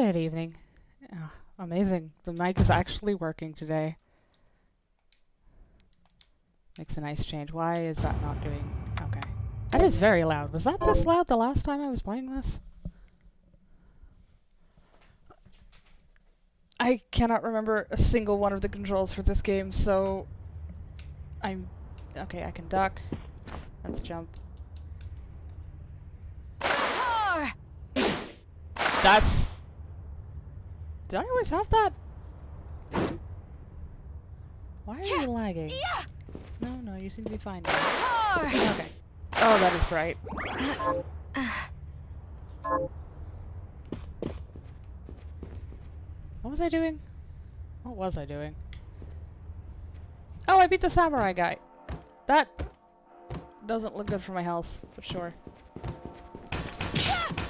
Good evening. Oh, amazing. The mic is actually working today. Makes a nice change. Why is that not doing... Okay. That is very loud. Was that this loud the last time I was playing this? I cannot remember a single one of the controls for this game, so... Okay, I can duck. Let's jump. That's... Did I always have that? Why are you lagging? No, you seem to be fine now. Okay. Oh, that is bright. What was I doing? What was I doing? Oh, I beat the samurai guy. That doesn't look good for my health, but sure.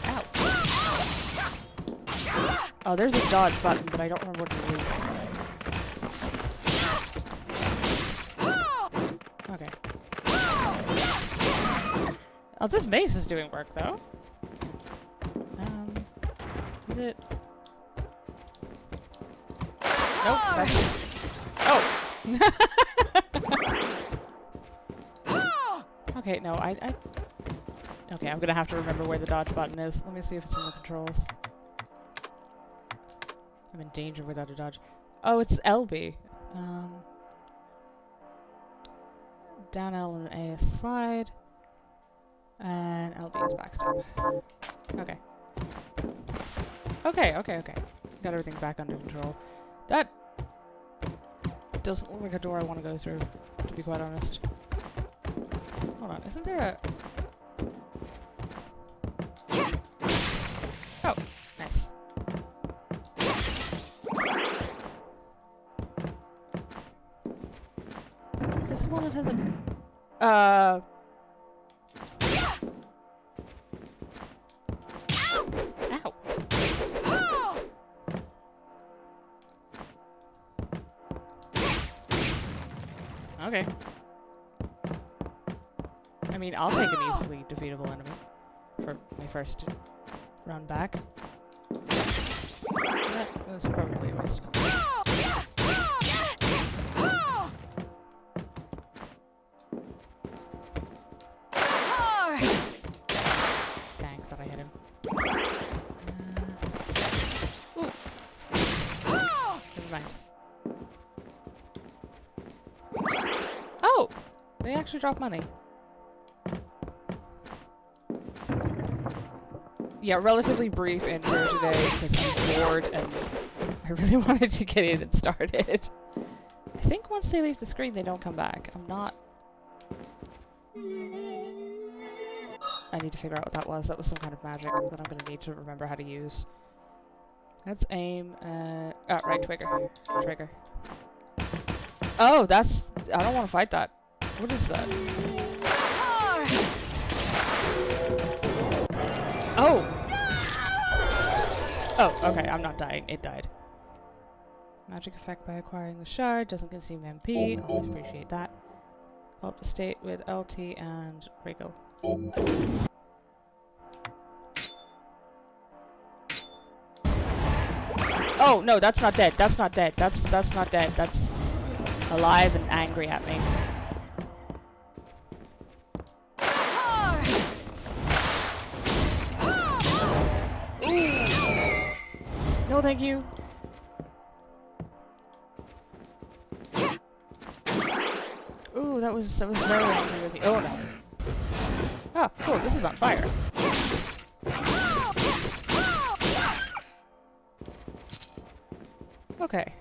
Ow. Oh, there's a dodge button, but I don't remember what to use. Okay. Oh, this mace is doing work, though. Is it? Nope. Oh! Okay, no, Okay, I'm gonna have to remember where the dodge button is. Let me see if it's in the controls. I'm in danger without a dodge. Oh, it's LB. Down L and A is slide. And LB is backstep. Okay. Okay. Got everything back under control. That doesn't look like a door I want to go through, to be quite honest. Hold on, isn't there a... Oh, nice. Is this the one that has a... Ow! Okay. I mean, I'll take an easily defeatable enemy for my first run back. That was probably a waste. Dang, thought I hit him. Ooh. Never mind. Oh! They actually dropped money. Yeah, relatively brief intro today because I'm bored and I really wanted to get in and started. I think once they leave the screen they don't come back. I'm not... I need to figure out what that was. That was some kind of magic that I'm going to need to remember how to use. Let's aim at... Oh, right trigger. Trigger. Oh, that's... I don't want to fight that. What is that? Oh! Oh, okay, I'm not dying. It died. Magic effect by acquiring the shard. Doesn't consume MP. Always appreciate that. Alt the state with LT and wriggle. Oh, no, that's not dead. That's not dead. That's not dead. That's alive and angry at me. No, thank you. Ooh, that was very angry with me. Oh no. Oh, cool, this is on fire. Okay.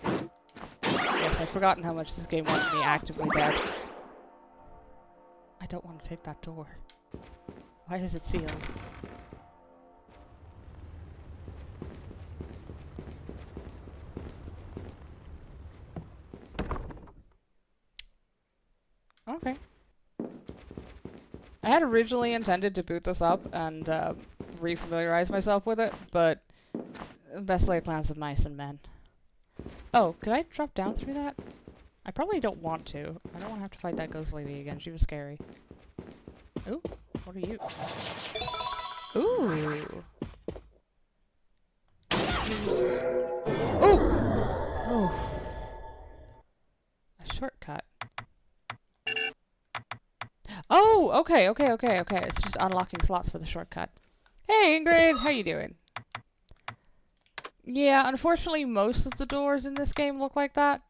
Yes, I've forgotten how much this game wants me actively dead. I don't want to take that door. Why is it sealed? Okay. I had originally intended to boot this up and re-familiarize myself with it, but best laid plans of mice and men. Oh, could I drop down through that? I probably don't want to. I don't want to have to fight that ghost lady again. She was scary. Ooh, what are you? Ooh. Oh, okay. It's just unlocking slots for the shortcut. Hey, Ingrid, how you doing? Yeah, unfortunately, most of the doors in this game look like that.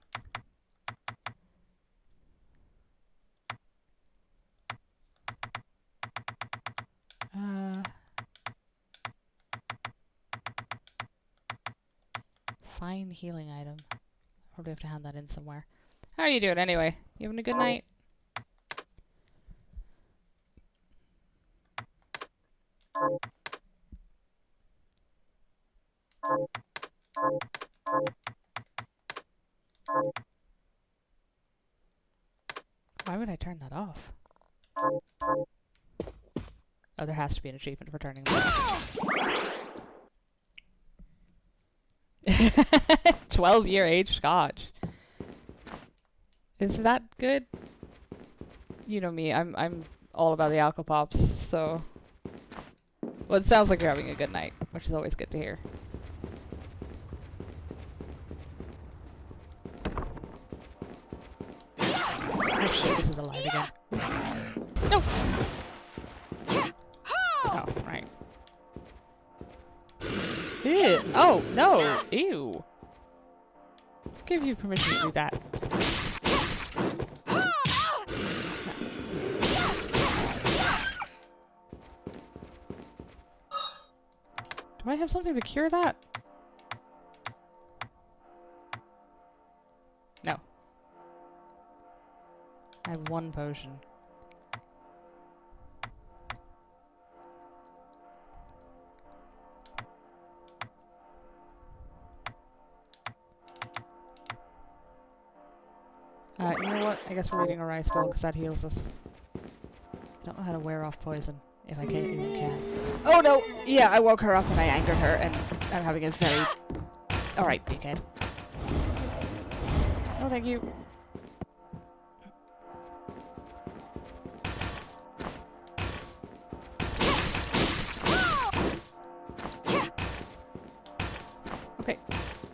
Fine healing item. Probably have to hand that in somewhere. How are you doing anyway? You having a good night? Why would I turn that off? Oh, there has to be an achievement for turning that off. 12-year age scotch. Is that good? You know me, I'm all about the alcopops, so... Well, it sounds like you're having a good night, which is always good to hear. Oh shit, this is alive again. No! Oh, right. Ew. Oh, no! Ew! Give you permission to do that. Do I have something to cure that? No. I have one potion. You know what? I guess we're reading a rice bowl because that heals us. I don't know how to wear off poison, if I can even can. Oh no! Yeah, I woke her up and I angered her, and I'm having a very... Alright, dickhead. Oh, thank you. Okay,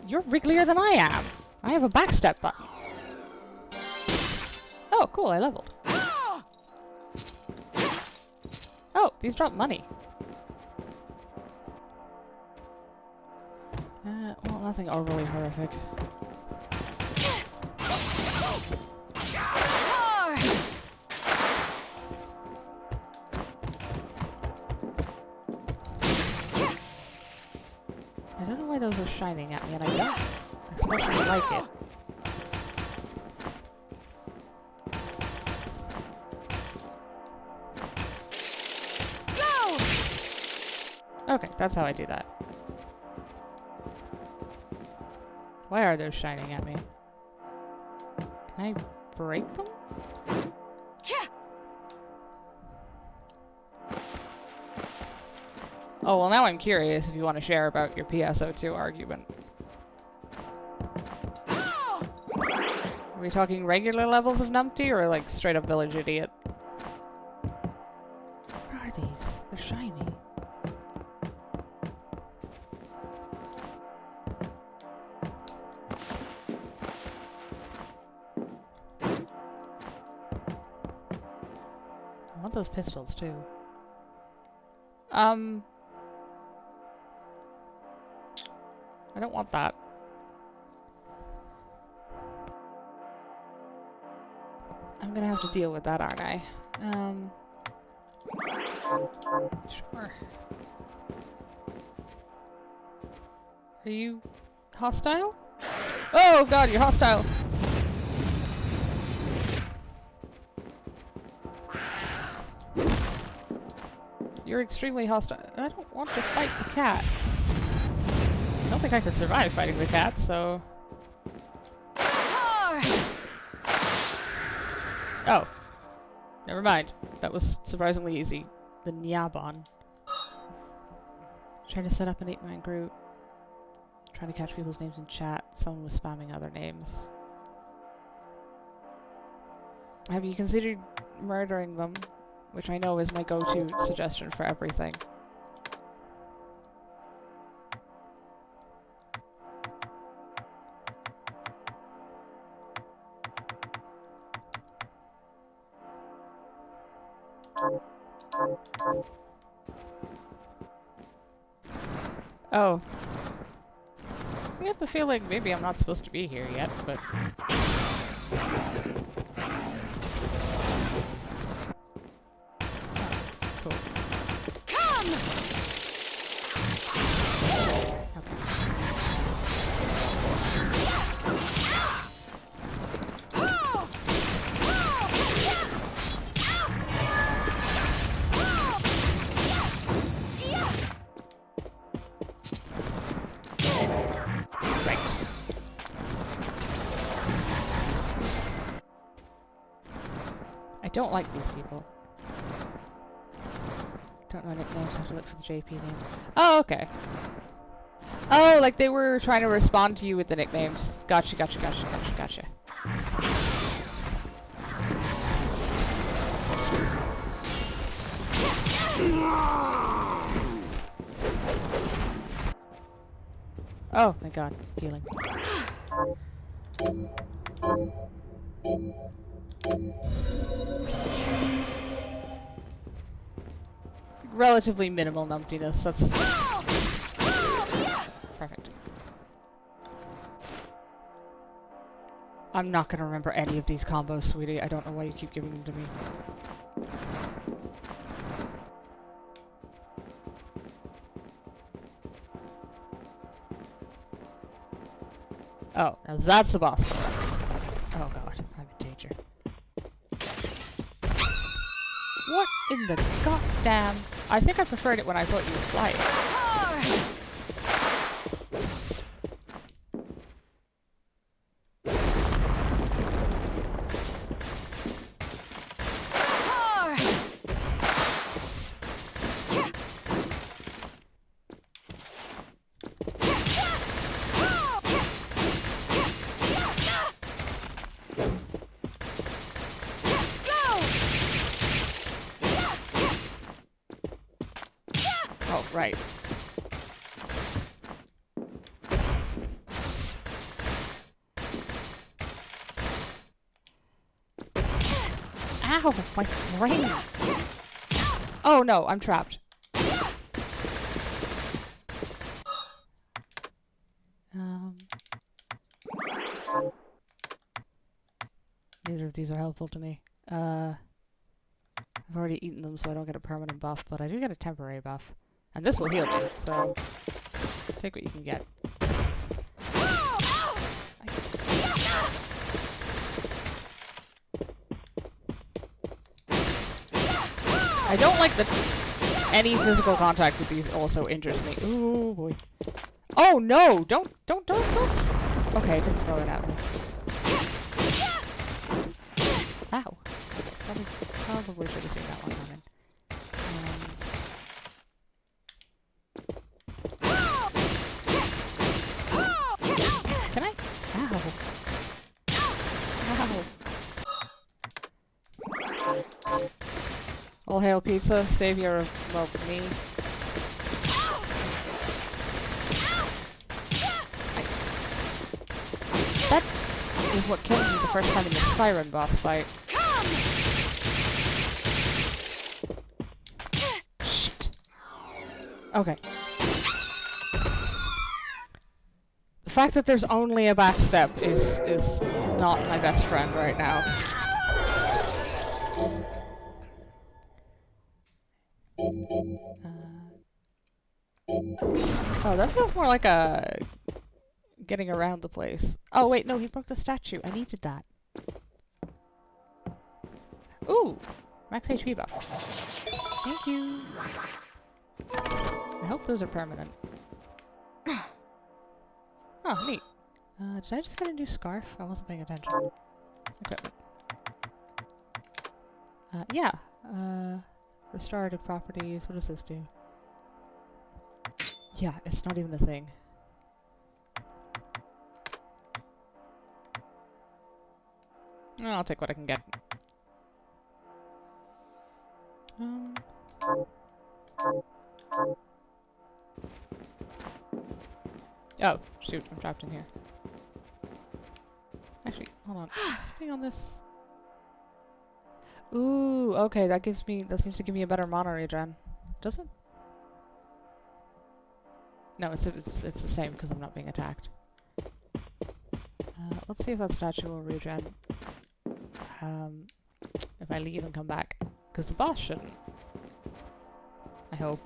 you're wrigglier than I am! I have a backstep button. Oh, cool, I leveled. Oh, these drop money. Well, nothing overly horrific. I don't know why those are shining at me, and I don't especially like it. Okay, that's how I do that. Why are those shining at me? Can I break them? Oh, well now I'm curious if you want to share about your PSO2 argument. Are we talking regular levels of numpty or like straight up village idiot? What are these? They're shiny. I want those pistols too. I don't want that. I'm gonna have to deal with that, aren't I? Sure. Are you hostile? Oh god, you're hostile! You're extremely hostile. I don't want to fight the cat. I don't think I could survive fighting the cat, so... Oh. Never mind. That was surprisingly easy. The Nyabon. Trying to set up an 8-man group. Trying to catch people's names in chat. Someone was spamming other names. Have you considered murdering them? Which I know is my go-to suggestion for everything. Oh. I get the feeling maybe I'm not supposed to be here yet, but... Cool. Come! Right. I don't like these people. Don't know nicknames, have to look for the JP name. Oh, okay. Oh, like they were trying to respond to you with the nicknames. Gotcha, gotcha, gotcha, gotcha, gotcha. Oh, my god. Healing. Relatively minimal numptiness. That's... Perfect. I'm not gonna remember any of these combos, sweetie. I don't know why you keep giving them to me. Oh, now that's the boss fight. Oh god, I'm in danger. What in the goddamn... I think I preferred it when I thought you were flying. Oh, right. Ow, my brain! Oh no, I'm trapped. Neither of these are helpful to me. I've already eaten them, so I don't get a permanent buff, but I do get a temporary buff. And this will heal me, so take what you can get. I don't like that any physical contact with these also injures me. Ooh boy. Oh no! Don't! Okay, didn't throw it at me. Ow. Probably should have seen that one coming. Can I? Ow. Ow. All hail pizza, savior of, well, me. That is what killed me the first time in the Siren boss fight. Shit. Okay. The fact that there's only a backstep is not my best friend right now. Oh, that feels more like a getting around the place. Oh wait, no, he broke the statue. I needed that. Ooh, max HP buff. Thank you. I hope those are permanent. Oh, neat. Did I just get a new scarf? I wasn't paying attention. Equipment. Yeah. Restorative properties. What does this do? Yeah, it's not even a thing. I'll take what I can get. Oh, shoot, I'm trapped in here. Actually, hold on. Sitting on this. Ooh, okay, that seems to give me a better mana regen. Does it? No, it's the same because I'm not being attacked. Let's see if that statue will regen. If I leave and come back. Because the boss shouldn't. I hope.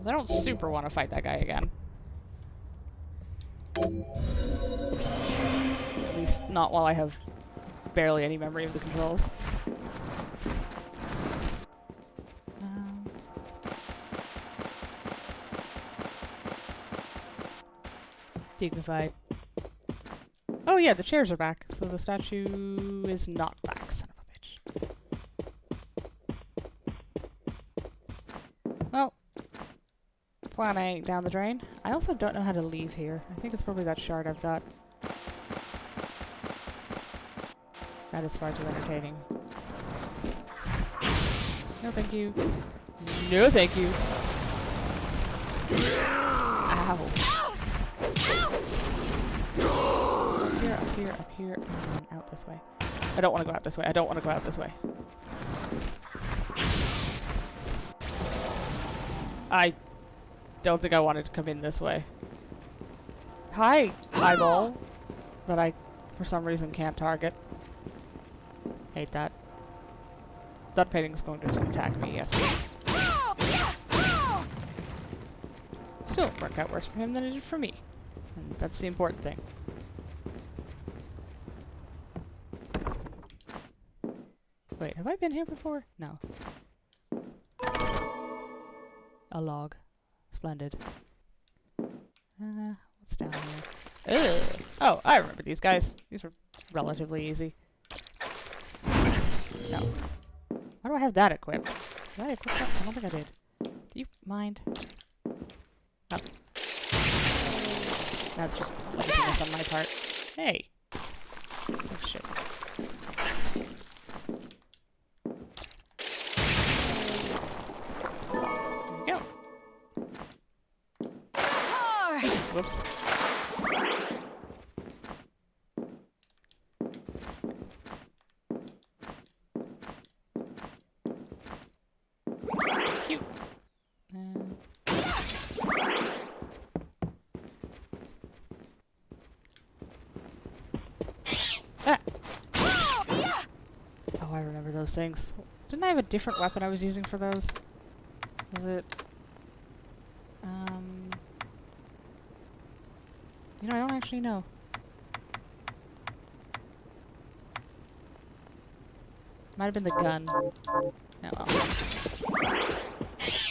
I don't super want to fight that guy again. At least not while I have barely any memory of the controls. Dignified. Oh yeah, the chairs are back, so the statue is not back, son of a bitch. Well, plan ain't down the drain. I also don't know how to leave here. I think it's probably that shard I've got. That is far too entertaining. No thank you. No thank you. Ow. Up here, and out this way. I don't want to go out this way. I don't want to go out this way. I don't think I wanted to come in this way. Hi, eyeball. That I, for some reason, can't target. Hate that. That painting's going to attack me, yes. Still worked out worse for him than it did for me. And that's the important thing. Wait, have I been here before? No. A log. Splendid. What's down here? Ugh. Oh, I remember these guys. These were relatively easy. No. Why do I have that equipped? Did I equip that? I don't think I did. Do you mind? Oh. That's just laziness on my part. Hey! Oh shit. Whoops. Cute. Ah! Oh, I remember those things. Didn't I have a different weapon I was using for those? Was it... You know, I don't actually know. Might have been the gun. Oh well.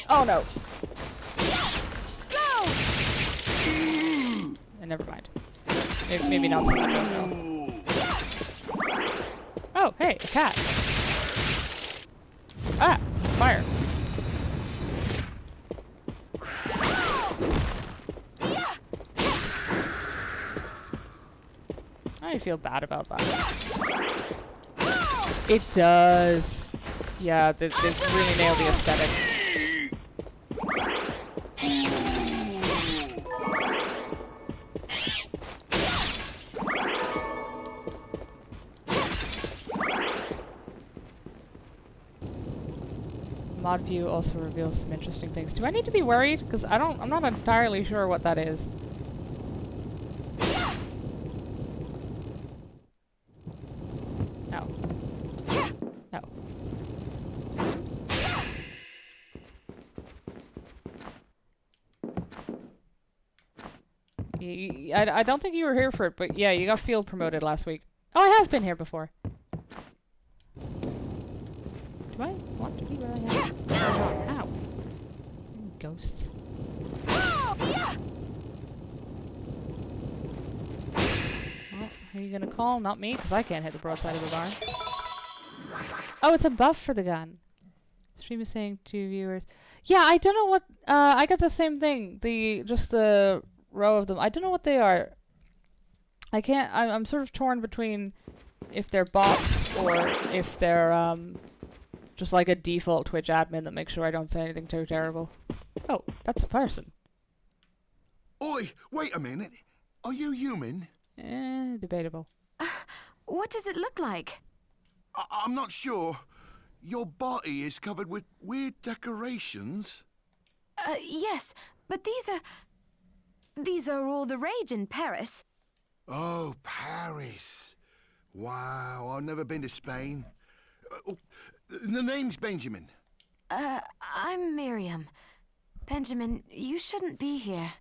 Oh no! Never mind. Maybe not so much, oh no. Oh, hey, a cat! Ah! Fire! I feel bad about that. It does. Yeah, they really nailed the aesthetic. Mod view also reveals some interesting things. Do I need to be worried? Because I'm not entirely sure what that is. I don't think you were here for it, but yeah, you got field promoted last week. Oh, I have been here before. Do I want to be where I am? Ow. Ghosts. Well, who are you gonna call? Not me, because I can't hit the broadside of the barn. Oh, it's a buff for the gun. Stream is saying to viewers. Yeah, I don't know what... I got the same thing. Just the row of them. I don't know what they are. I can't... I'm sort of torn between if they're bots or if they're, Just like a default Twitch admin that makes sure I don't say anything too terrible. Oh, that's a person. Oi, wait a minute. Are you human? Debatable. What does it look like? I'm not sure. Your body is covered with weird decorations. Yes, but these are all the rage in Paris. Oh, Paris. Wow, I've never been to Spain. The name's Benjamin. I'm Miriam. Benjamin, you shouldn't be here.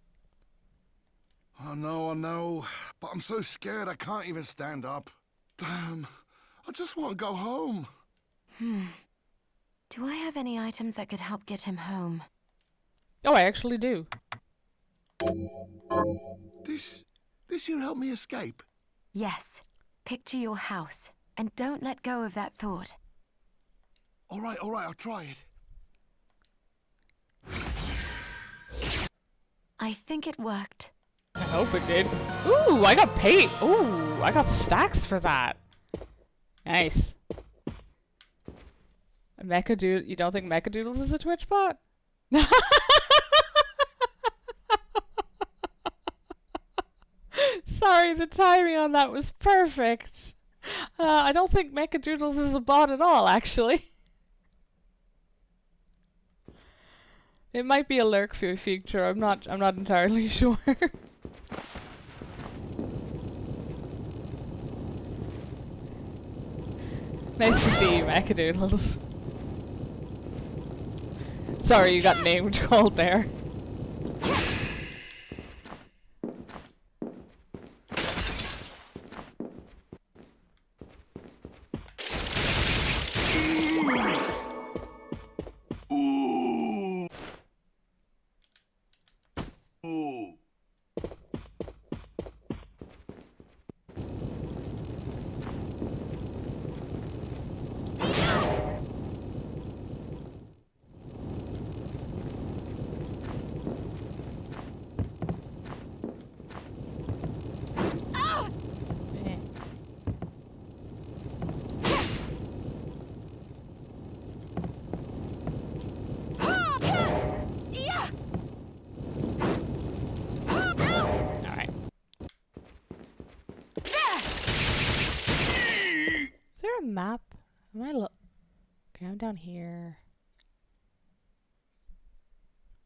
I know, but I'm so scared I can't even stand up. Damn, I just want to go home. Do I have any items that could help get him home? Oh, I actually do. This here help me escape? Yes. Picture your house, and don't let go of that thought. All right, I'll try it. I think it worked. I hope it did. Ooh, I got paid. Ooh, I got stacks for that. Nice. Mechadoodle. You don't think Mechadoodles is a Twitch bot? Sorry, the timing on that was perfect. I don't think Mechadoodles is a bot at all, actually. It might be a lurk feature. I'm not entirely sure. Nice to see you, Mechadoodles. Sorry, you got named called there. Map? Am I okay, I'm down here.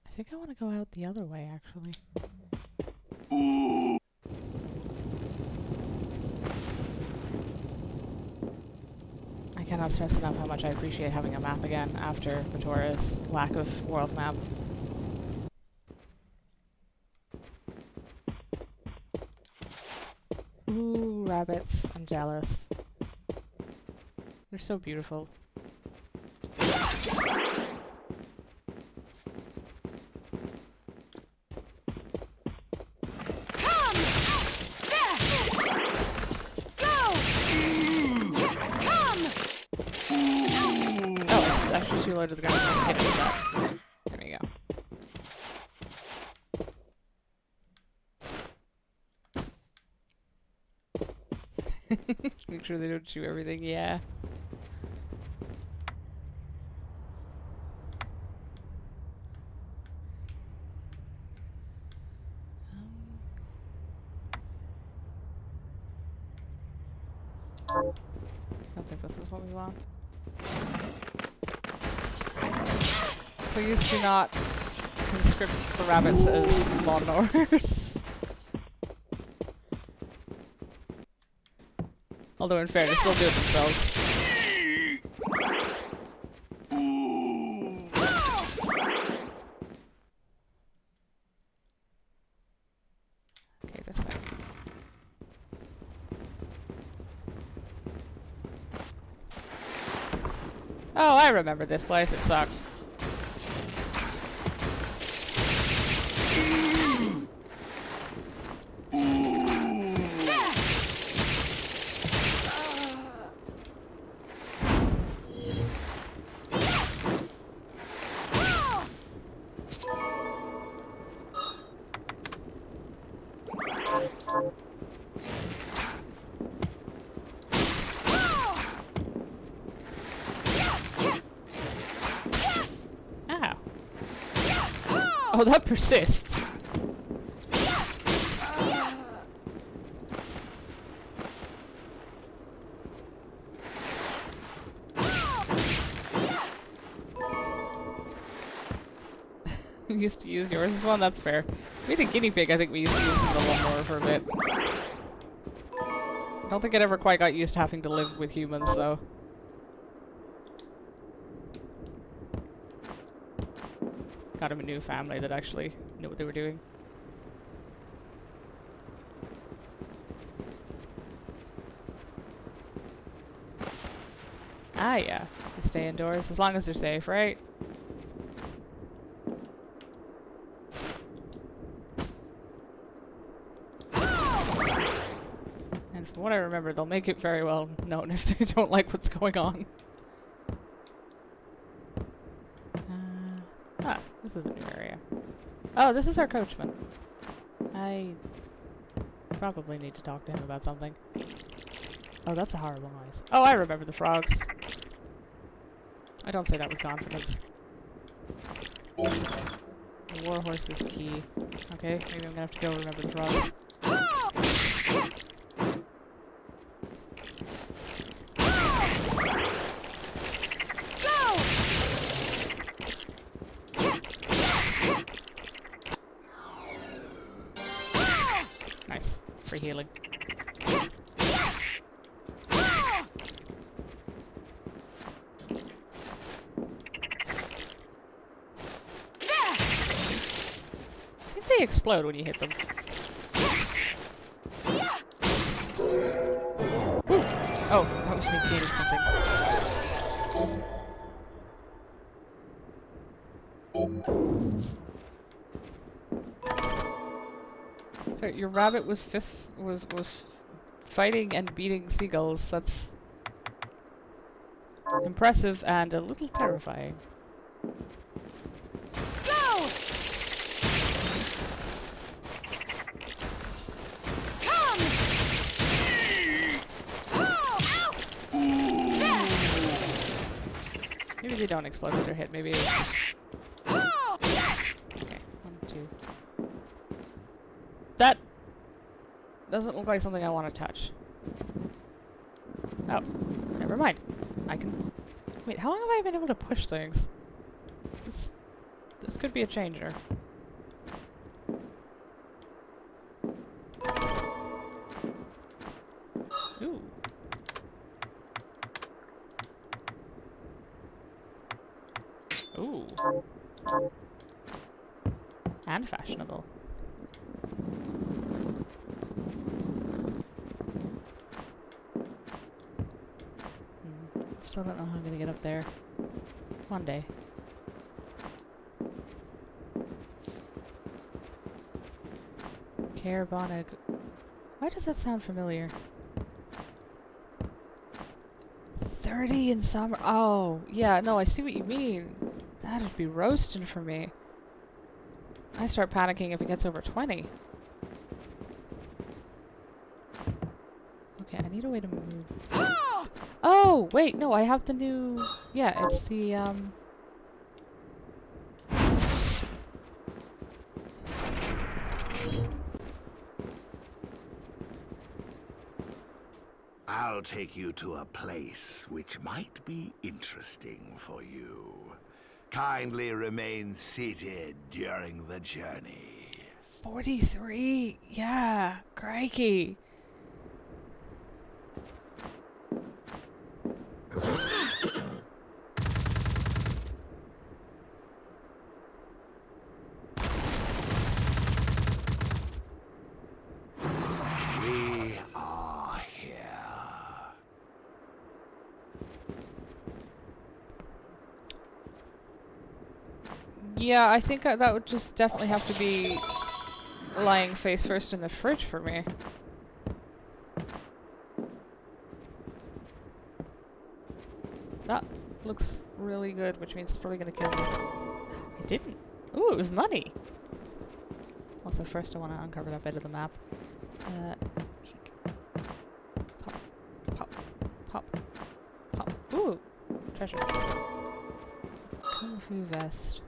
I think I want to go out the other way, actually. I cannot stress enough how much I appreciate having a map again after Vitora's lack of world map. Ooh, rabbits. I'm jealous. They're so beautiful. Oh, it's actually too low to the ground. Hit it with that. There we go. Make sure they don't chew everything, yeah. I don't think this is what we want. Please do not conscript the rabbits as lawnmowers. Although in fairness, they'll do it themselves. Okay, this way. Oh, I remember this place. It sucked. Oh, that persists. You used to use yours as one? That's fair. We had a guinea pig, I think we used to use them a lot more for a bit. I don't think it ever quite got used to having to live with humans, though. Got him a new family that actually knew what they were doing. Ah, yeah. They stay indoors, as long as they're safe, right? And from what I remember, they'll make it very well known if they don't like what's going on. This is a new area. Oh, this is our coachman. I probably need to talk to him about something. Oh, that's a horrible noise. Oh, I remember the frogs. I don't say that with confidence. The warhorse is key. Okay, maybe I'm gonna have to go remember the frogs. Nice. Free healing. They explode when you hit them. Woo. Oh, that was me hitting something. So your rabbit was was fighting and beating seagulls. That's impressive and a little terrifying. Maybe they don't explode if they're hit. Maybe it's just... Okay, 1, 2. That doesn't look like something I want to touch. Oh, never mind. I can... Wait, how long have I been able to push things? This could be a changer. Ooh. Ooh. And fashionable. Still don't know how I'm gonna get up there. One day. Carbonic. Why does that sound familiar? 30 in summer. Oh, yeah, no, I see what you mean. That'd be roasting for me. I start panicking if it gets over 20. Okay, I need a way to move. Oh, wait, no, I have the new... Yeah, it's the, I'll take you to a place which might be interesting for you. Kindly remain seated during the journey. 43? Yeah, crikey. We are here. Yeah, I think that would just definitely have to be lying face first in the fridge for me. That looks really good, which means it's probably gonna kill me. It didn't. Ooh, it was money! Also, first I want to uncover that bit of the map. Pop, pop, pop, pop. Ooh! Treasure. Kung Fu vest.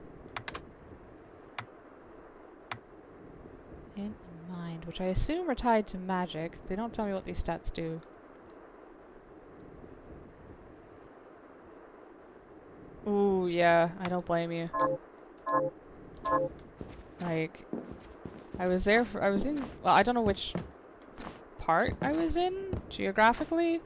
which I assume are tied to magic. They don't tell me what these stats do. Ooh, yeah, I don't blame you. Like, I was in, well, I don't know which part I was in, geographically,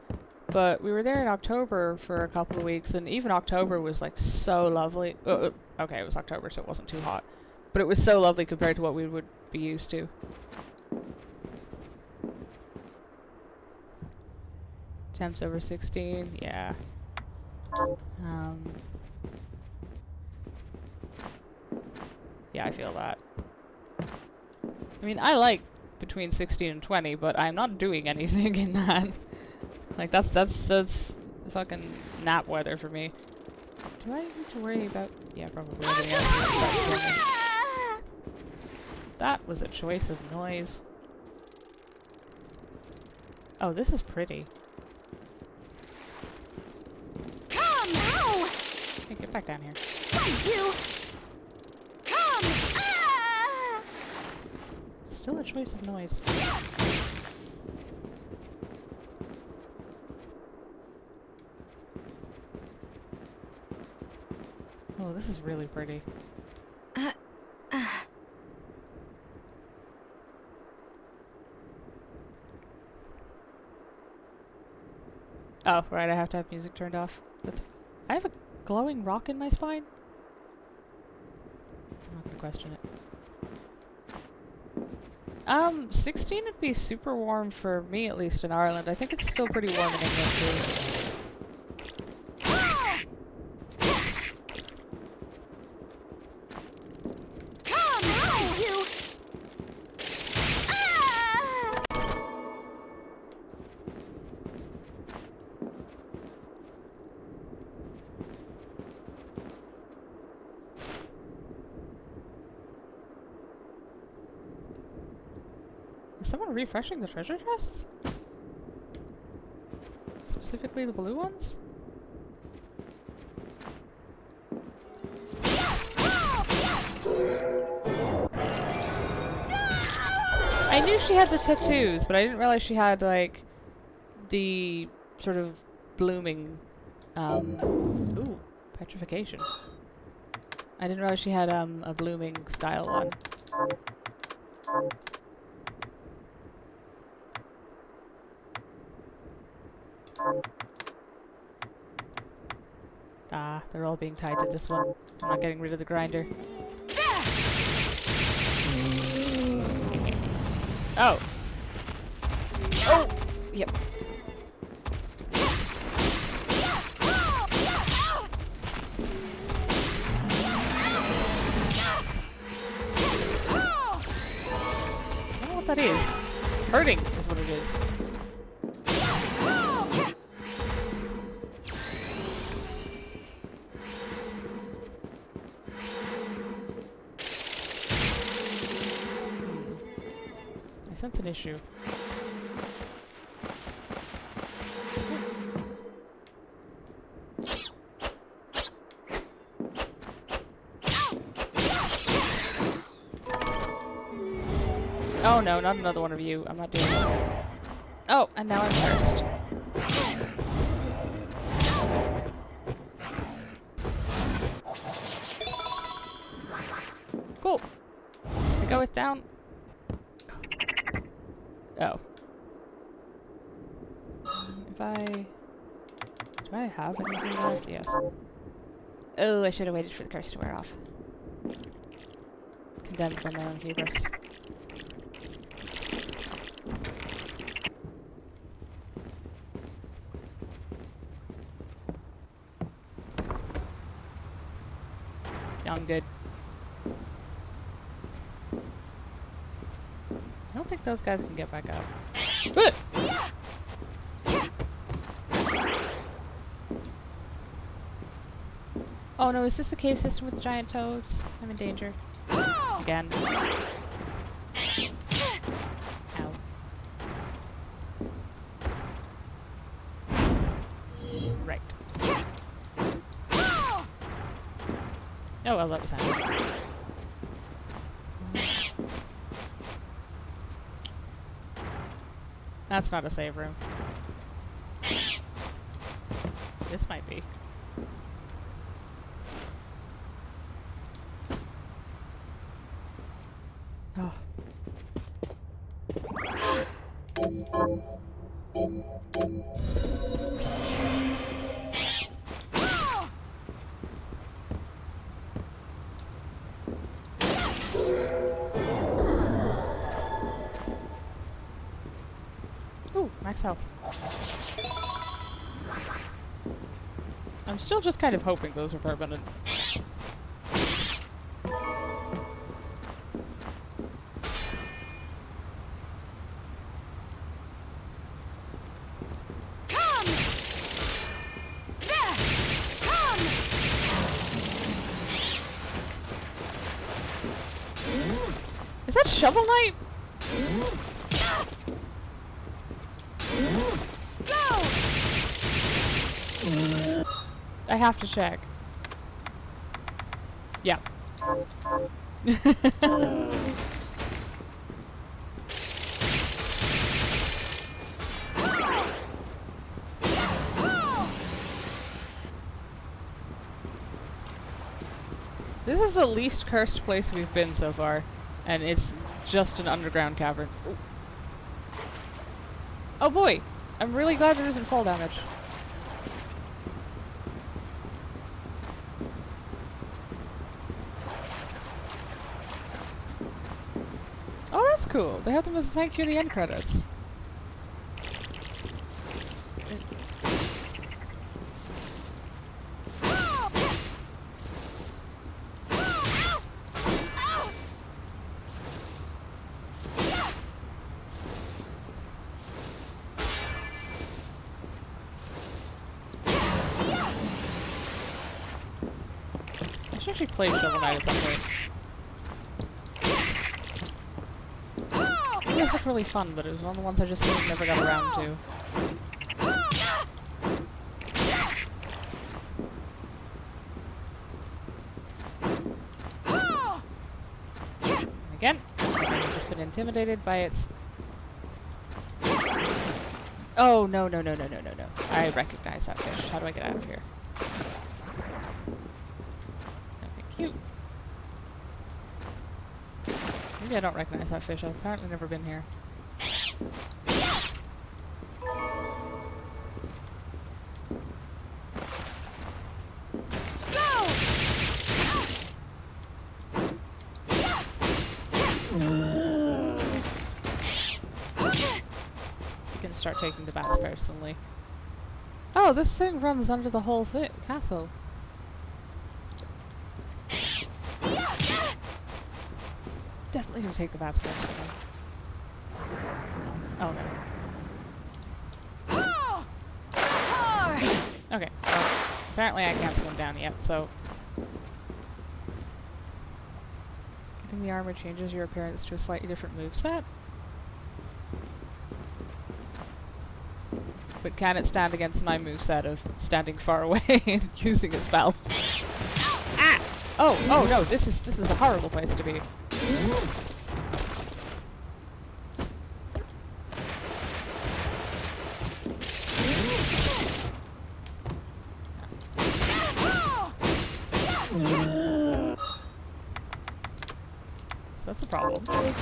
but we were there in October for a couple of weeks, and even October was, like, so lovely. Okay, it was October, so it wasn't too hot. But it was so lovely compared to what we would be used to. Temps over 16, yeah. Yeah, I feel that. I mean, I like between 16 and 20, but I'm not doing anything in that. Like, that's fucking nap weather for me. Do I need to worry about... Yeah, probably. That was a choice of noise. Oh, this is pretty. Come now! Hey, get back down here. Thank you! Come! Ah! Still a choice of noise. Oh, this is really pretty. Oh, right, I have to have music turned off. I have a glowing rock in my spine? I'm not gonna question it. 16 would be super warm for me, at least in Ireland. I think it's still pretty warm in England, too. Is someone refreshing the treasure chests? Specifically the blue ones? I knew she had the tattoos, but I didn't realize she had, like, the sort of blooming, ooh, petrification. I didn't realize she had, a blooming style one. Ah, they're all being tied to this one. I'm not getting rid of the grinder. Oh! Oh! Yep. I don't know what that is. Hurting is what it is. That's an issue. Oh no, not another one of you. I'm not doing it. Oh, and now I'm first. Cool. I go with down. Oh. If do I have anything left? Yes. Oh, I should have waited for the curse to wear off. Condemned by my own hubris. Yeah, I'm good. I don't think those guys can get back up. Oh no, is this the cave system with the giant toads? I'm in danger. Again. Ow. Right. Oh well, that was handy. That's not a save room. This might be. Oh. Ooh, max health. I'm still just kind of hoping those are permanent. Is that Shovel Knight? I have to check. Yeah. This is the least cursed place we've been so far, and it's just an underground cavern. Ooh. Oh boy! I'm really glad there isn't fall damage. Oh, that's cool. They have them as a thank you in the end credits. I should actually play Shovel Knight at some point. It was like really fun, but it was one of the ones I just never got around to. Again, I've just been intimidated by its... Oh, no, no, no, no, no, no, no. I recognize that fish. How do I get out of here? Okay, cute. Maybe I don't recognize that fish. I've apparently never been here. You can start taking the bats personally. Oh, this thing runs under the whole castle. Definitely gonna take the bats personally. Oh no. Okay, well, apparently I can't swim down yet, so... Getting the armor changes your appearance to a slightly different moveset. But can it stand against my moveset of standing far away and using a spell? Ah! Oh, oh no, this is a horrible place to be. That's a problem. Is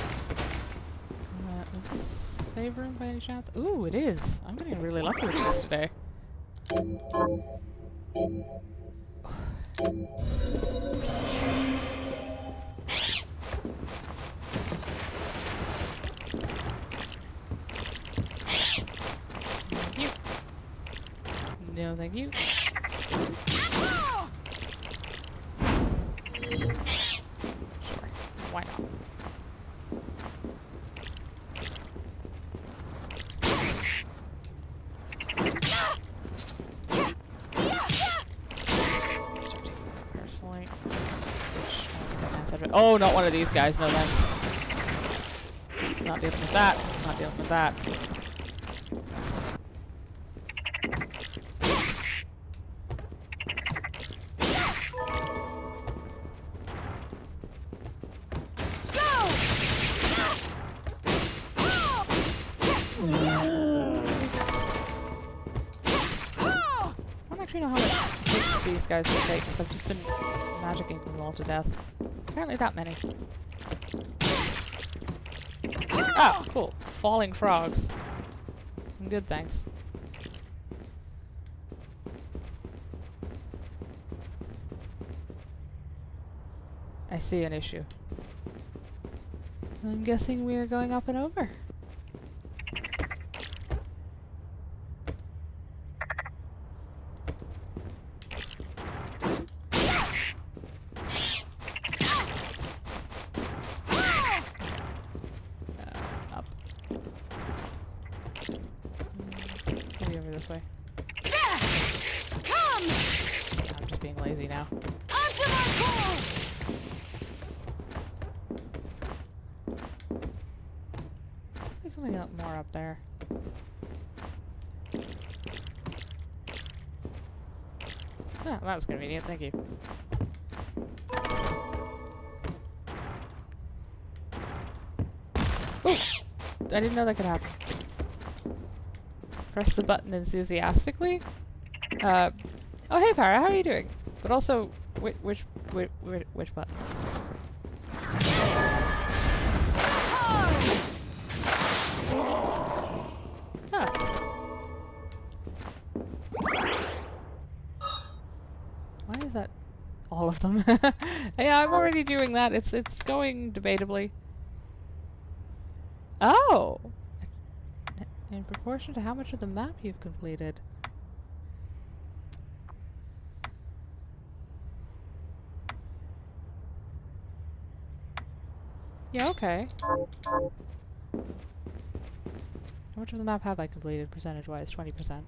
this save room by any chance? Ooh, it is. I'm getting really lucky with this today. Thank you. No, thank you. Sure. Why not? Oh, not one of these guys, no thanks. Not dealing with that. Not dealing with that. actually know how much hits these guys will take, because I've just been magicking them all to death. Apparently that many. Ah, cool. Falling frogs. I'm good, thanks. I see an issue. I'm guessing we are going up and over. Up. Maybe over this way. Come! I'm just being lazy now. Answer my call! There's something up more up there. Ah, that was convenient, thank you. Ooh! I didn't know that could happen. Press the button enthusiastically? Oh hey Para, how are you doing? But also, which button? Huh. Why is that all of them? Yeah, I'm already doing that. It's going debatably. Oh! In proportion to how much of the map you've completed. Yeah, okay. How much of the map have I completed percentage-wise? 20%.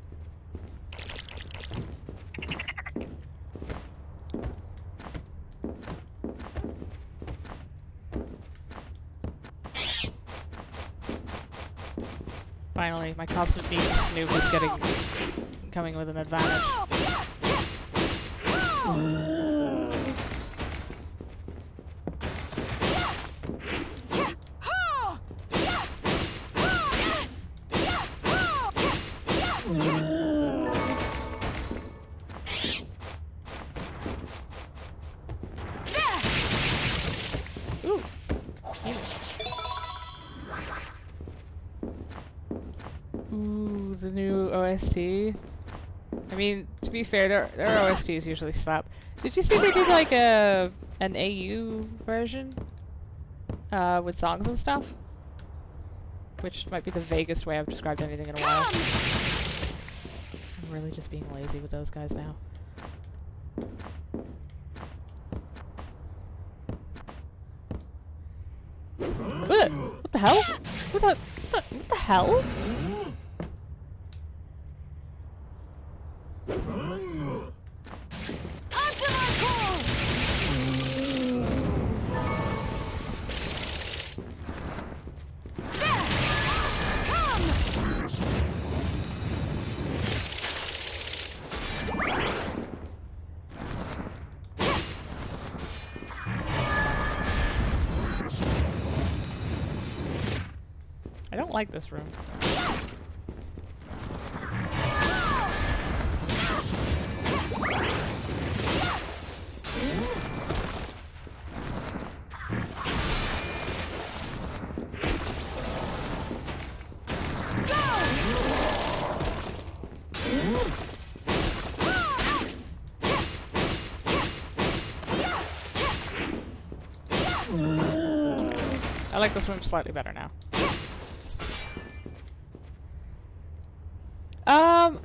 Finally, my constant need to snoop is coming with an advantage. Ooh. Ooh, the new OST. I mean, to be fair, their OSTs usually slap. Did you see they did like an AU version? With songs and stuff? Which might be the vaguest way I've described anything in a while. I'm really just being lazy with those guys now. Ugh! What the hell? What the hell? Answer my call! There! Come! I don't like this room. I like this room slightly better now.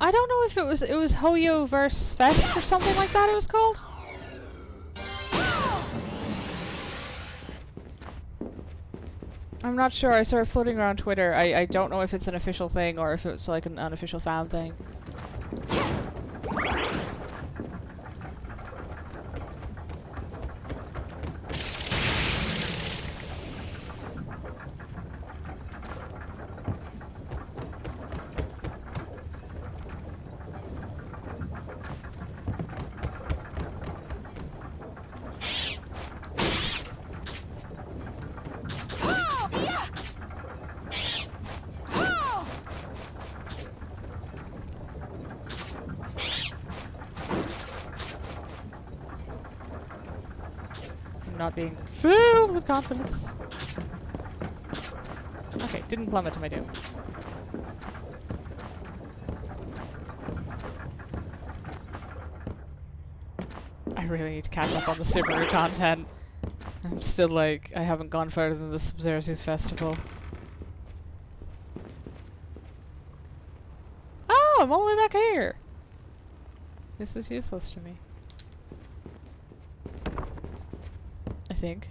I don't know if it was Hoyo vs Fest or something like that it was called. I'm not sure, I saw it floating around Twitter. I don't know if it's an official thing or if it's like an unofficial fan thing. not being filled with confidence. Okay, didn't plummet to my doom. I really need to catch up on the Subaru content. I'm still like, I haven't gone further than the Subzerxes Festival. Oh, I'm all the way back here! This is useless to me. I think.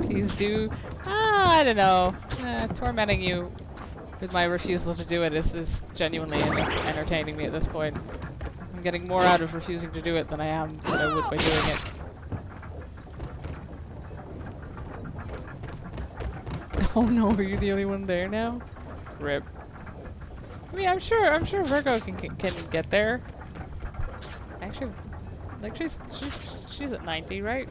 Please do. I don't know. Tormenting you with my refusal to do it is genuinely entertaining me at this point. I'm getting more out of refusing to do it than I would by doing it. Oh no, are you the only one there now? Rip. I mean, I'm sure Virgo can get there. Actually, like she's at 90, right?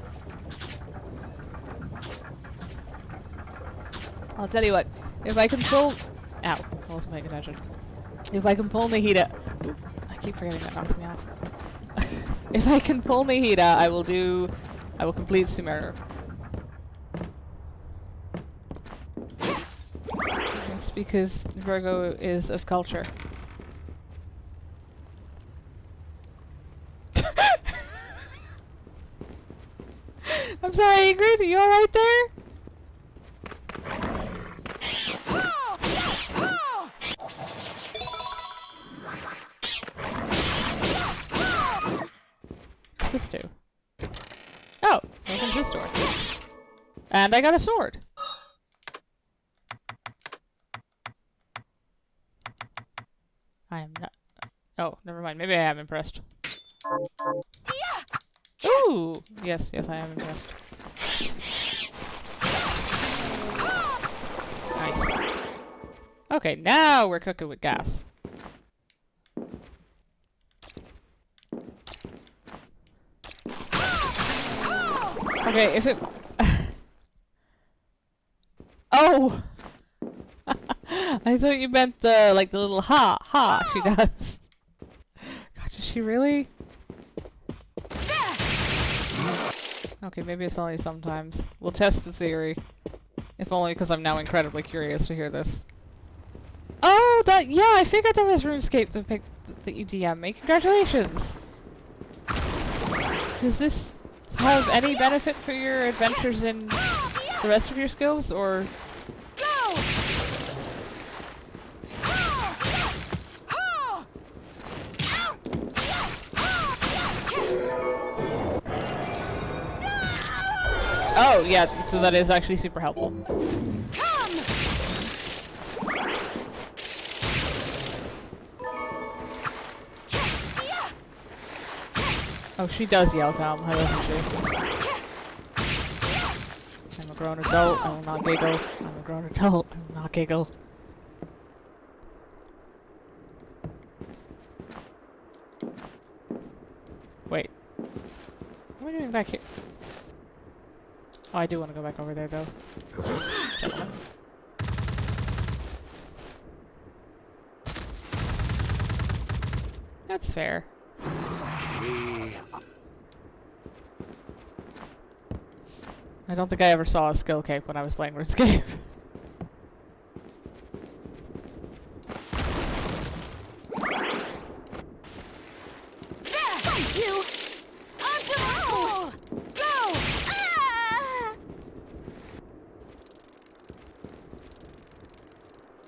I'll tell you what. If I can pull, ow, I wasn't paying attention. If I can pull Nahida, oop, I keep forgetting that knocks me off. If I can pull Nahida, I will complete Sumeru. That's because Virgo is of culture. I'm sorry, Ingrid, are you alright there? What's this do? Oh, opens this door. And I got a sword. I am not. Oh, never mind. Maybe I am impressed. Ooh! Yes, I am impressed. Nice. Okay, now we're cooking with gas. Okay, if it... Oh! I thought you meant the, like, the little ha she does. God, does she really? Okay, maybe it's only sometimes. We'll test the theory. If only because I'm now incredibly curious to hear this. Oh, yeah, I figured that was RuneScape that you DM me. Congratulations! Does this have any benefit for your adventures in the rest of your skills, or...? Oh, yeah, so that is actually super helpful. Oh, she does yell come, doesn't she? I'm a grown adult, I will not giggle. I'm a grown adult, I will not giggle. Wait. What am I doing back here? Oh, I do want to go back over there, though. Gentlemen. That's fair. I don't think I ever saw a skill cape when I was playing RuneScape. Thank you! Onto my hole! Go! Ah!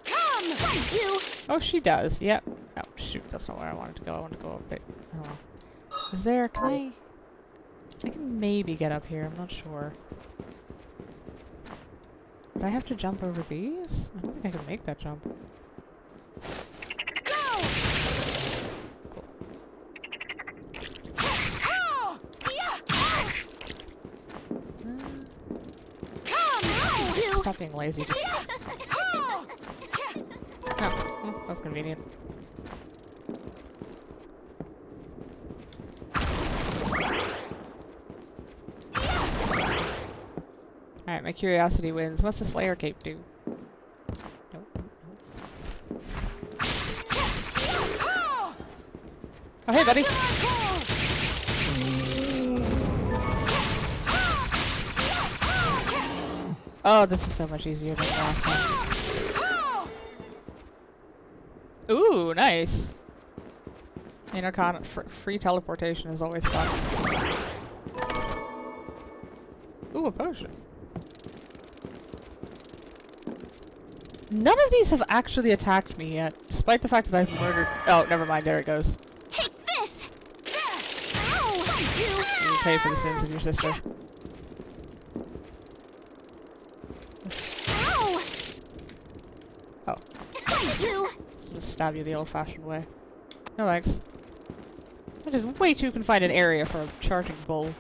Come! Thank you! Oh, she does. Yep. Oh, shoot. That's not where I wanted to go. I wanted to go up there. Oh. Is there... Can I can maybe get up here. I'm not sure. Would I have to jump over these? I don't think I can make that jump. stop being lazy. Oh, that's convenient. Alright, my curiosity wins. What's the Slayer cape do? Nope. Oh, hey, buddy! Oh, this is so much easier than the last one. Ooh, nice! Intercon free teleportation is always fun. Ooh, a potion. None of these have actually attacked me yet, despite the fact that I've murdered— oh, never mind, there it goes. Take this! Ow! You pay for the sins of your sister. Ow! Oh. Just stab you the old-fashioned way. No thanks. That is way too confined an area for a charging bull.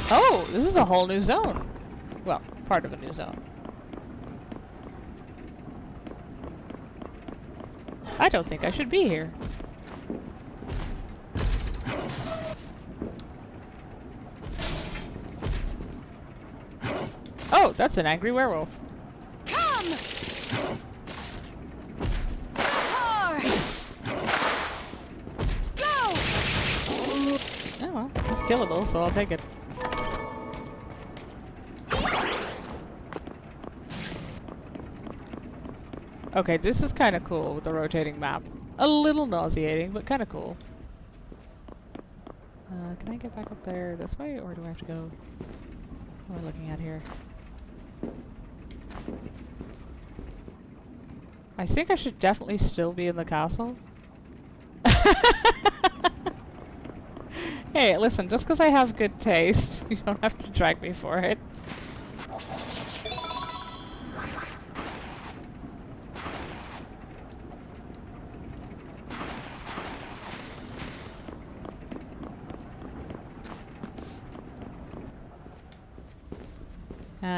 Oh, this is a whole new zone. Well, part of a new zone. I don't think I should be here. Oh, that's an angry werewolf. Come! Roar! Go! Oh well, it's killable, so I'll take it. Okay, this is kind of cool with the rotating map. A little nauseating, but kind of cool. Can I get back up there this way, or do I have to go— what am I looking at here? I think I should definitely still be in the castle. Hey, listen, just because I have good taste, you don't have to drag me for it.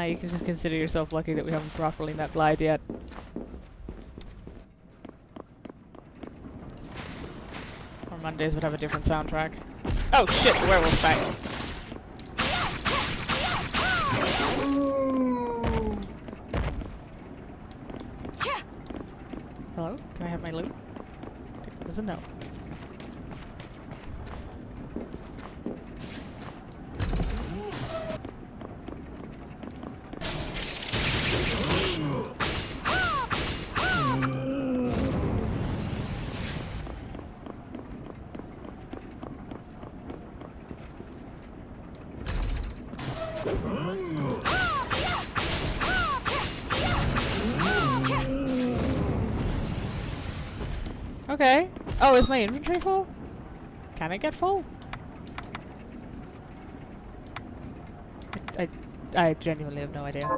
You can just consider yourself lucky that we haven't properly met Blythe yet. Or Mondays would have a different soundtrack. Oh shit, the werewolf's back. Hello? Can I have my loot? It was a no. Okay. Oh, is my inventory full? Can I get full? I genuinely have no idea.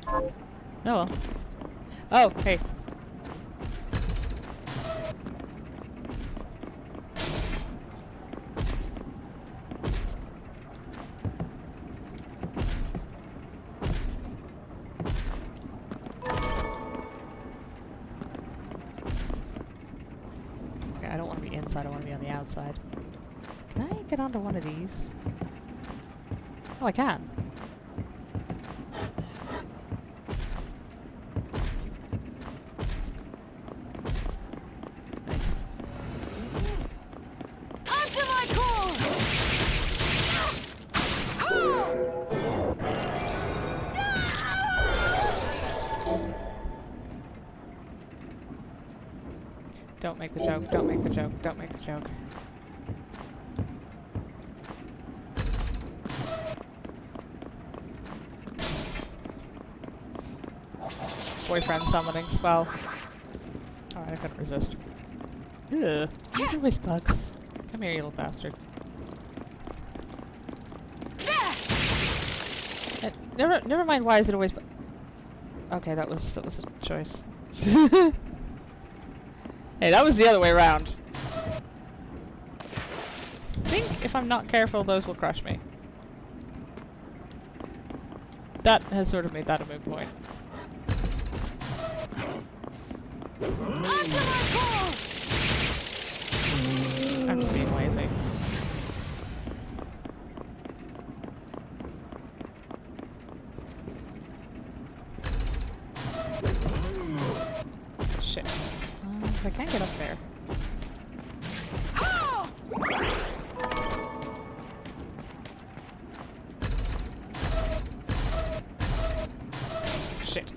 Oh well. Oh, hey. I don't want to be inside, I want to be on the outside. Can I get onto one of these? Oh, I can. Answer my call! Don't make the joke, don't make the joke, don't make the joke. Boyfriend summoning spell. Alright, I couldn't resist. Ugh, these are always bugs. Come here, you little bastard. Never mind. Why is it always? Okay, that was a choice. Hey, that was the other way around. I think if I'm not careful, those will crush me. That has sort of made that a moot point. I'm just being lazy. Shit. I can't get up there. Shit.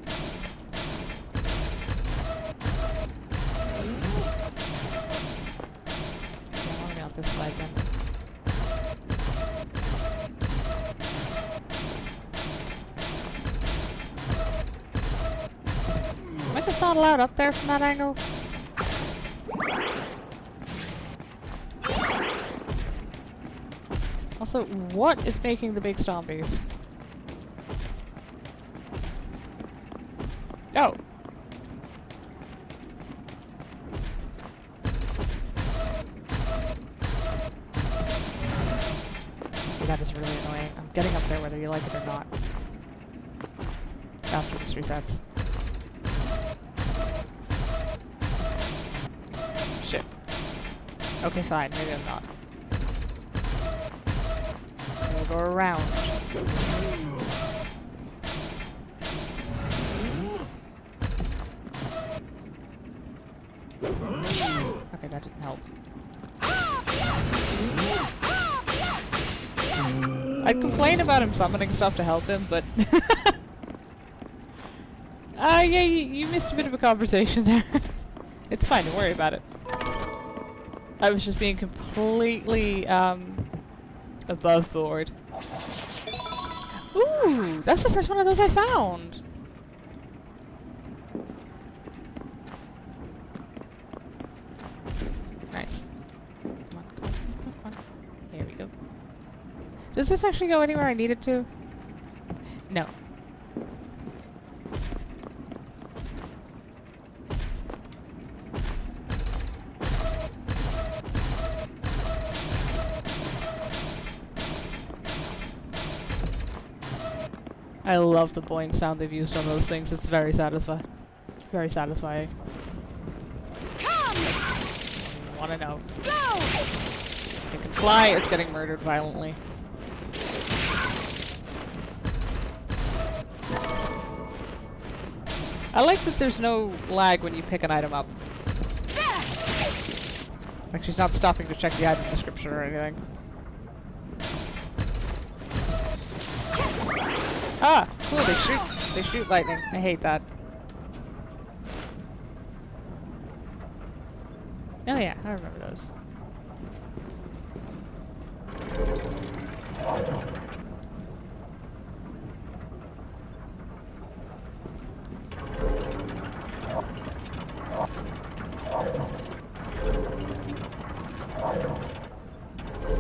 I want to be on this side then. Am I just not allowed up there from that angle? Also, what is making the big zombies? Oh! Okay, that is really annoying. I'm getting up there whether you like it or not. After this resets. Shit. Okay, fine. Maybe I'm not. We'll go around. Okay, that didn't help. I'd complain about him summoning stuff to help him, but... yeah, you missed a bit of a conversation there. It's fine, don't worry about it. I was just being completely, above board. Ooh, that's the first one of those I found! Nice. Come on, come on, come on. There we go. Does this actually go anywhere I need it to? No. I love the boing sound they've used on those things. It's very satisfying. Very satisfying. Come! Wanna know. Go! It can fly, it's getting murdered violently. I like that there's no lag when you pick an item up. Like she's not stopping to check the item description or anything. Ah, cool, they shoot lightning. I hate that. Oh yeah, I remember those.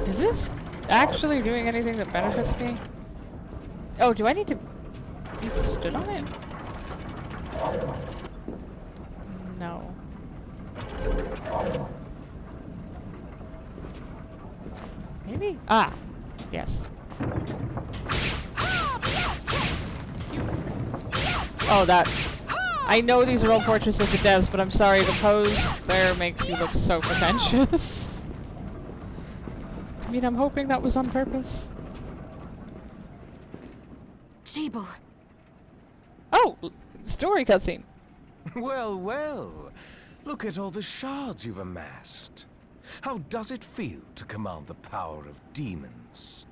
Is this actually doing anything that benefits me? Oh, do I need to be stood on it? No. Maybe? Ah! Yes. Oh, that... I know these are all portraits of the devs, but I'm sorry, the pose there makes you look so pretentious. I mean, I'm hoping that was on purpose. Jeeble. Oh! Story cutscene. Well, well. Look at all the shards you've amassed. How does it feel to command the power of demons?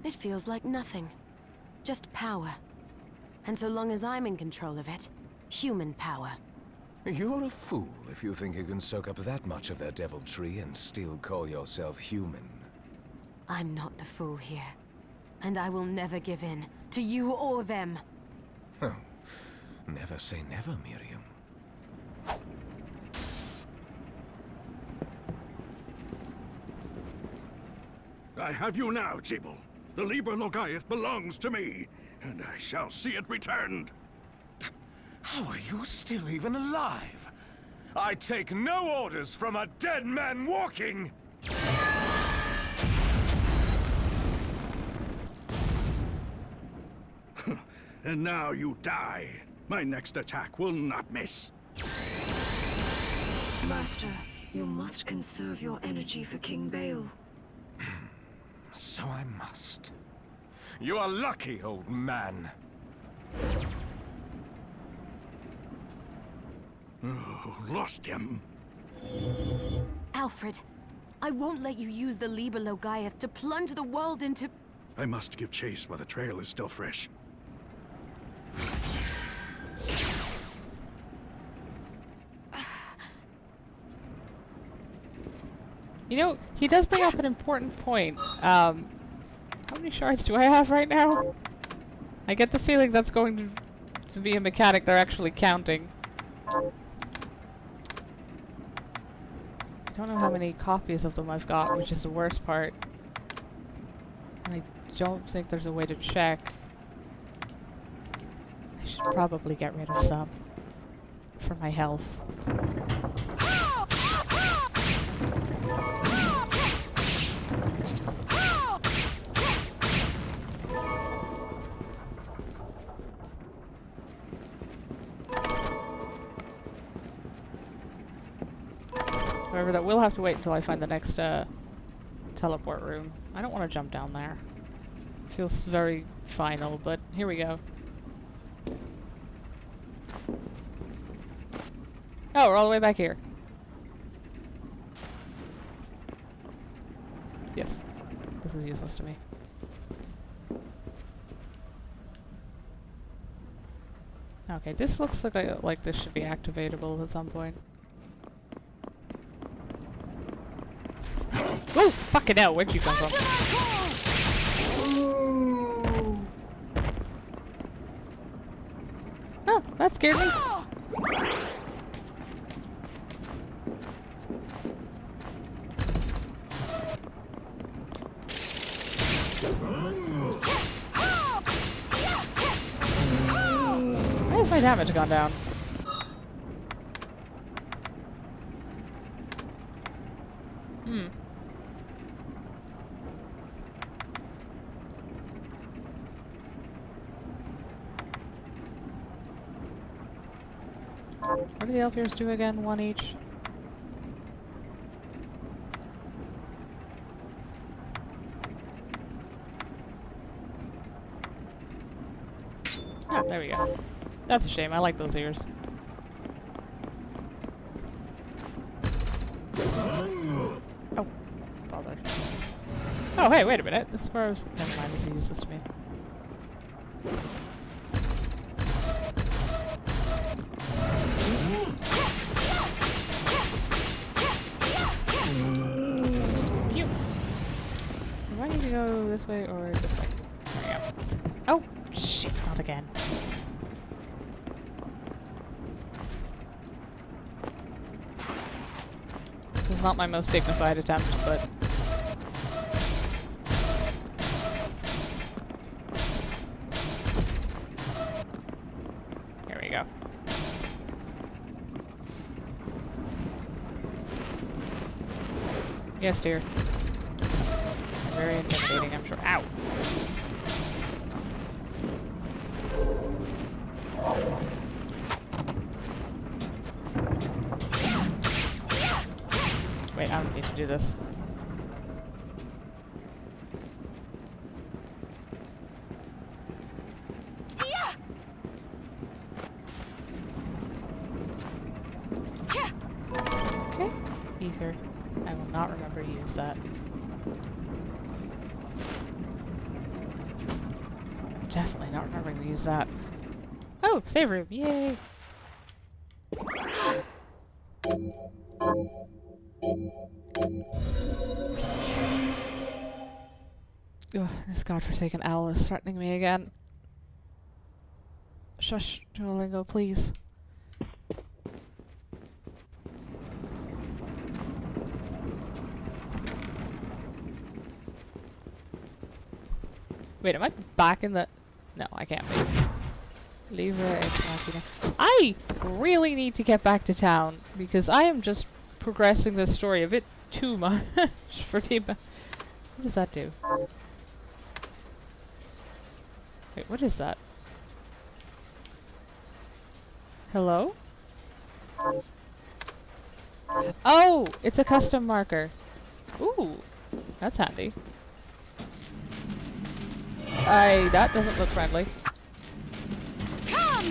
It feels like nothing. Just power. And so long as I'm in control of it, human power. You're a fool if you think you can soak up that much of their deviltry and still call yourself human. I'm not the fool here. And I will never give in, to you or them. Oh, never say never, Miriam. I have you now, Jeeble. The Liber Logaeth belongs to me, and I shall see it returned. How are you still even alive? I take no orders from a dead man walking! And now you die. My next attack will not miss. Master, you must conserve your energy for King Bale. So I must. You are lucky, old man. Oh, lost him. Alfred, I won't let you use the Liber Logaeth to plunge the world into... I must give chase while the trail is still fresh. You know, he does bring up an important point. How many shards do I have right now? I get the feeling that's going to be a mechanic they're actually counting. I don't know how many copies of them I've got, which is the worst part. And I don't think there's a way to check. I should probably get rid of some. For my health. However, that will have to wait until I find the next teleport room. I don't want to jump down there. Feels very final, but here we go. Oh, we're all the way back here. Yes. This is useless to me. Okay, this looks like this should be activatable at some point. Oh, fucking hell, where'd you come from? Oh, that scared me. Why has my damage gone down? What do the Elfiers do again? One each? Ah, there we go. That's a shame. I like those ears. Oh, bother. Oh, hey, wait a minute. This is where I was... Never mind, this is useless to me. Phew. Do I need to go this way or this way? There we go. Oh, shit, not again. This is not my most dignified attempt, but... Here we go. Yes, dear. Very intimidating, I'm sure. Ow! Wait, I don't need to do this. Okay, ether. I will not remember to use that. Definitely not remembering to use that. Oh, save room! Yay! Ugh, this godforsaken owl is threatening me again. Shush, Duolingo, please. Wait, am I back in the... No, I can't be. Livre ex machina. I really need to get back to town, because I am just progressing this story a bit too much for the... What does that do? Wait, what is that? Hello? Oh! It's a custom marker. Ooh! That's handy. That doesn't look friendly. Come!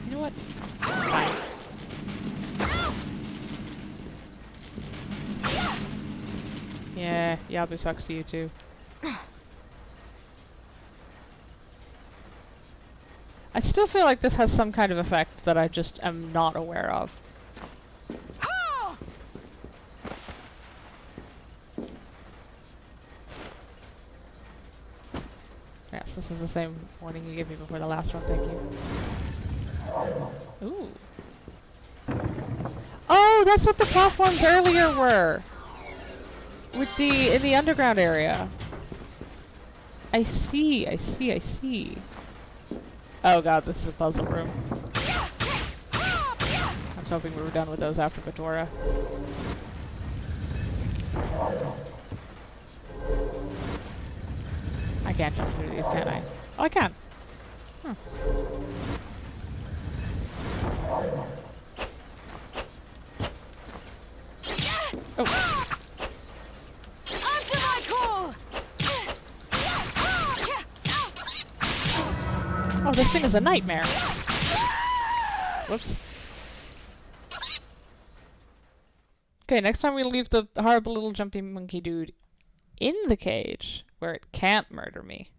You know what? Fine. Yeah, Yabu sucks to you too. I still feel like this has some kind of effect that I just am not aware of. Yes, this is the same warning you gave me before the last one, thank you. Ooh. Oh, that's what the platforms earlier were! With in the underground area. I see. Oh god, this is a puzzle room. I was hoping we were done with those after Batora. I can't jump through these, can I? Oh, I can. Huh. Oh. Answer my call! Oh, this thing is a nightmare. Whoops. Okay, next time we leave the horrible little jumpy monkey dude in the cage, where it can't murder me.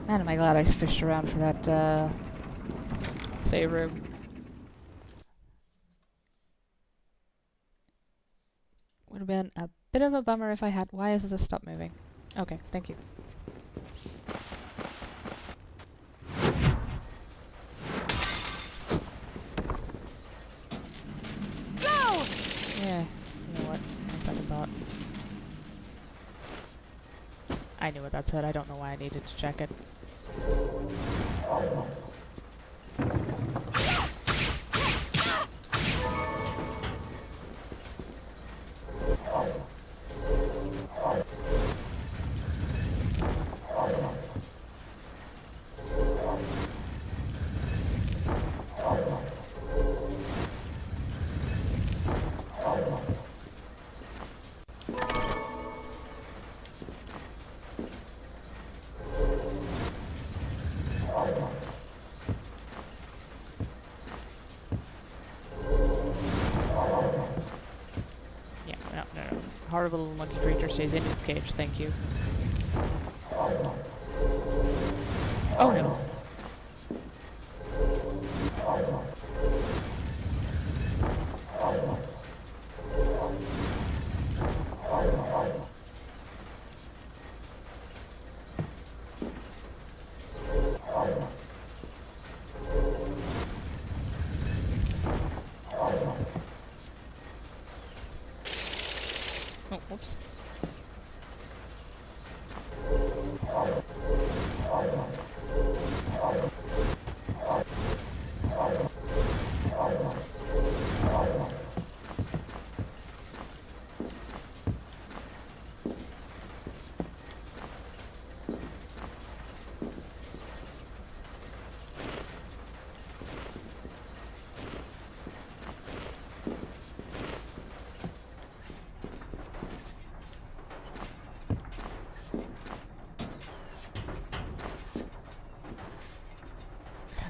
Man, am I glad I fished around for that, save room. Would have been a bit of a bummer if I had... Why is this stop moving? Okay, thank you. Go! Yeah, you know what? On second thought. I knew what that said. I don't know why I needed to check it. Horrible little monkey creature stays in its cage, thank you. Oh no. Oh, whoops.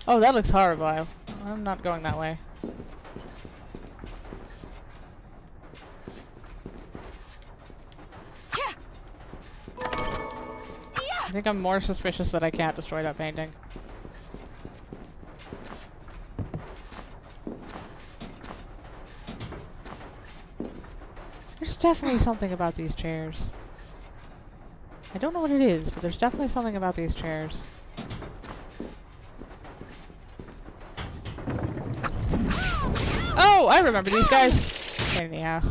Oh, that looks horrible. I'm not going that way. I think I'm more suspicious that I can't destroy that painting. There's definitely something about these chairs. I don't know what it is, but there's definitely something about these chairs. Oh, I remember these guys. Pain in the ass.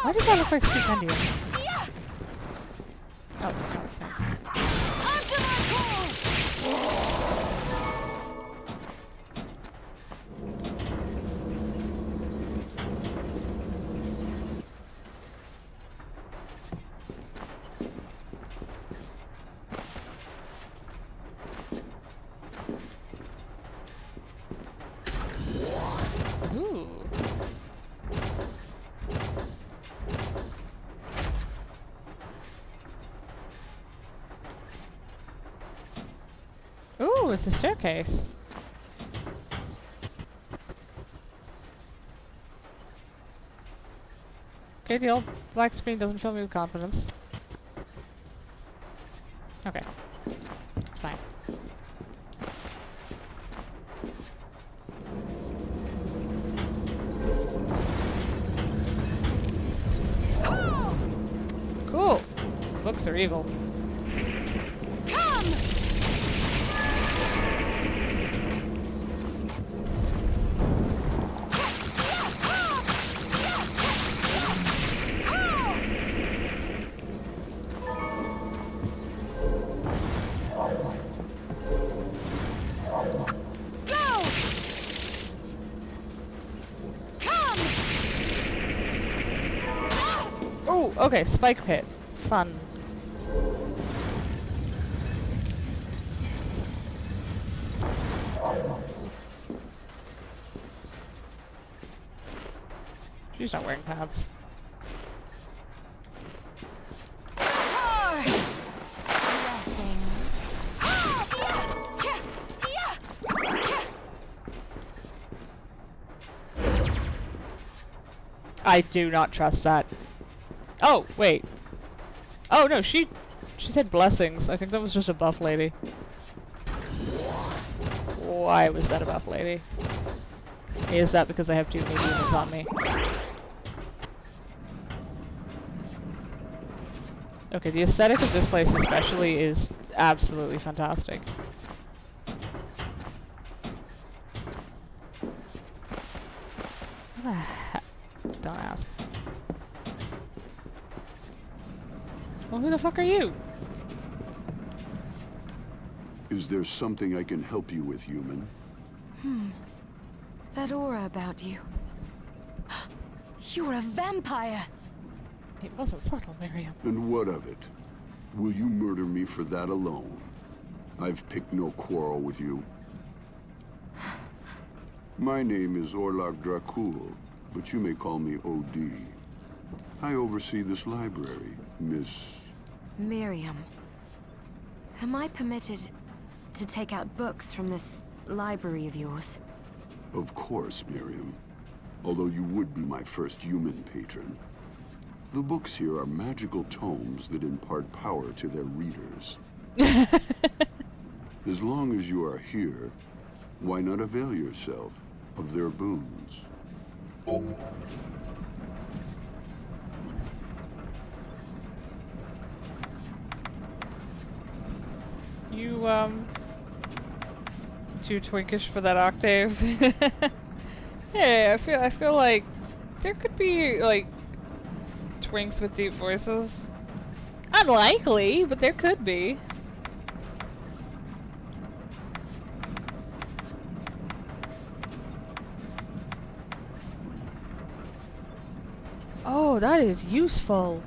Why does that look like Stupendium? Oh, ooh. Ooh, it's a staircase. Okay, the old black screen doesn't fill me with confidence. Okay. It's fine. Cool. Books are evil. Oh, okay, spike pit. Fun. She's not wearing pants. I do not trust that. Oh, wait. Oh, no, she said blessings. I think that was just a buff lady. Why was that a buff lady? Is that because I have too many demons on me? Okay, the aesthetic of this place especially is absolutely fantastic. Don't ask. Well, who the fuck are you? Is there something I can help you with, human? That aura about you. You're a vampire! It wasn't subtle, Miriam. And what of it? Will you murder me for that alone? I've picked no quarrel with you. My name is Orlok Dracul, but you may call me O.D. I oversee this library, Miss... Miriam. Am I permitted to take out books from this library of yours? Of course, Miriam. Although you would be my first human patron. The books here are magical tomes that impart power to their readers. As long as you are here, why not avail yourself of their boons? You, too twinkish for that octave? Hey, I feel like there could be, like, twinks with deep voices. Unlikely, but there could be. Oh, that is useful.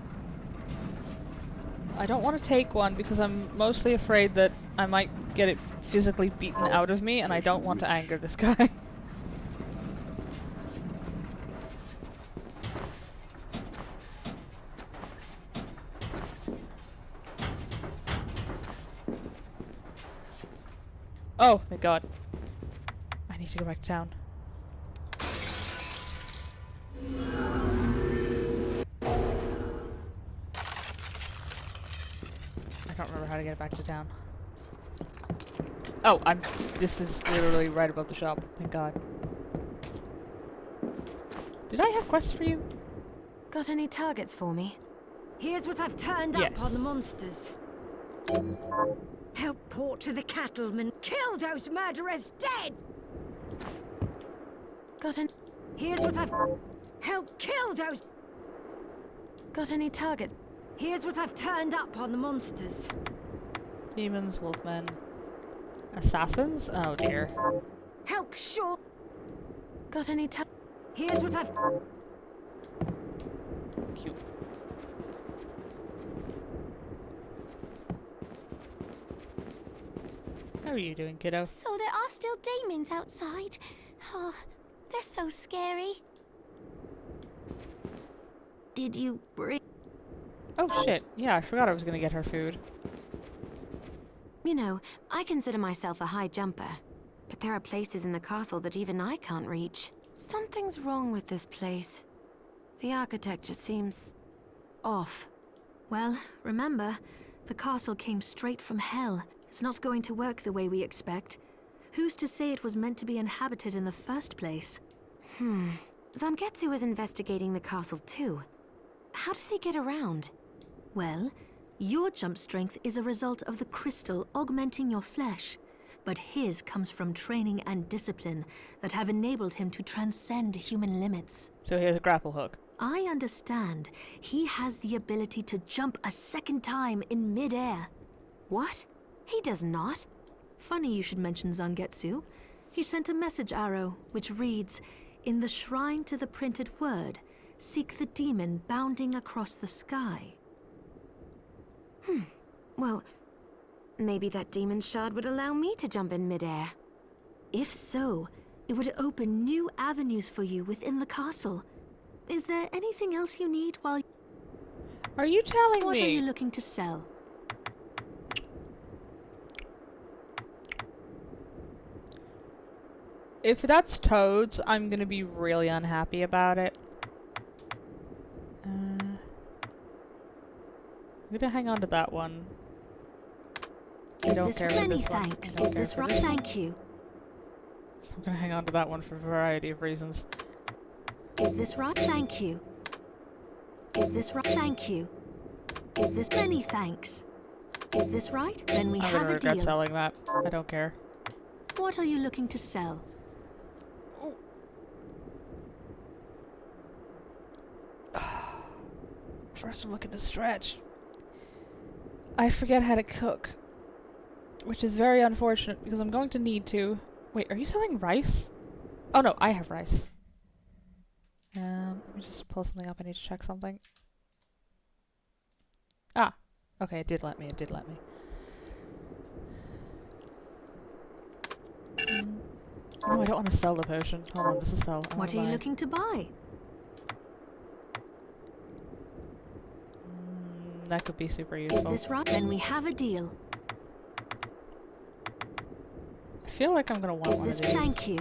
I don't want to take one because I'm mostly afraid that I might get it physically beaten out of me, and I don't want to anger this guy. Oh, thank God. I need to go back to town. I don't remember how to get back to town. Oh, this is literally right above the shop. Thank God. Did I have quests for you? Got any targets for me? Here's what I've turned Yes. up on the monsters. Help port to the cattlemen. Kill those murderers dead! Got any... Here's what I've... Help kill those... Got any targets? Here's what I've turned up on the monsters. Demons, wolfmen, assassins? Oh dear. Help sure... Got any Here's what I've... Cute. How are you doing, kiddo? So there are still demons outside. Oh, they're so scary. Did you bring... Oh shit, yeah, I forgot I was gonna get her food. You know, I consider myself a high jumper, but there are places in the castle that even I can't reach. Something's wrong with this place. The architecture seems... off. Well, remember, the castle came straight from hell. It's not going to work the way we expect. Who's to say it was meant to be inhabited in the first place? Zangetsu is investigating the castle too. How does he get around? Well, your jump strength is a result of the crystal augmenting your flesh, but his comes from training and discipline that have enabled him to transcend human limits. So here's a grapple hook. I understand he has the ability to jump a second time in mid-air. What? He does not. Funny you should mention Zangetsu. He sent a message arrow, which reads, "In the shrine to the printed word, seek the demon bounding across the sky." Well, maybe that demon shard would allow me to jump in midair. If so, it would open new avenues for you within the castle. Is there anything else you need while... Are you telling What me? are you looking to sell? If that's toads, I'm gonna be really unhappy about it. I'm gonna hang on to that one. I Is don't this care for many this one. thanks? I don't Is care this for right? this one. Thank you. I'm gonna hang on to that one for a variety of reasons. Is this right? Thank you. Is this right? Thank you. Is this many thanks? Is this right? Then we I'm have gonna a regret deal. selling that. I don't care. What are you looking to sell? First I'm looking to stretch. I forget how to cook. Which is very unfortunate because I'm going to need to. Wait, are you selling rice? Oh no, I have rice. Let me just pull something up. I need to check something. Ah, okay, it did let me. No, I don't want to sell the potion. Hold on, this is sell. I What are wanna you buy. looking to buy? That could be super Is useful. this right? Then we have a deal. I feel like I'm gonna want Is one this of these. thank you?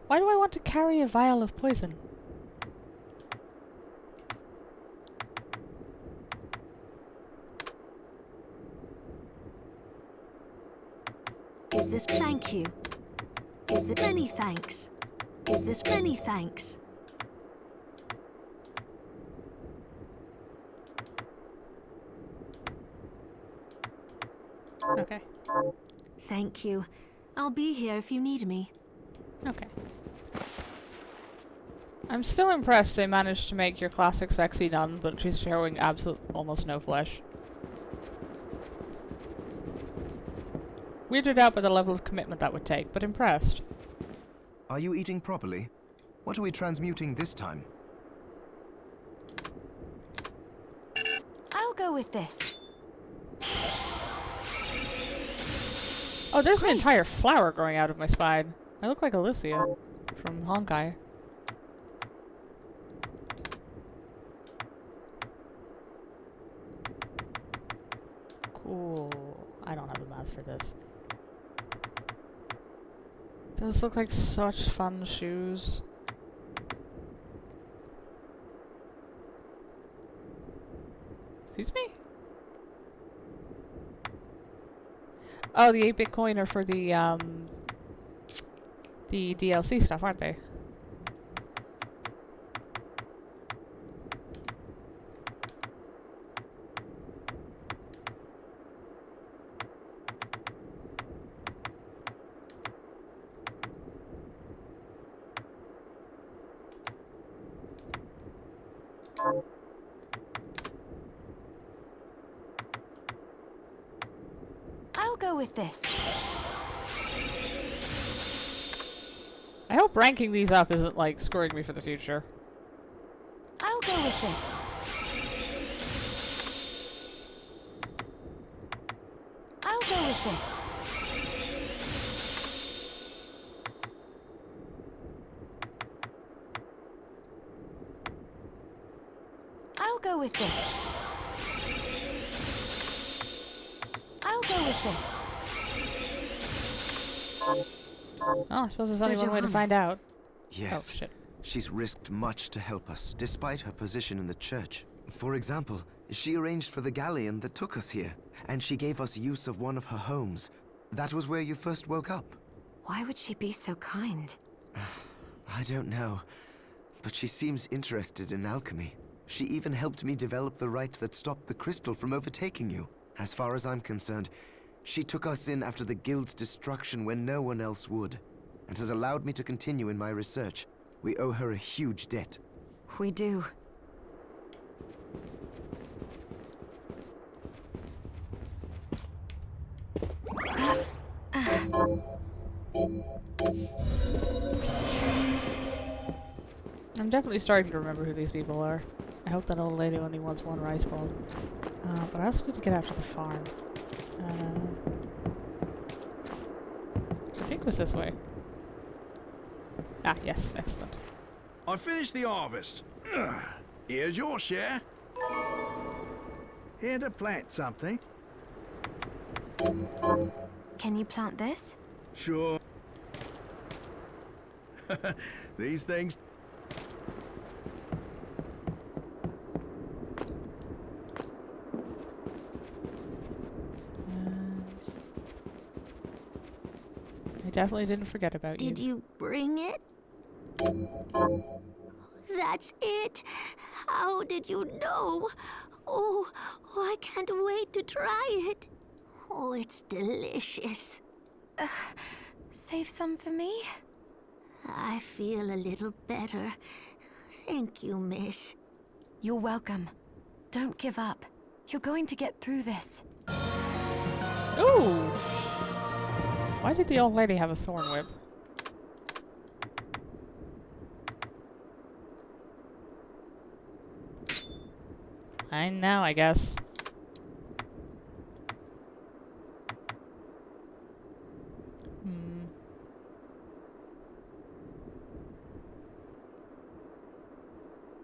Why do I want to carry a vial of poison? Is this thank you? Is this many thanks? Is this many thanks? Okay. Thank you. I'll be here if you need me. Okay. I'm still impressed they managed to make your classic sexy nun, but she's showing almost no flesh. Weirded out by the level of commitment that would take, but impressed. Are you eating properly? What are we transmuting this time? I'll go with this. Oh, there's an Great. entire flower growing out of my spine. I look like Alicia from Honkai. Cool. I don't have the mask for this. Those look like such fun shoes. Excuse me? Oh, the 8-bit coin are for the DLC stuff, aren't they? I'll go with this. I hope ranking these up isn't like screwing me for the future. I'll go with this. I'll go with this. I'll go with this. I'll go with this. Oh, I suppose there's Sir only one way to find Johannes. out. Yes. Oh, shit. She's risked much to help us, despite her position in the church. For example, she arranged for the galleon that took us here, and she gave us use of one of her homes. That was where you first woke up. Why would she be so kind? I don't know, but she seems interested in alchemy. She even helped me develop the rite that stopped the crystal from overtaking you. As far as I'm concerned, she took us in after the guild's destruction when no one else would, and has allowed me to continue in my research. We owe her a huge debt. We do. I'm definitely starting to remember who these people are. I hope that old lady only wants one rice bowl. But I also need to get out to the farm. I think it was this way. Ah, yes, excellent. I finished the harvest. Here's your share. Here to plant something. Can you plant this? Sure. These things. I definitely didn't forget about you. Did you bring it? That's it. How did you know? Oh, I can't wait to try it. Oh, it's delicious. Save some for me? I feel a little better. Thank you, miss. You're welcome. Don't give up. You're going to get through this. Ooh! Why did the old lady have a thorn whip? I know, I guess.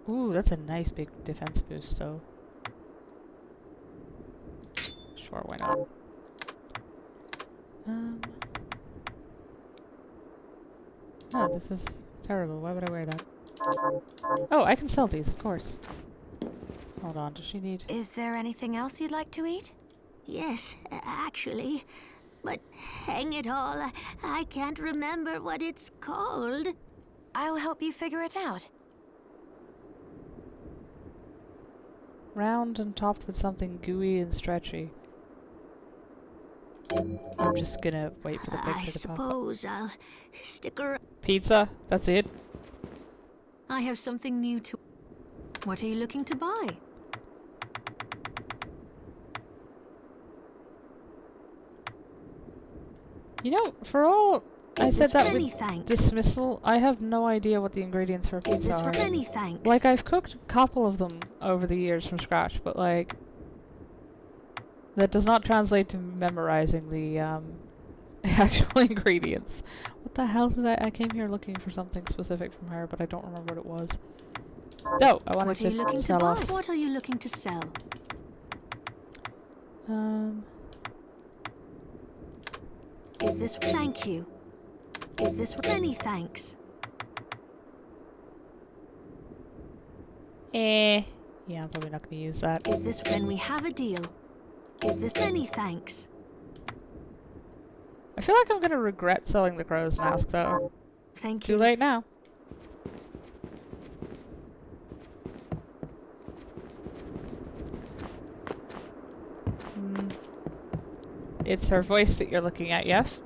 Ooh, that's a nice big defense boost, though. Sure, why not? Oh, this is terrible. Why would I wear that? Oh, I can sell these, of course. Hold on, does she need... Is there anything else you'd like to eat? Yes, actually. But hang it all, I can't remember what it's called. I'll help you figure it out. Round and topped with something gooey and stretchy. I'm just gonna wait for the picture I to pop up. suppose I'll stick around. Pizza? That's it? I have something new to... What are you looking to buy? You know, for all I Is said this that for any with thanks? dismissal, I have no idea what the ingredients for Is pizza this for are. any thanks? Like, I've cooked a couple of them over the years from scratch, but like... That does not translate to memorizing the actual ingredients. What the hell did I came here looking for something specific from her, but I don't remember what it was. No, I wanted What are you looking to to sell buy? off. What are you looking to sell? Is this... Thank you. Is this... Many thanks. Yeah, I'm probably not going to use that. Is this... Then we have a deal. Is this... Many thanks. I feel like I'm going to regret selling the crow's mask, though. Thank Too you. late now. It's her voice that you're looking at, yes?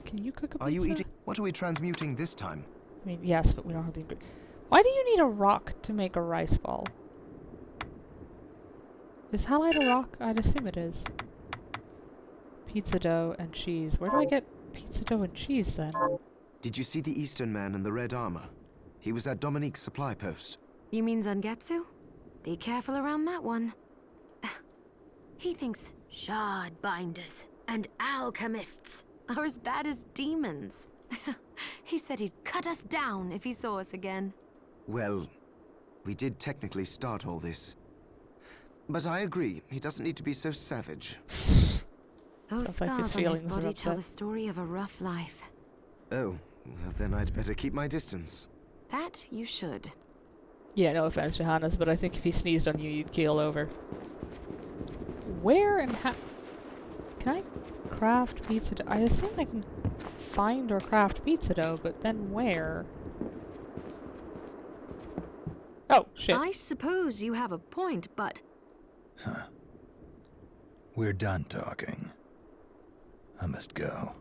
Can you cook a pizza? Are you eating? What are we transmuting this time? I mean, yes, but we don't have the Why do you need a rock to make a rice ball? Is halite a rock? I'd assume it is. Pizza dough and cheese. Where do I get pizza dough and cheese then? Did you see the Eastern man in the red armor? He was at Dominique's supply post. You mean Zangetsu? Be careful around that one. He thinks shard binders and alchemists are as bad as demons. He said he'd cut us down if he saw us again. Well, we did technically start all this. But I agree, he doesn't need to be so savage. Those Sounds like his scars on his feelings are body tell upset. the story of a rough life. Oh, well then I'd better keep my distance. That you should. Yeah, no offense, Johannes, but I think if he sneezed on you, you'd keel over. Where and how... Can I craft pizza dough? I assume I can find or craft pizza dough, but then where? Oh, shit. I suppose you have a point, but Huh. We're done talking. I must go.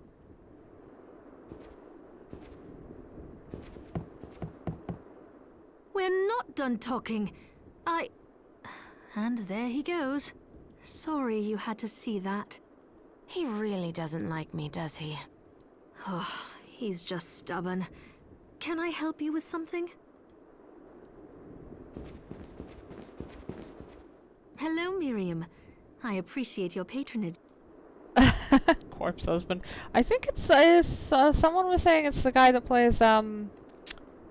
we're not done talking. And there he goes. Sorry you had to see that. He really doesn't like me, does he? Oh, he's just stubborn. Can I help you with something? Hello, Miriam. I appreciate your patronage. Corpse husband. I think it's, someone was saying it's the guy that plays,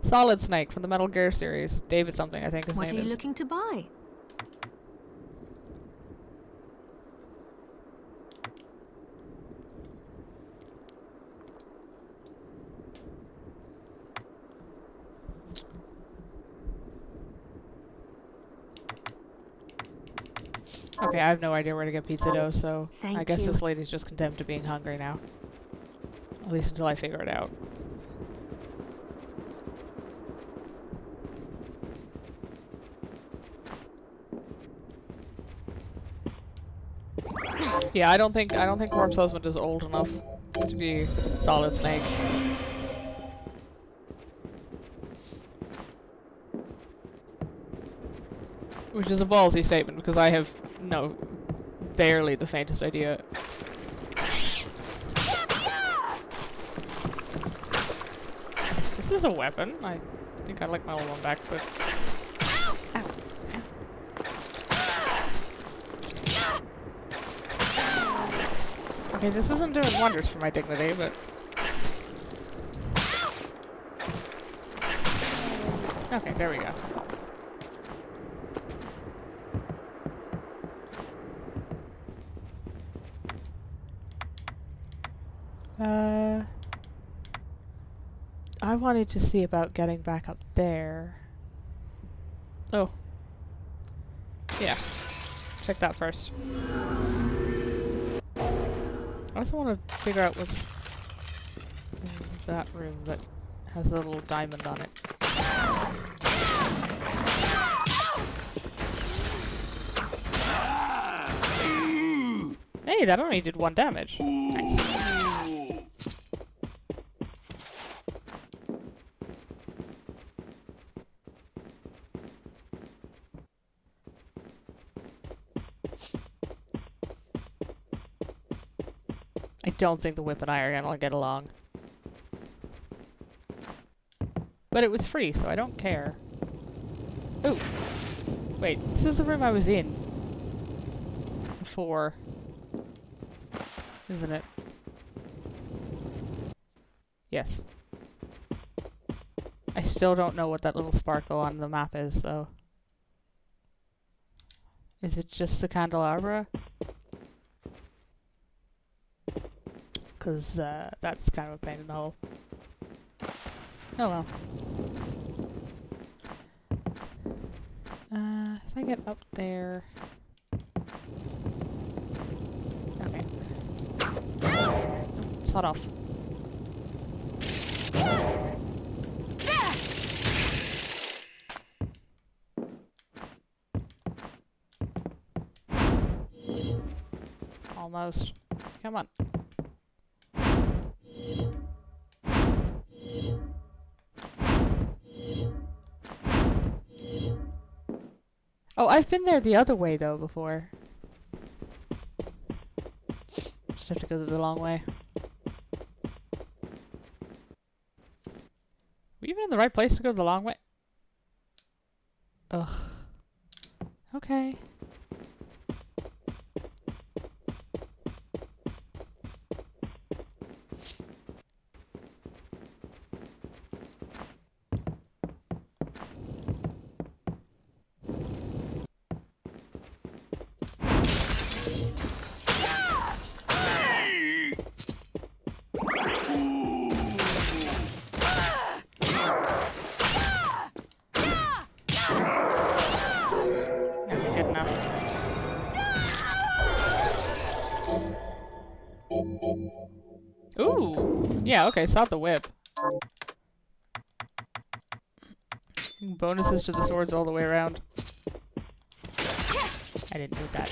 Solid Snake from the Metal Gear series. David something, I think his What are name you is. looking to buy? Okay, I have no idea where to get pizza dough, so I Thank guess you. this lady's just condemned to being hungry now. At least until I figure it out. Yeah, I don't think Corpse Husband is old enough to be Solid Snake. Which is a ballsy statement because I have barely the faintest idea. This is a weapon. I think I like my old one back, but... Ow. Ow. Okay, this isn't doing wonders for my dignity, but... Okay, there we go. I wanted to see about getting back up there. Oh. Yeah. Check that first. I also want to figure out what's in that room that has a little diamond on it. Hey, that only did 1 damage. Nice. I don't think the whip and I are gonna get along. But it was free, so I don't care. Ooh! Wait, this is the room I was in before, isn't it? Yes. I still don't know what that little sparkle on the map is, though. Is it just the candelabra? Because that's kind of a pain in the hole. Oh well. If I get up there... Okay. Sawed off. Almost. Come on. Oh, I've been there the other way, though, before. Just have to go the long way. Were you even in the right place to go the long way? Ugh. Okay. Okay, good enough. Ooh! Yeah, okay, saw the whip. Bonuses to the swords all the way around. I didn't need that.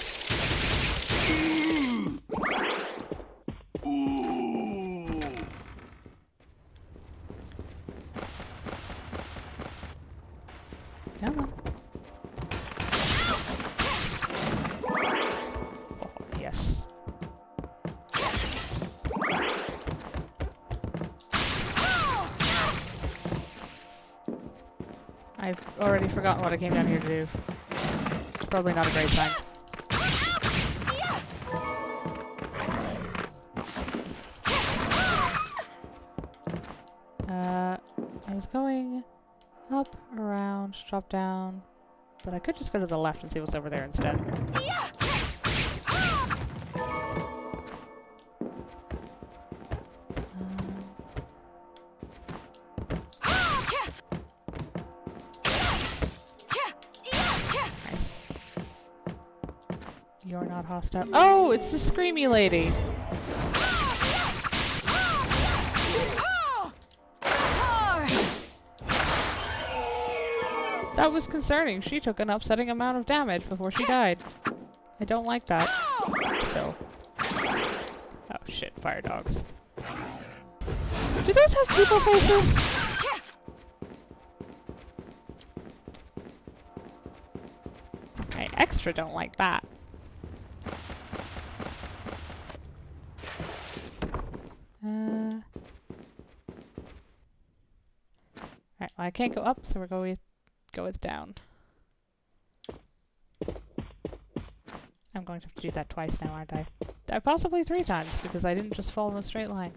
Come on. Oh, yes. I've already forgotten what I came down here to do. It's probably not a great time. I was going up, around, drop down, but I could just go to the left and see what's over there instead. Nice. You're not hostile. Oh, it's the screamy lady! That was concerning. She took an upsetting amount of damage before she died. I don't like that. Still. Oh shit, fire dogs. Do those have people faces? I extra don't like that. Alright, well I can't go up, so we're going go with down. I'm going to have to do that twice now, aren't I? Possibly 3 times, because I didn't just fall in a straight line.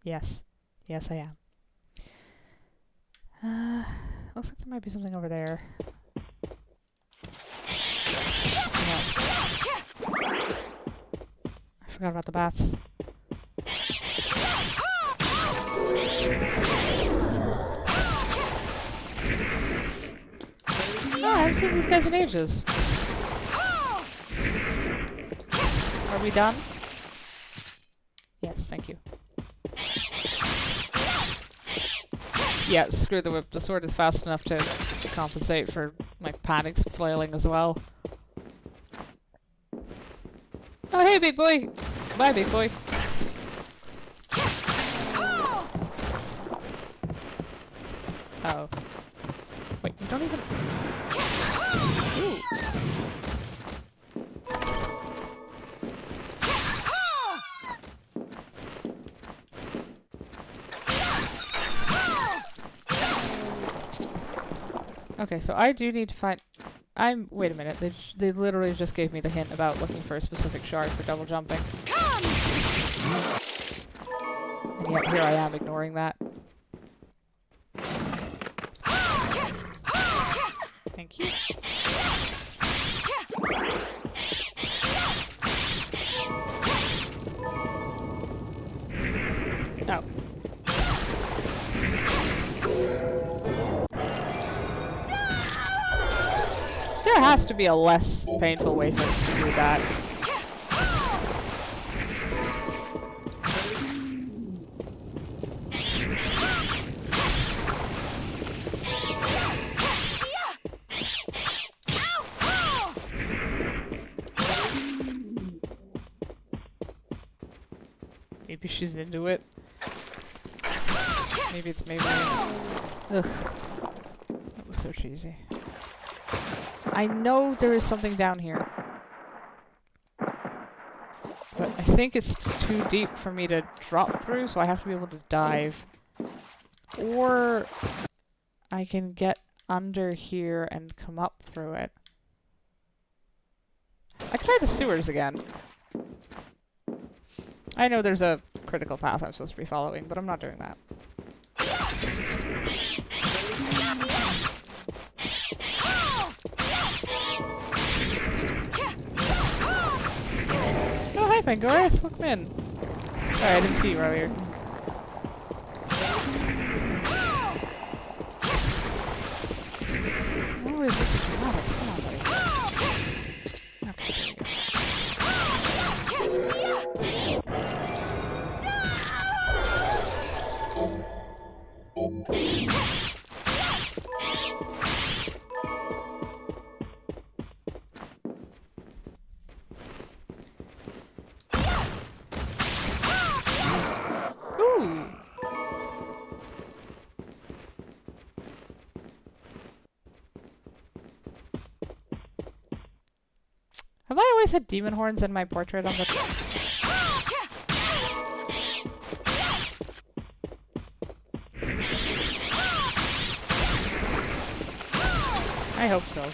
Yes. Yes, I am. Looks like there might be something over there. No. I forgot about the bats. Oh, I haven't seen these guys in ages. Are we done? Yes, thank you. Yeah, screw the whip. The sword is fast enough to compensate for my panics flailing as well. Oh, hey, big boy! Bye, big boy. Oh. Wait, you don't even... Ooh. Okay, so I do need to find... Wait a minute, they literally just gave me the hint about looking for a specific shard for double jumping. And yet here I am ignoring that. Thank you. Oh. There has to be a less painful way for us to do that. Maybe she's into it. Maybe it's maybe. Ugh. That was so cheesy. I know there is something down here. But I think it's too deep for me to drop through, so I have to be able to dive. Or I can get under here and come up through it. I could try the sewers again. I know there's a critical path I'm supposed to be following, but I'm not doing that. Oh, hi, Pangoras. Welcome in. Sorry, I didn't see you earlier. What is this dramatic? Come on, buddy. Okay, there we go. Ooh! Have I always had demon horns in my portrait on the... I hope so.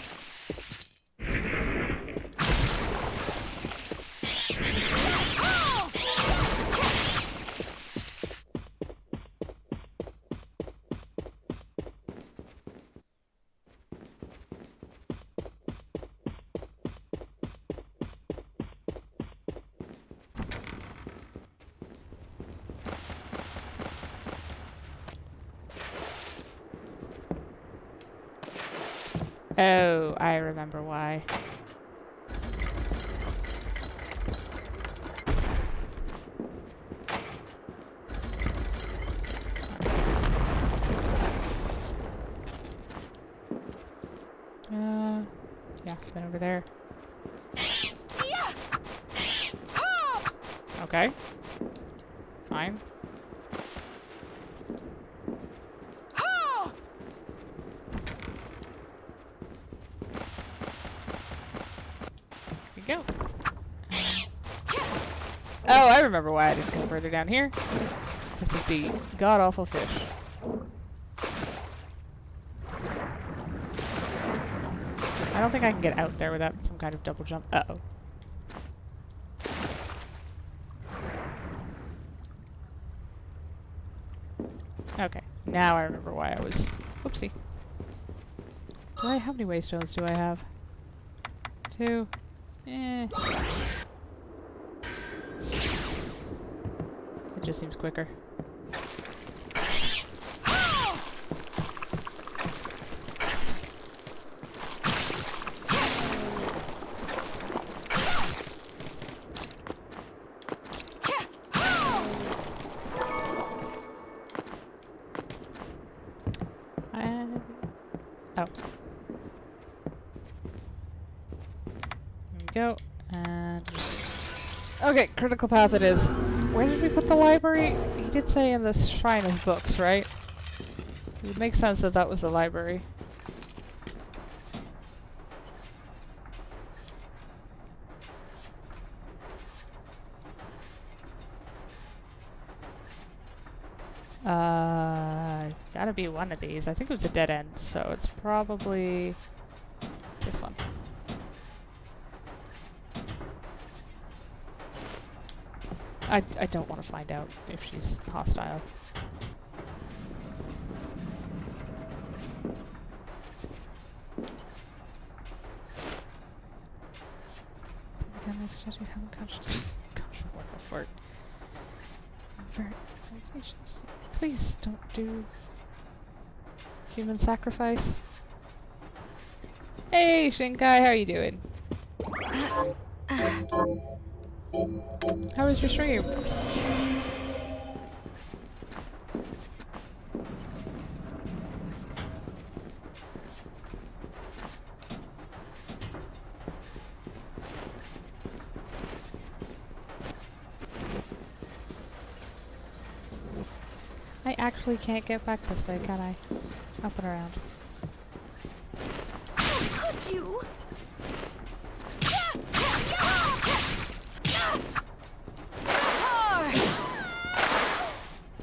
Oh, I remember why. Yeah, been over there. Okay. Fine. Here we go. Oh, I remember why I didn't go further down here. This is the god-awful fish. I don't think I can get out there without some kind of double jump. Uh-oh. Okay, now I remember why I was... Whoopsie. How many waystones do I have? 2. Eh. It just seems quicker. Oh. There we go. And... Okay, critical path it is. Where did we put the library? He did say in the Shrine of Books, right? It would make sense that that was the library. Gotta be one of these. I think it was a dead end, so it's probably this one. I don't want to find out if she's hostile. Please don't do human sacrifice. Hey Shinkai, how are you doing? How was your stream? I actually can't get back this way, can I? Up and around. Could you?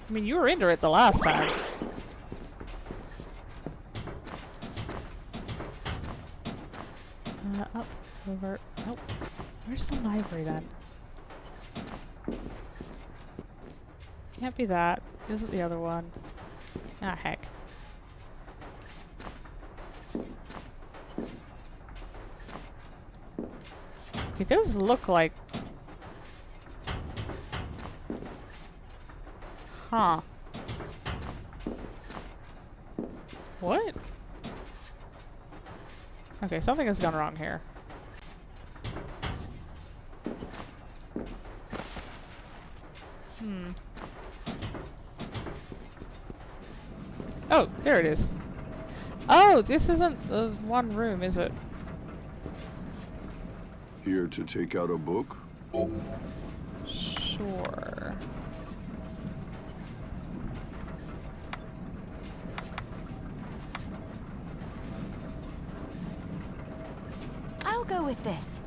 I mean, you were into it the last time. Up, over. Nope. Where's the library then? Can't be that. Isn't the other one? Ah, heck. Okay, those look like... Huh. What? Okay, something has gone wrong here. Oh, there it is. Oh, this isn't the one room, is it? Here to take out a book? Sure. I'll go with this.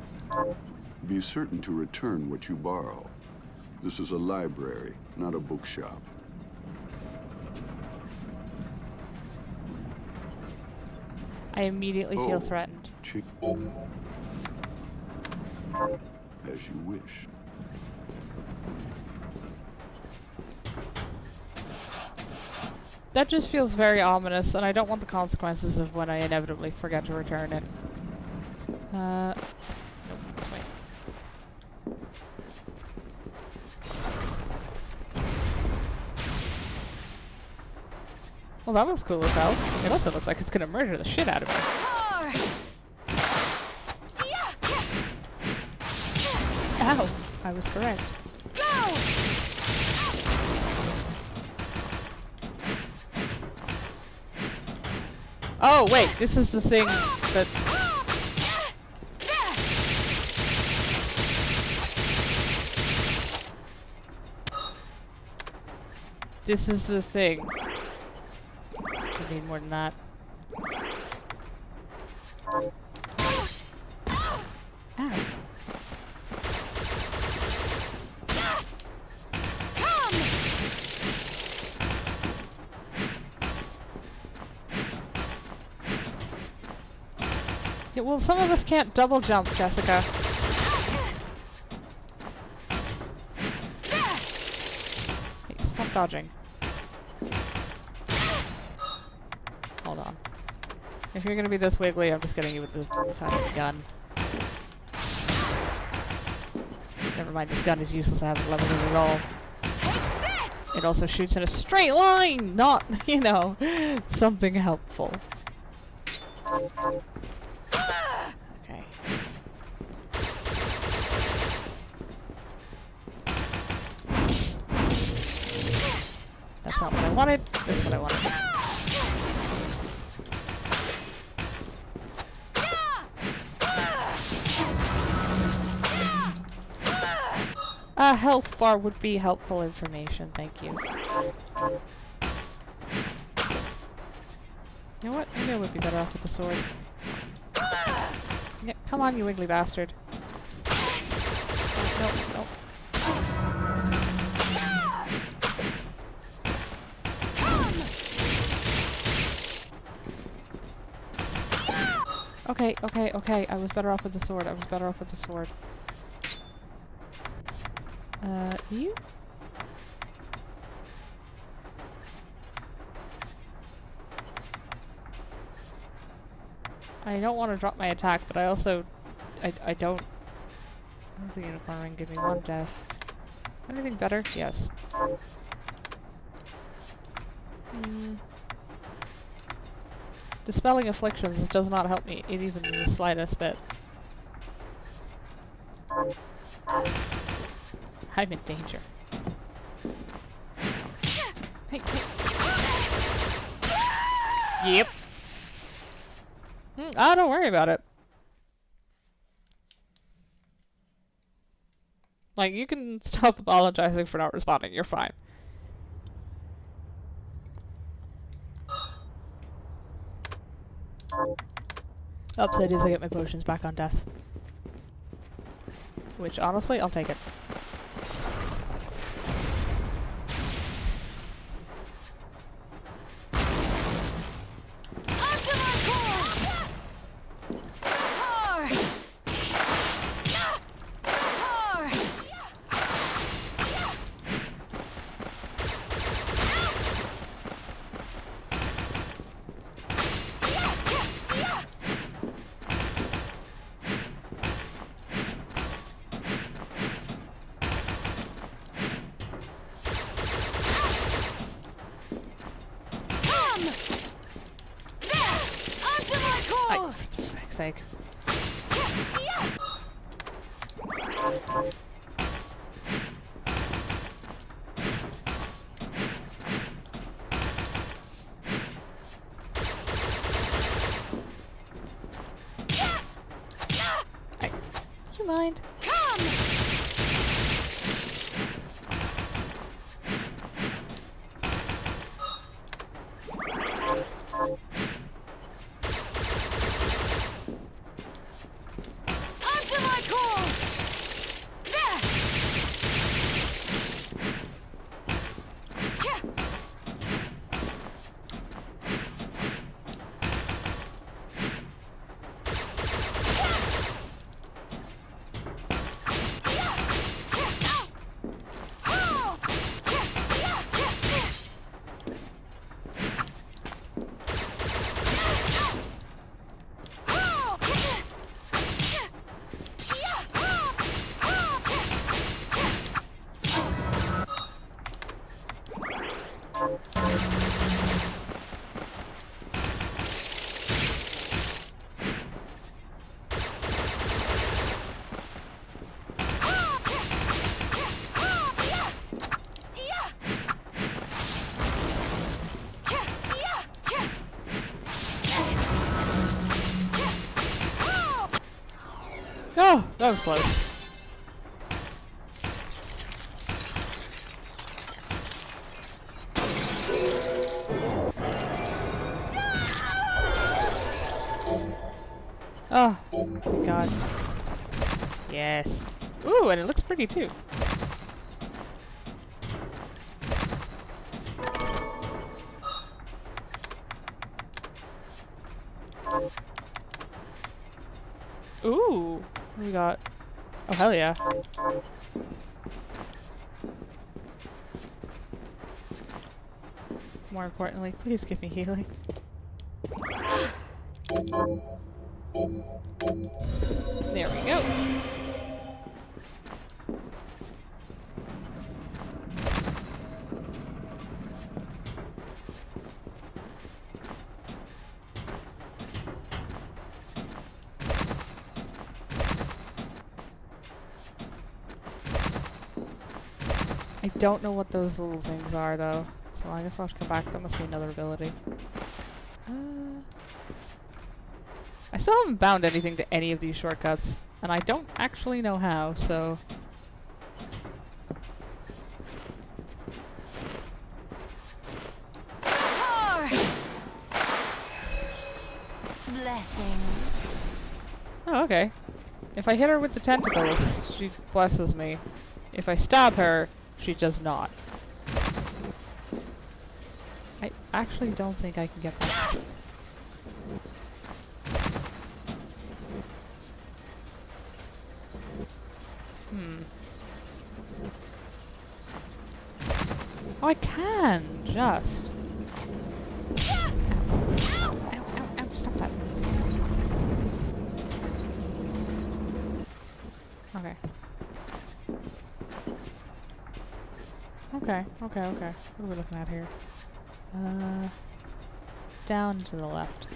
Be certain to return what you borrow. This is a library, not a bookshop. I immediately feel threatened. As you wish. That just feels very ominous, and I don't want the consequences of when I inevitably forget to return it. Nope, wait. Well, that looks cool as hell. It also looks like it's gonna murder the shit out of me. Ow! I was correct. Oh, wait, this is the thing that... This is the thing. I need more than that. Ow. Yeah, well, some of us can't double jump, Jessica. Hey, stop dodging. Hold on. If you're gonna be this wiggly, I'm just getting you with this tiny gun. Never mind, this gun is useless. I haven't leveled it at all. It also shoots in a straight line, not, you know, something helpful. Okay. That's not what I wanted. That's what I wanted. A health bar would be helpful information, thank you. You know what? Maybe I would be better off with the sword. Yeah, come on, you wiggly bastard. No, no. Okay, okay, okay. I was better off with the sword. I was better off with the sword. You? I don't want to drop my attack, but I also... I don't... What does the unicorn ring give me? 1 death. Anything better? Yes. Dispelling afflictions does not help me, even in the slightest bit. I'm in danger. Hey, hey. Yep. Oh, don't worry about it. Like, you can stop apologizing for not responding. You're fine. Upside is I get my potions back on death. Which, honestly, I'll take it. Sake. Hey, do you mind? Oh, that was close. Oh, thank God. Yes. Ooh, and it looks pretty too. Ooh, what do we got? Oh, hell yeah. More importantly, please give me healing. There we go. I don't know what those little things are though, so I guess I'll have to come back. That must be another ability. I still haven't bound anything to any of these shortcuts, and I don't actually know how, so... Blessings. Oh, okay. If I hit her with the tentacles, she blesses me. If I stab her, she does not. I actually don't think I can get that. Oh, I can, just. Ow, ow, ow, stop that. Okay. Okay. What are we looking at here? Down to the left.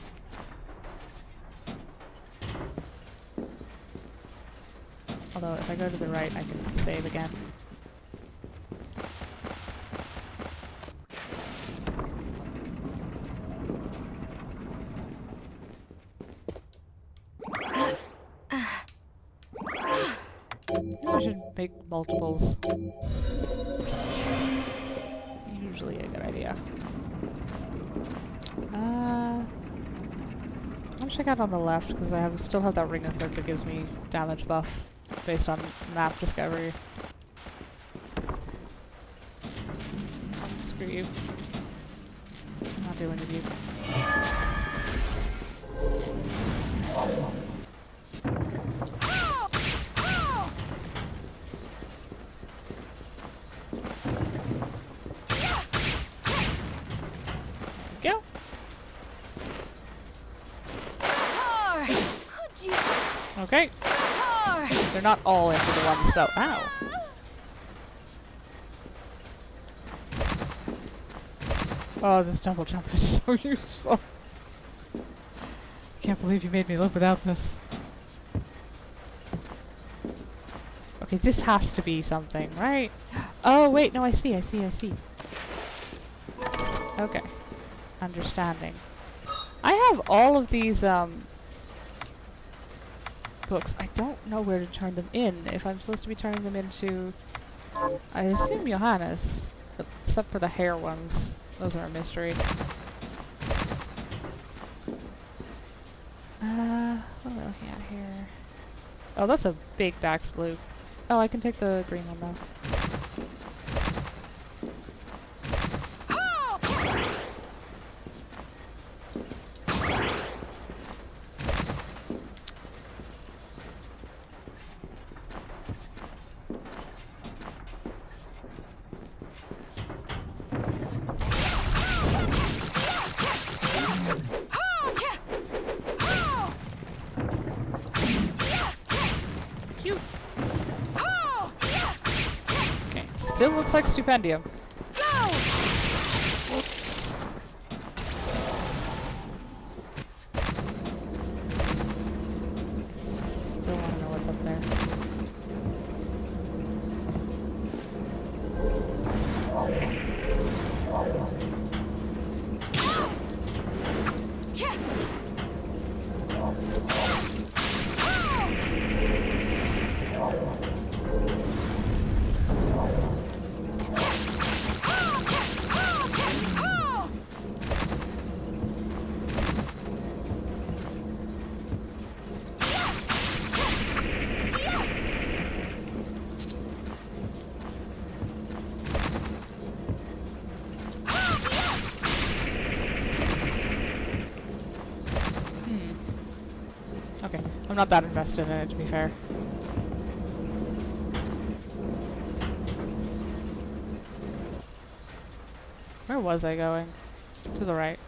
Although if I go to the right, I can save again. I should make multiples. Usually a good idea. Let me check out on the left, because I still have that ring of hope that gives me damage buff based on map discovery. Screw you. I'm not dealing with you. Go. Okay. They're not all into the one spell. Ow. Oh, this double jump is so useful. Can't believe you made me live without this. Okay, this has to be something, right? Oh, wait, no, I see. Okay. Understanding. I have all of these, books. I don't know where to turn them in. If I'm supposed to be turning them into... I assume Johannes. Except for the hair ones. Those are a mystery. What am I looking at here? Oh, that's a big back loop. Oh, I can take the green one though. Still looks like Stupendium. Go! Don't want to know what's up there. Okay, I'm not that invested in it, to be fair. Where was I going? To the right.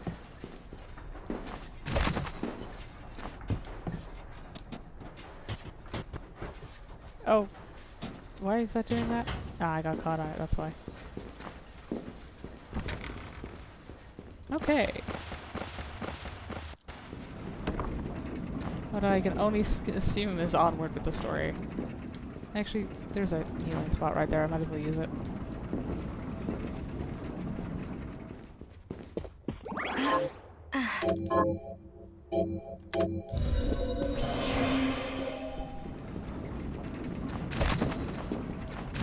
Oh. Why is that doing that? Ah, I got caught on it, that's why. Okay. What I can only assume is onward with the story. Actually, there's a healing spot right there. I might as well use it.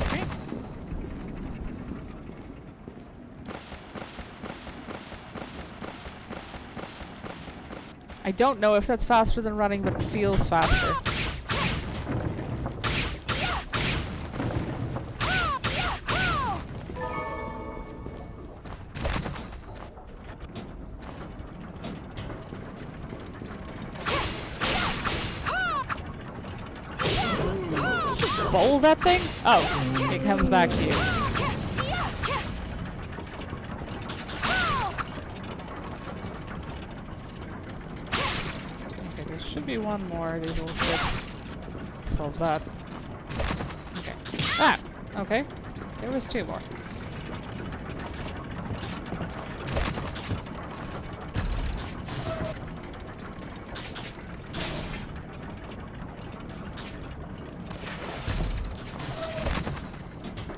Okay. I don't know if that's faster than running, but it feels faster. Bowl that thing? Oh, it comes back to you. Should be one more of these little shits. Solves that. Okay. Ah! Okay. There was two more.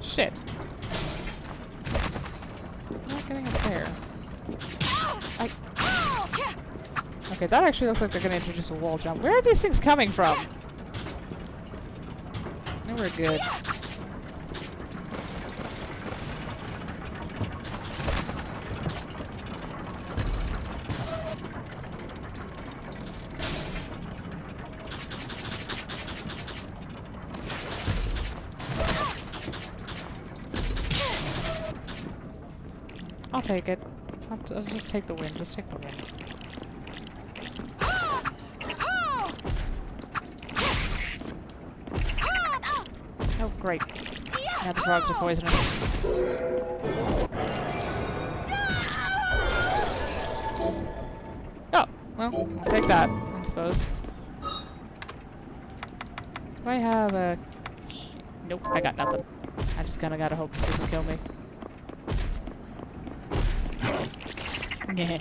Shit. I'm not getting up there. Okay, that actually looks like they're gonna introduce a wall jump. Where are these things coming from? No, we're good. I'll take it. I'll just take the win. Just take the win. Oh, great. Now the frogs are poisonous. Oh, well, I'll take that, I suppose. Do I have a... Nope, I got nothing. I just kinda gotta hope this doesn't kill me. Yeah.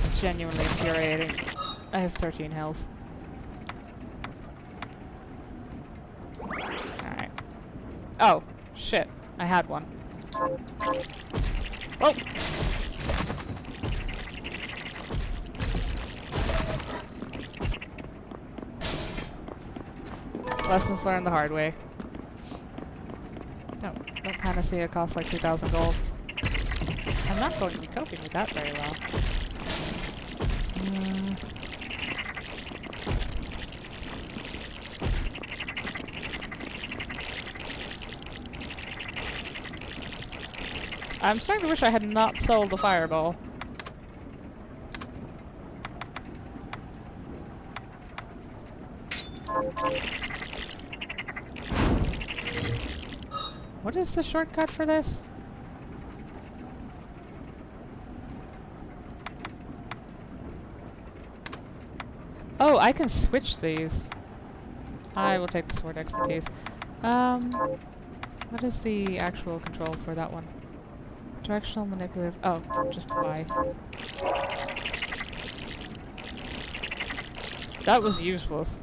That's genuinely infuriating. I have 13 health. Alright. Oh, shit. I had one. Oh! Lessons learned the hard way. No, panacea costs like 2,000 gold. I'm not going to be coping with that very well. I'm starting to wish I had not sold the fireball. What is the shortcut for this? Oh, I can switch these. I will take the sword expertise. What is the actual control for that one? Directional manipulative. Oh, just Y. That was useless.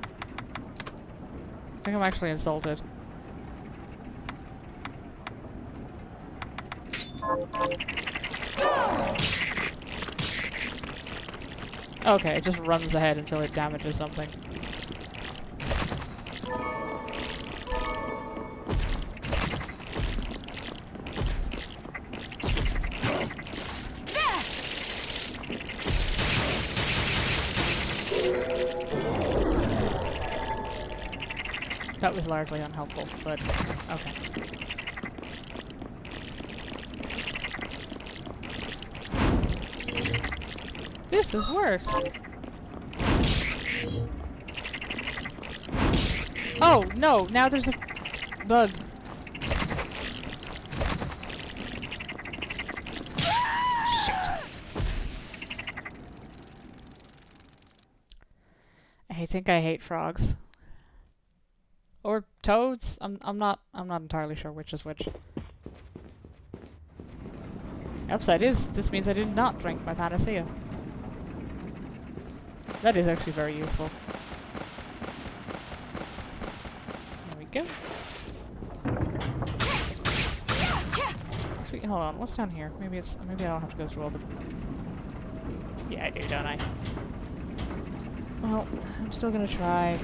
I think I'm actually insulted. Okay, it just runs ahead until it damages something. That was largely unhelpful, but okay. This is worse. Oh, no, now there's a bug. Shit. I think I hate frogs. Or toads? I'm not entirely sure which is which. Upside is, this means I did not drink my panacea. That is actually very useful. There we go. Actually, hold on, what's down here? Maybe I don't have to go through all the... Yeah, I do, don't I? Well, I'm still gonna try.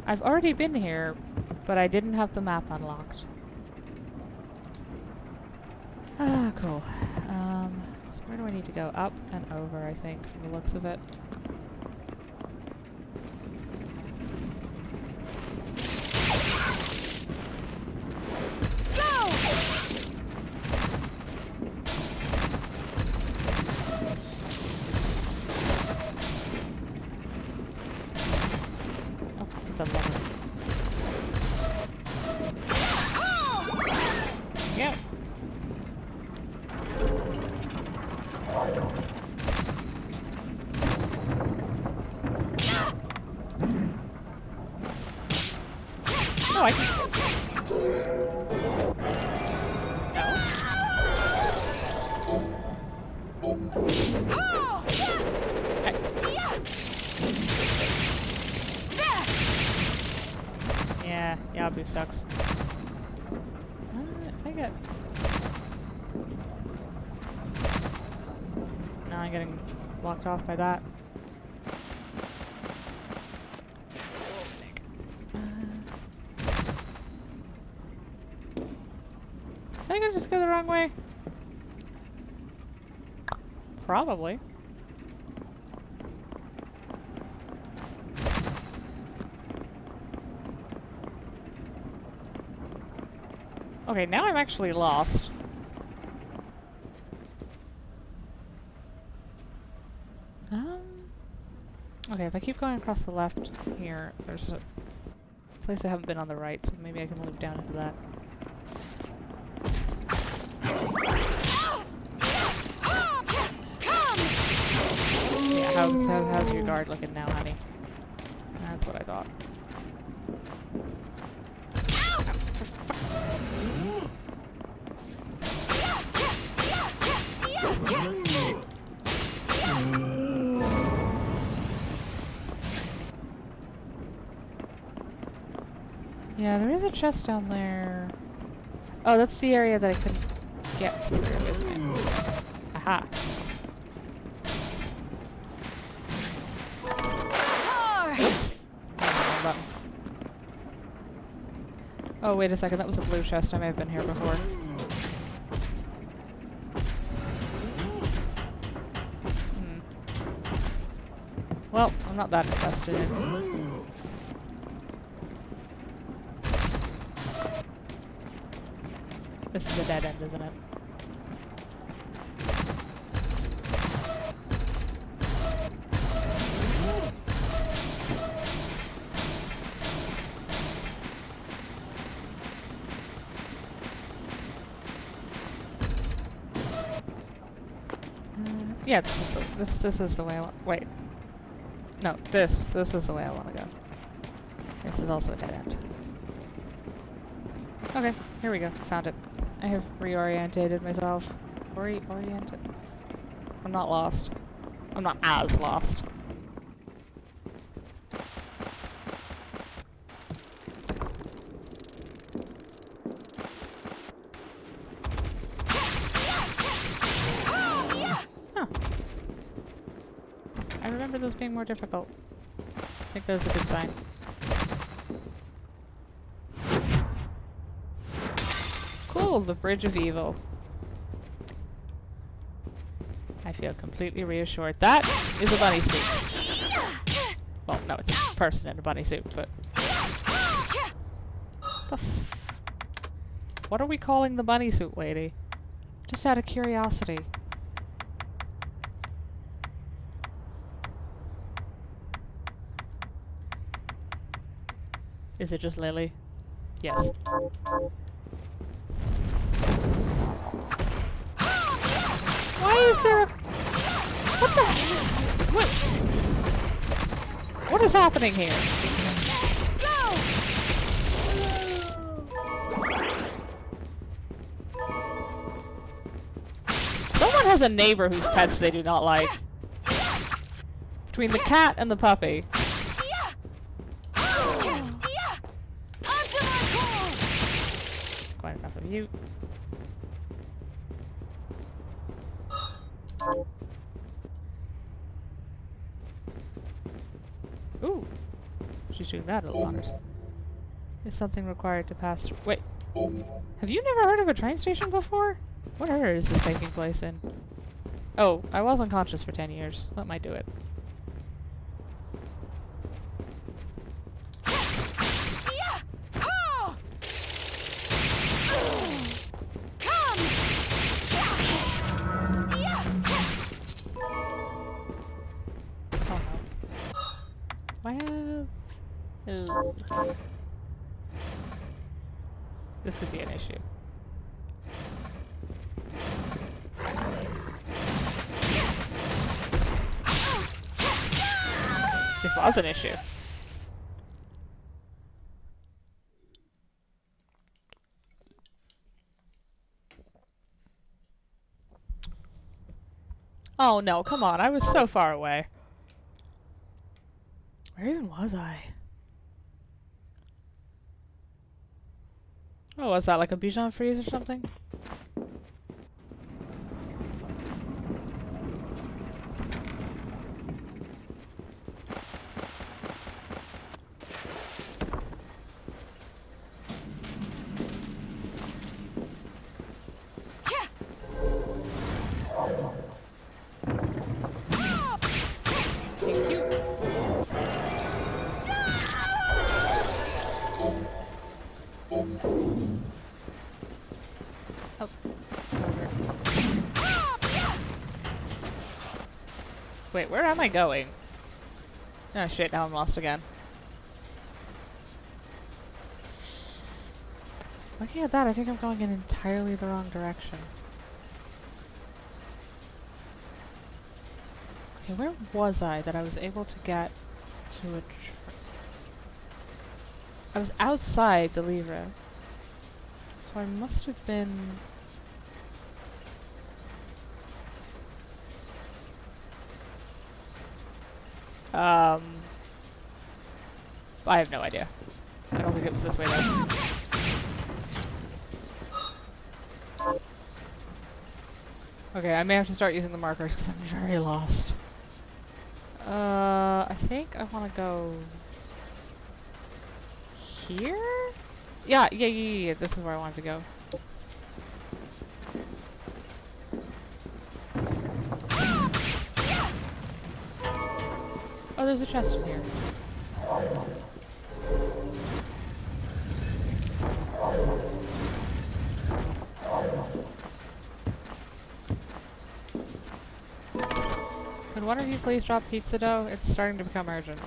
I've already been here, but I didn't have the map unlocked. Ah, cool. So where do I need to go? Up and over, I think, from the looks of it. Yep. I can... Yeah, Yabu sucks. I get... Now I'm getting blocked off by that. Did I just go the wrong way? Probably. Okay, now I'm actually lost. Okay, if I keep going across the left here, there's a place I haven't been on the right, so maybe I can loop down into that. Yeah, how's your guard looking now, honey? That's what I thought. Yeah, there is a chest down there. Oh, that's the area that I couldn't get through, isn't it? Aha. Oops. Oh, wait a second, that was a blue chest. I may have been here before. Well, I'm not that invested in. This is a dead end, isn't it? Yeah, this is the way I want. Wait. No, this is the way I want to go. This is also a dead end. Okay, here we go. Found it. I have reorientated myself. Oriented? I'm not lost. I'm not as lost. Huh. I remember those being more difficult. I think that's a good sign. Cool, the Bridge of Evil. I feel completely reassured. That is a bunny suit. Well, no, it's a person in a bunny suit, but... What are we calling the bunny suit lady? Just out of curiosity. Is it just Lily? Yes. Why is there a... What the... What? What is happening here? Go! Someone has a neighbor whose pets they do not like. Between the cat and the puppy. Quite enough of you. Ooh. She's doing that a little honors. Is something required to pass through? Wait. Have you never heard of a train station before? What era is this taking place in? Oh, I was unconscious for 10 years. That might do it. I have... Ugh. This could be an issue. This was an issue. Oh no, come on, I was so far away. Where even was I? Oh, was that like a Bichon freeze or something? Thank you. Oh. Wait, where am I going? Oh shit, now I'm lost again. Looking at that, I think I'm going in entirely the wrong direction. Okay, where was I that I was able to get to a I was outside the lever. So I must have been... I have no idea. I don't think it was this way though. Okay, I may have to start using the markers because I'm very lost. I think I want to go... here? Yeah, this is where I wanted to go. Oh, there's a chest in here. Could one of you please drop pizza dough? It's starting to become urgent.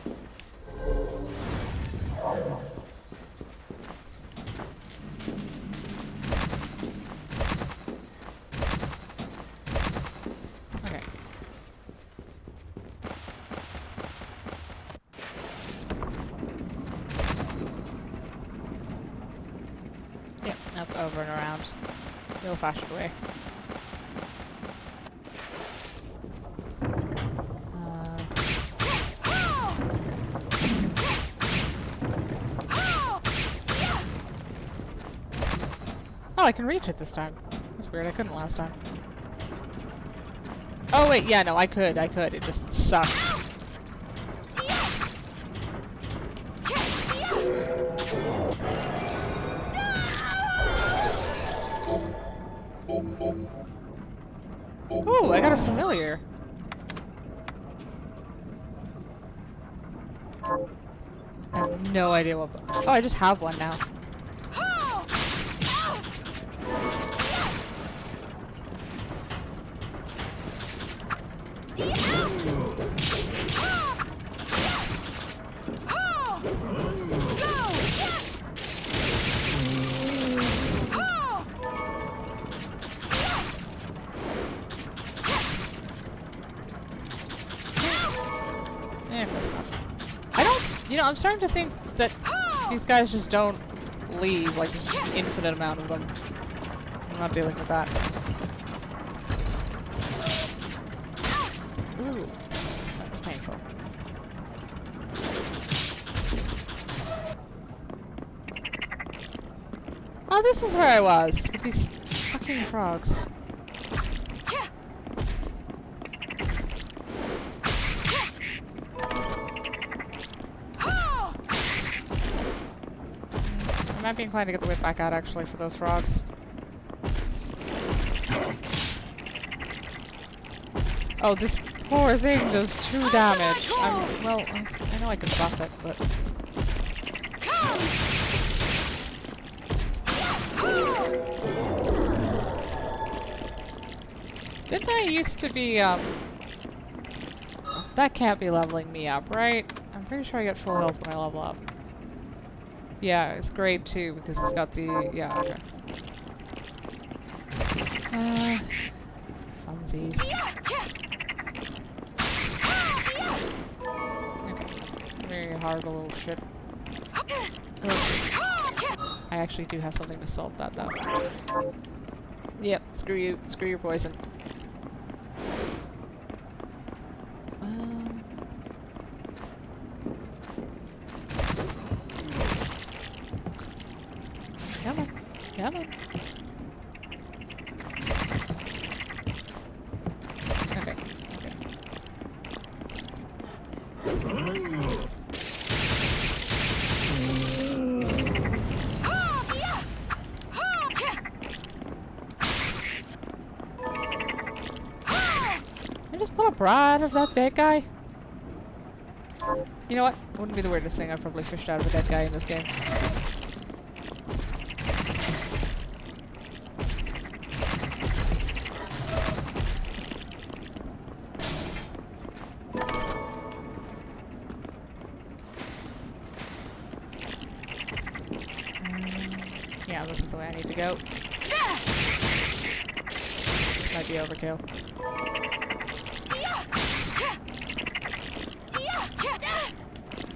Okay. Yep, up, over and around. The old-fashioned way. Oh, I can reach it this time. That's weird, I couldn't last time. Oh wait, yeah, no, I could. It just sucked. Ooh, I got a familiar. I have no idea what... Oh, I just have one now. You know, I'm starting to think that these guys just don't leave, like, there's just an infinite amount of them. I'm not dealing with that. Ooh, that was painful. Oh, this is where I was, with these fucking frogs. I might be inclined to get the whip back out, actually, for those frogs. Oh, this poor thing does 2 damage. Well, I know I can buff it, but... Didn't I used to be, That can't be leveling me up, right? I'm pretty sure I get full health when I level up. Yeah, it's grade 2 because it's got the... Yeah, okay. Funsies. Okay. Very hard little shit. Ugh. I actually do have something to solve that, though. Yep, screw you. Screw your poison. Come on. Okay. I just pull up right of that dead guy. You know what? Wouldn't be the weirdest thing. I've probably fished out of a dead guy in this game. Yeah, this is the way I need to go. Might be overkill.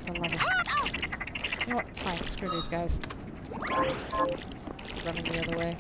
I love it. You know what? Fine, screw these guys. Running the other way.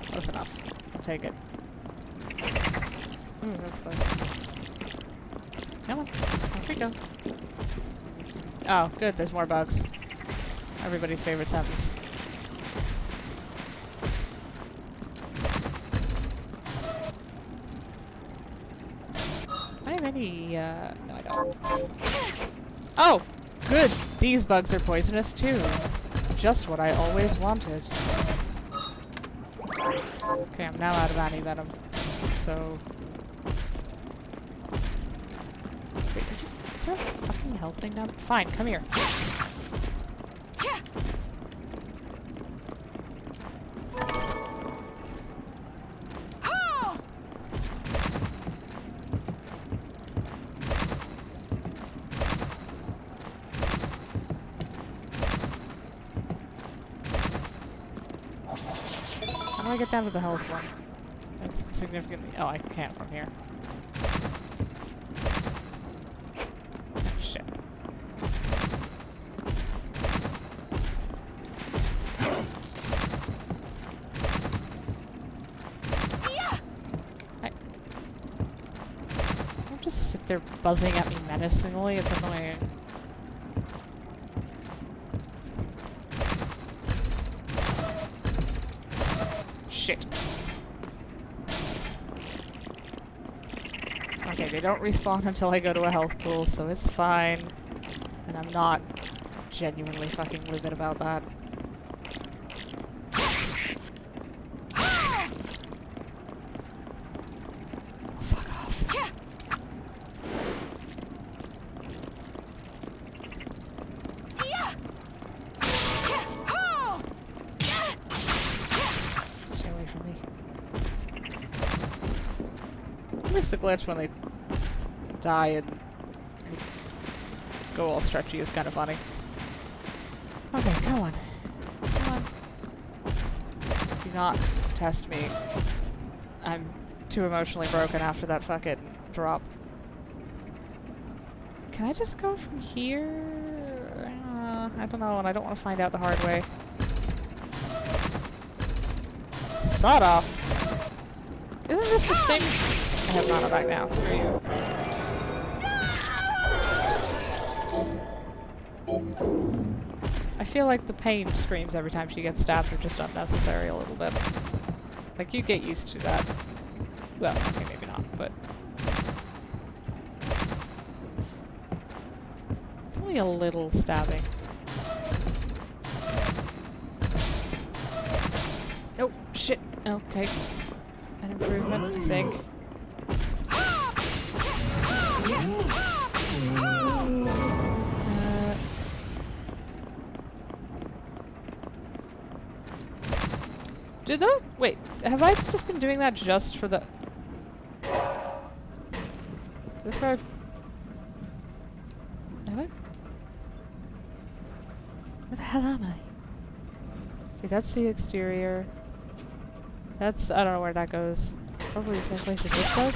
Close enough. I'll take it. Ooh, that's close. Come on. Off we go. Oh, good. There's more bugs. Everybody's favorite sentence. I have any, no I don't. Oh! Good! These bugs are poisonous too. Just what I always wanted. Okay, I'm now out of anti-venom. So... Wait, did you throw a fucking health thing down? Fine, come here. How do I get down to the health one? That's significantly... Oh, I can't from here. Shit. Don't just sit there buzzing at me menacingly. It's annoying. Shit. Okay, they don't respawn until I go to a health pool, so it's fine. And I'm not genuinely fucking livid about that. Fuck off. Stay away from me. At least the glitch when they die and go all stretchy is kind of funny. Okay, come on. Come on. Do not test me. I'm too emotionally broken after that fucking drop. Can I just go from here? I don't know, and I don't want to find out the hard way. Sawed off. Isn't this the same? I have not back now. Screw you. I feel like the pain screams every time she gets stabbed are just unnecessary a little bit. Like, you get used to that. Well, okay, maybe not, but... It's only a little stabbing. Oh, shit. Okay. An improvement, I think. Did those... Wait, have I just been doing that just for the... This guy... Have I? hell am I? Okay, that's the exterior. That's, I don't know where that goes. Probably the same place as this does.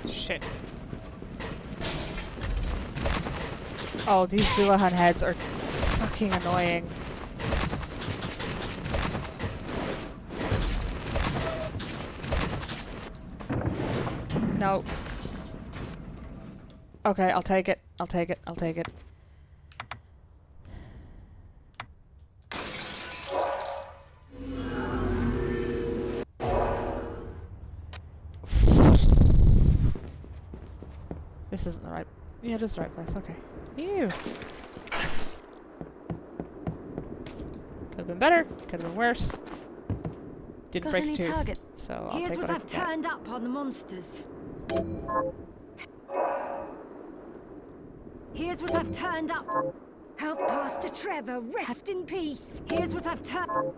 Shit. Oh, these Zulahan heads are fucking annoying. No. Okay, I'll take it. I'll take it. I'll take it. This isn't the right... Yeah, it is the right place. Okay. Ew. Could have been better. Could have been worse. Didn't Got break any a tooth, target? so I'll Here's take what I I've can get. turned up on the monsters. Here's what I've turned up. Help Pastor Trevor rest in peace. Here's what I've turned...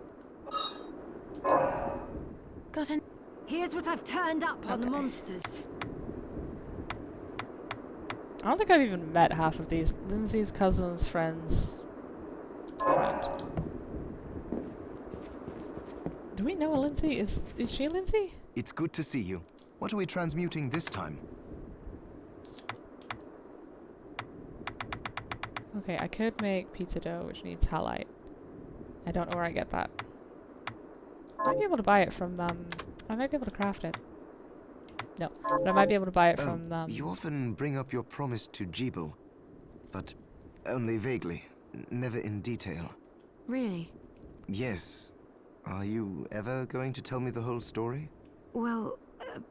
Got an... Here's what I've turned up on the Okay. monsters. I don't think I've even met half of these. Lindsay's cousin's friend's friend. Do we know a Lindsay? Is she a Lindsay? It's good to see you. What are we transmuting this time? Okay, I could make pizza dough, which needs halite. I don't know where I get that. I might be able to buy it from, I might be able to craft it. No, but I might be able to buy it from, You often bring up your promise to Jeeble, but only vaguely, never in detail. Really? Yes. Are you ever going to tell me the whole story? Well,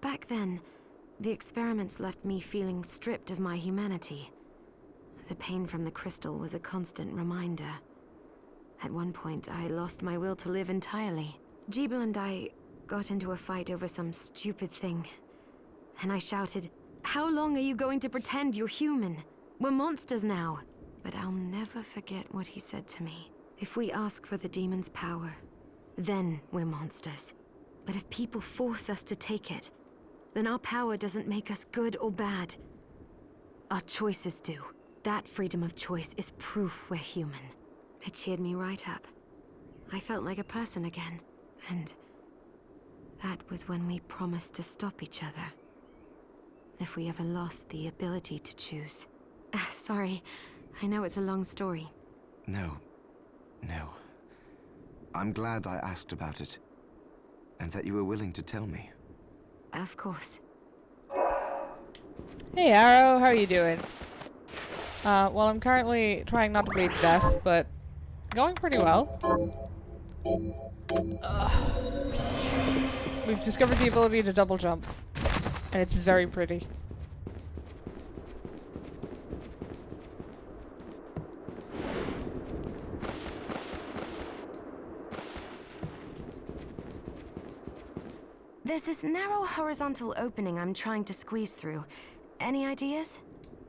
back then, the experiments left me feeling stripped of my humanity. The pain from the crystal was a constant reminder. At one point, I lost my will to live entirely. Jeeble and I got into a fight over some stupid thing. And I shouted, "How long are you going to pretend you're human? We're monsters now." But I'll never forget what he said to me. If we ask for the demon's power, then we're monsters. But if people force us to take it, then our power doesn't make us good or bad. Our choices do. That freedom of choice is proof we're human. It cheered me right up. I felt like a person again. And that was when we promised to stop each other. If we ever lost the ability to choose. Sorry, I know it's a long story. No. No. I'm glad I asked about it. And that you were willing to tell me. Of course. Hey Arrow, how are you doing? Well, I'm currently trying not to bleed to death, but going pretty well. We've discovered the ability to double jump, and it's very pretty. There's this narrow horizontal opening I'm trying to squeeze through. Any ideas?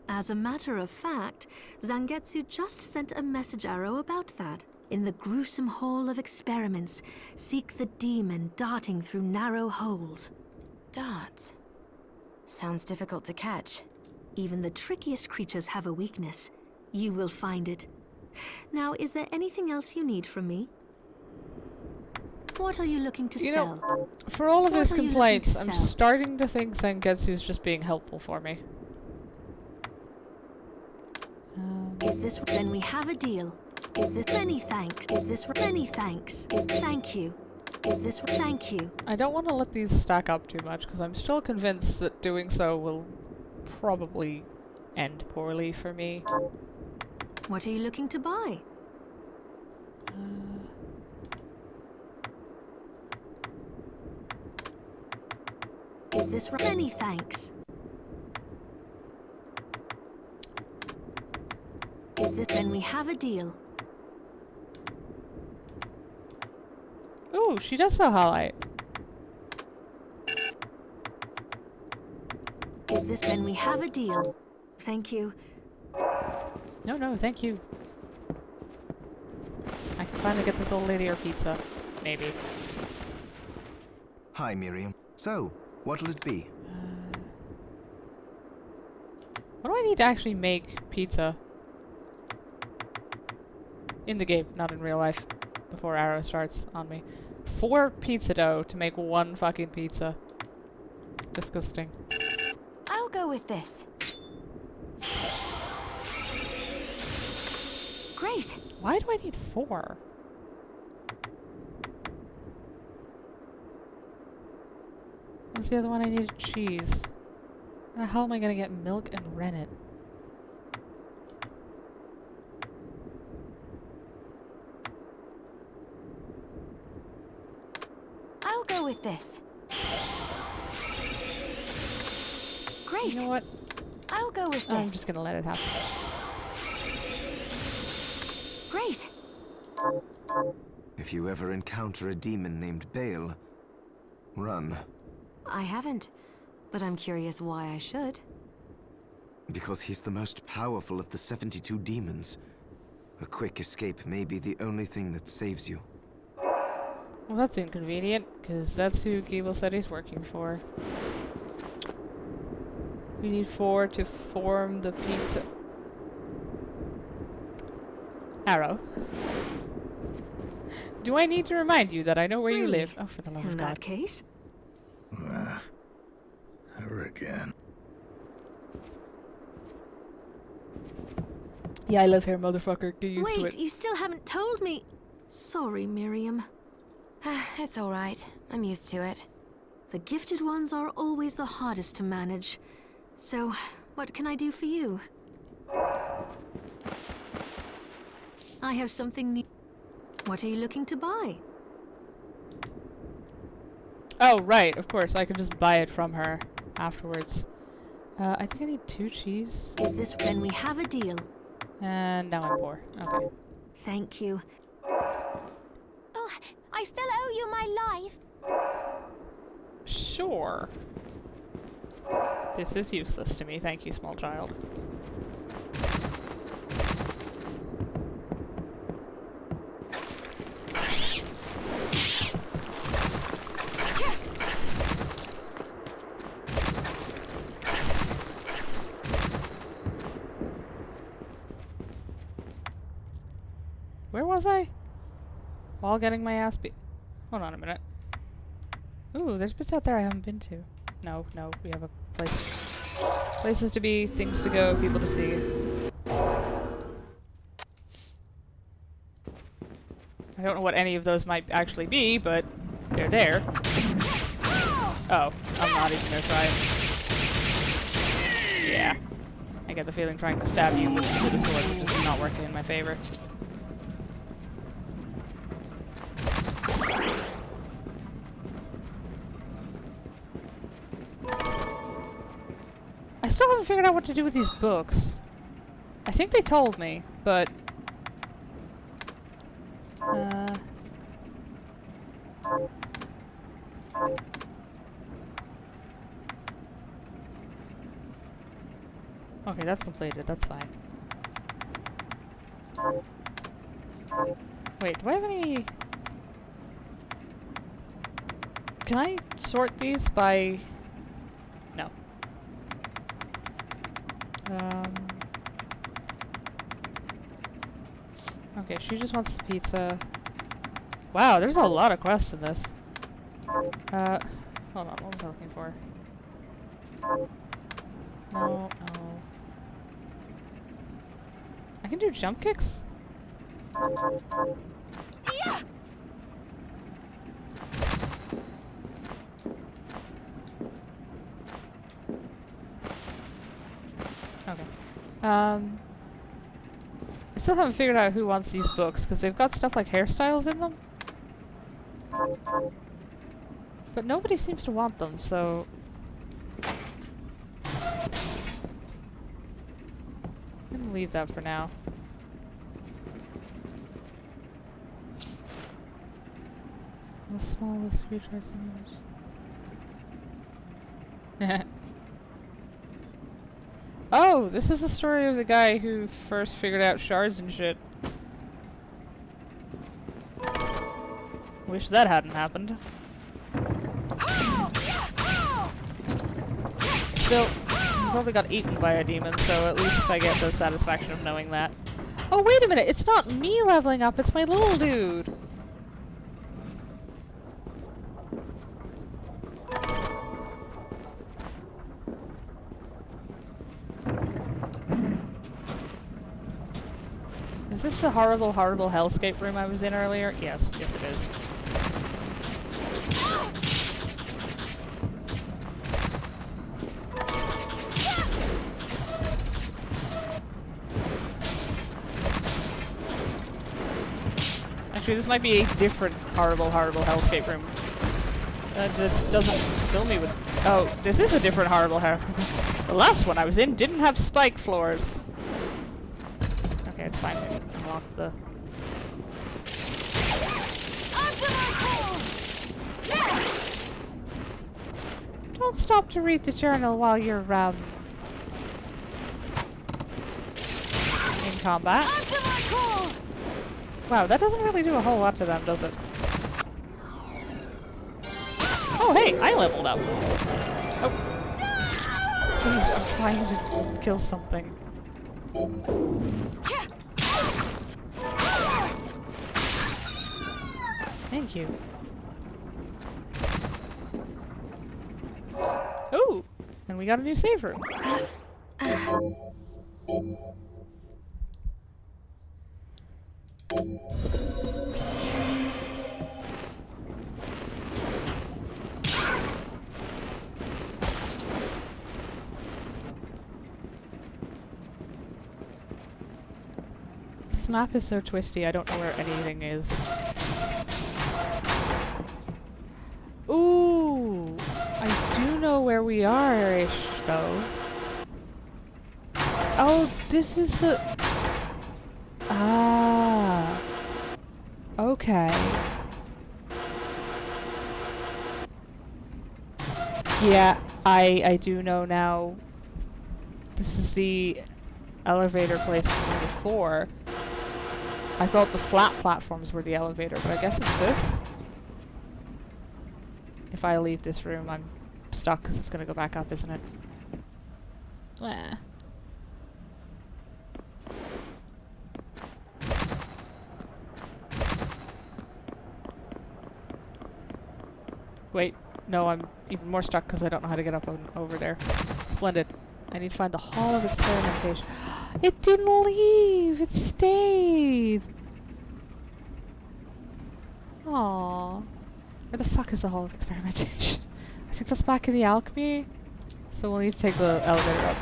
As a matter of fact, Zangetsu just sent a message arrow about that. In the gruesome hall of experiments, seek the demon darting through narrow holes. Darts. Sounds difficult to catch. Even the trickiest creatures have a weakness. You will find it. Now, is there anything else you need from me? What are you looking to sell? Know, for all of What his are you complaints, looking to I'm sell? starting to think Zangetsu's just being helpful for me. Is this... Then we have a deal. Is this... Many thanks. Is this... Many thanks. Is... Thank you. Is this... Thank you. I don't want to let these stack up too much, because I'm still convinced that doing so will probably end poorly for me. What are you looking to buy? Is this... Many thanks. Is this... Then we have a deal. Ooh, she does sell Halite. Is this when we have a deal? Thank you. No, no, thank you. I can finally get this old lady her pizza. Maybe. Hi, Miriam. So, what'll it be? What do I need to actually make pizza? In the game, not in real life. Before Arrow starts on me. 4 pizza dough to make 1 fucking pizza. Disgusting. I'll go with this. Great. Why do I need 4? What's the other one I needed? Cheese. How the hell am I gonna get milk and rennet? I'll go with this. Great. You know what? I'll go with this. I'm just gonna let it happen. Great. If you ever encounter a demon named Bale, run. I haven't, but I'm curious why I should. Because he's the most powerful of the 72 demons. A quick escape may be the only thing that saves you. Well, that's inconvenient, because that's who Gable said he's working for. We need 4 to form the pizza. Arrow. Do I need to remind you that I know where you Really? live? Oh, for the love of In God. that case, Her again. Yeah, I live here, motherfucker. Get used to wait, it. you still haven't told me. Sorry, Miriam. It's all right. I'm used to it. The gifted ones are always the hardest to manage. So, what can I do for you? I have something new. What are you looking to buy? Oh, right, of course. I can just buy it from her afterwards. I think I need 2 cheese. Is this when we have a deal? And now I'm poor. Okay. Thank you. Oh, I still owe you my life. Sure. This is useless to me. Thank you, small child. Where was I? While getting my ass beat. Hold on a minute. Ooh, there's bits out there I haven't been to. No, no, we have a place. Places to be, things to go, people to see. I don't know what any of those might actually be, but they're there. Oh, I'm not even gonna try it. Yeah. I get the feeling trying to stab you with a sword is just not working in my favor. I still haven't figured out what to do with these books. I think they told me, but... Okay, that's completed, that's fine. Wait, do I have any... Can I sort these by... No. Okay, she just wants the pizza. Wow, there's a lot of quests in this. Hold on, what was I looking for? No, no. I can do jump kicks? Yeah. Okay. I still haven't figured out who wants these books, because they've got stuff like hairstyles in them. But nobody seems to want them, so... I'm gonna leave that for now. The smallest future universe. Oh, this is the story of the guy who first figured out shards and shit. Wish that hadn't happened. Still, he probably got eaten by a demon, so at least I get the satisfaction of knowing that. Oh, wait a minute, it's not me leveling up, it's my little dude! Is this the horrible, horrible hellscape room I was in earlier? Yes, yes it is. Actually, this might be a different horrible, horrible hellscape room. That doesn't fill me with... Oh, this is a different horrible The last one I was in didn't have spike floors. Okay, it's fine. Unlock the... Don't stop to read the journal while you're, in combat. Wow, that doesn't really do a whole lot to them, does it? Oh, hey, I leveled up. Oh. Please, I'm trying to kill something. Thank you. Ooh! And we got a new save room. This map is so twisty, I don't know where anything is. Ooh! I do know where we are-ish, though. Oh, this is the... Ah. Okay. Yeah, I do know now. This is the elevator place from before. I thought the flat platforms were the elevator, but I guess it's this. If I leave this room, I'm stuck because it's gonna go back up, isn't it? Wah. Wait, no, I'm even more stuck because I don't know how to get up over there. Splendid. I need to find the Hall of Experimentation. It didn't leave! It stayed! Aww. Where the fuck is the Hall of Experimentation? I think that's back in the alchemy. So we'll need to take the elevator up.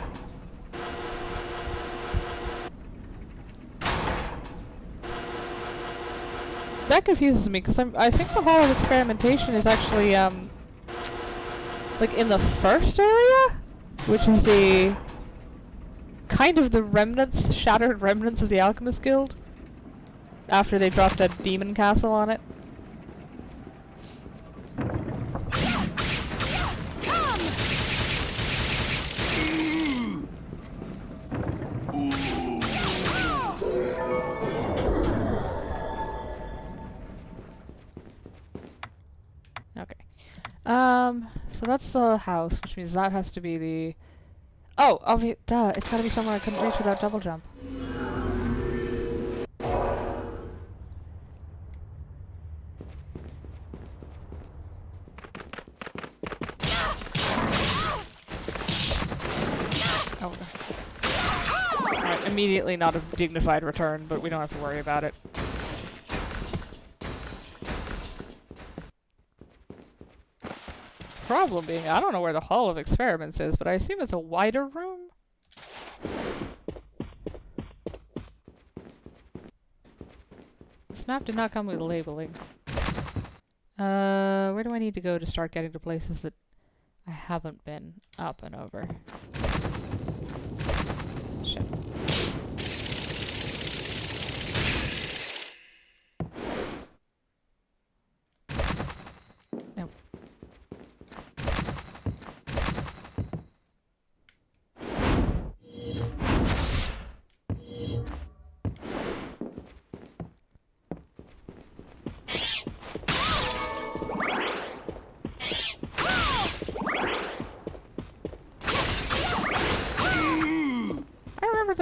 That confuses me because I think the Hall of Experimentation is actually like in the first area, which is the kind of the remnants, the shattered remnants of the Alchemist Guild after they dropped a demon castle on it. So that's the house, which means that has to be the... Oh, duh, it's gotta be somewhere I couldn't reach without double jump. Oh. Alright, immediately not a dignified return, but we don't have to worry about it. Problem being, I don't know where the Hall of Experiments is, but I assume it's a wider room? This map did not come with labeling. Where do I need to go to start getting to places that I haven't been up and over? Shit.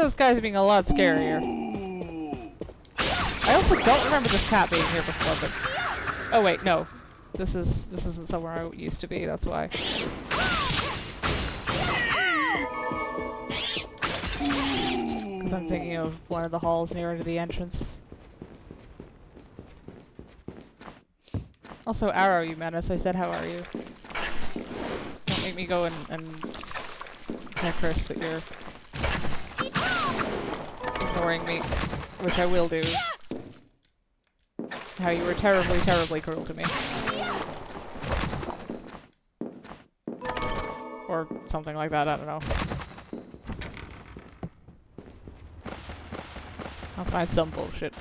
those guys being a lot scarier. I also don't remember this cat being here before, but... Oh wait, no. This isn't somewhere I used to be, that's why. Because I'm thinking of one of the halls nearer to the entrance. Also, Arrow, you menace. I said, how are you? Don't make me go and tell Chris that you're ignoring me, which I will do. How you were terribly, terribly cruel to me. Or something like that, I don't know. I'll find some bullshit.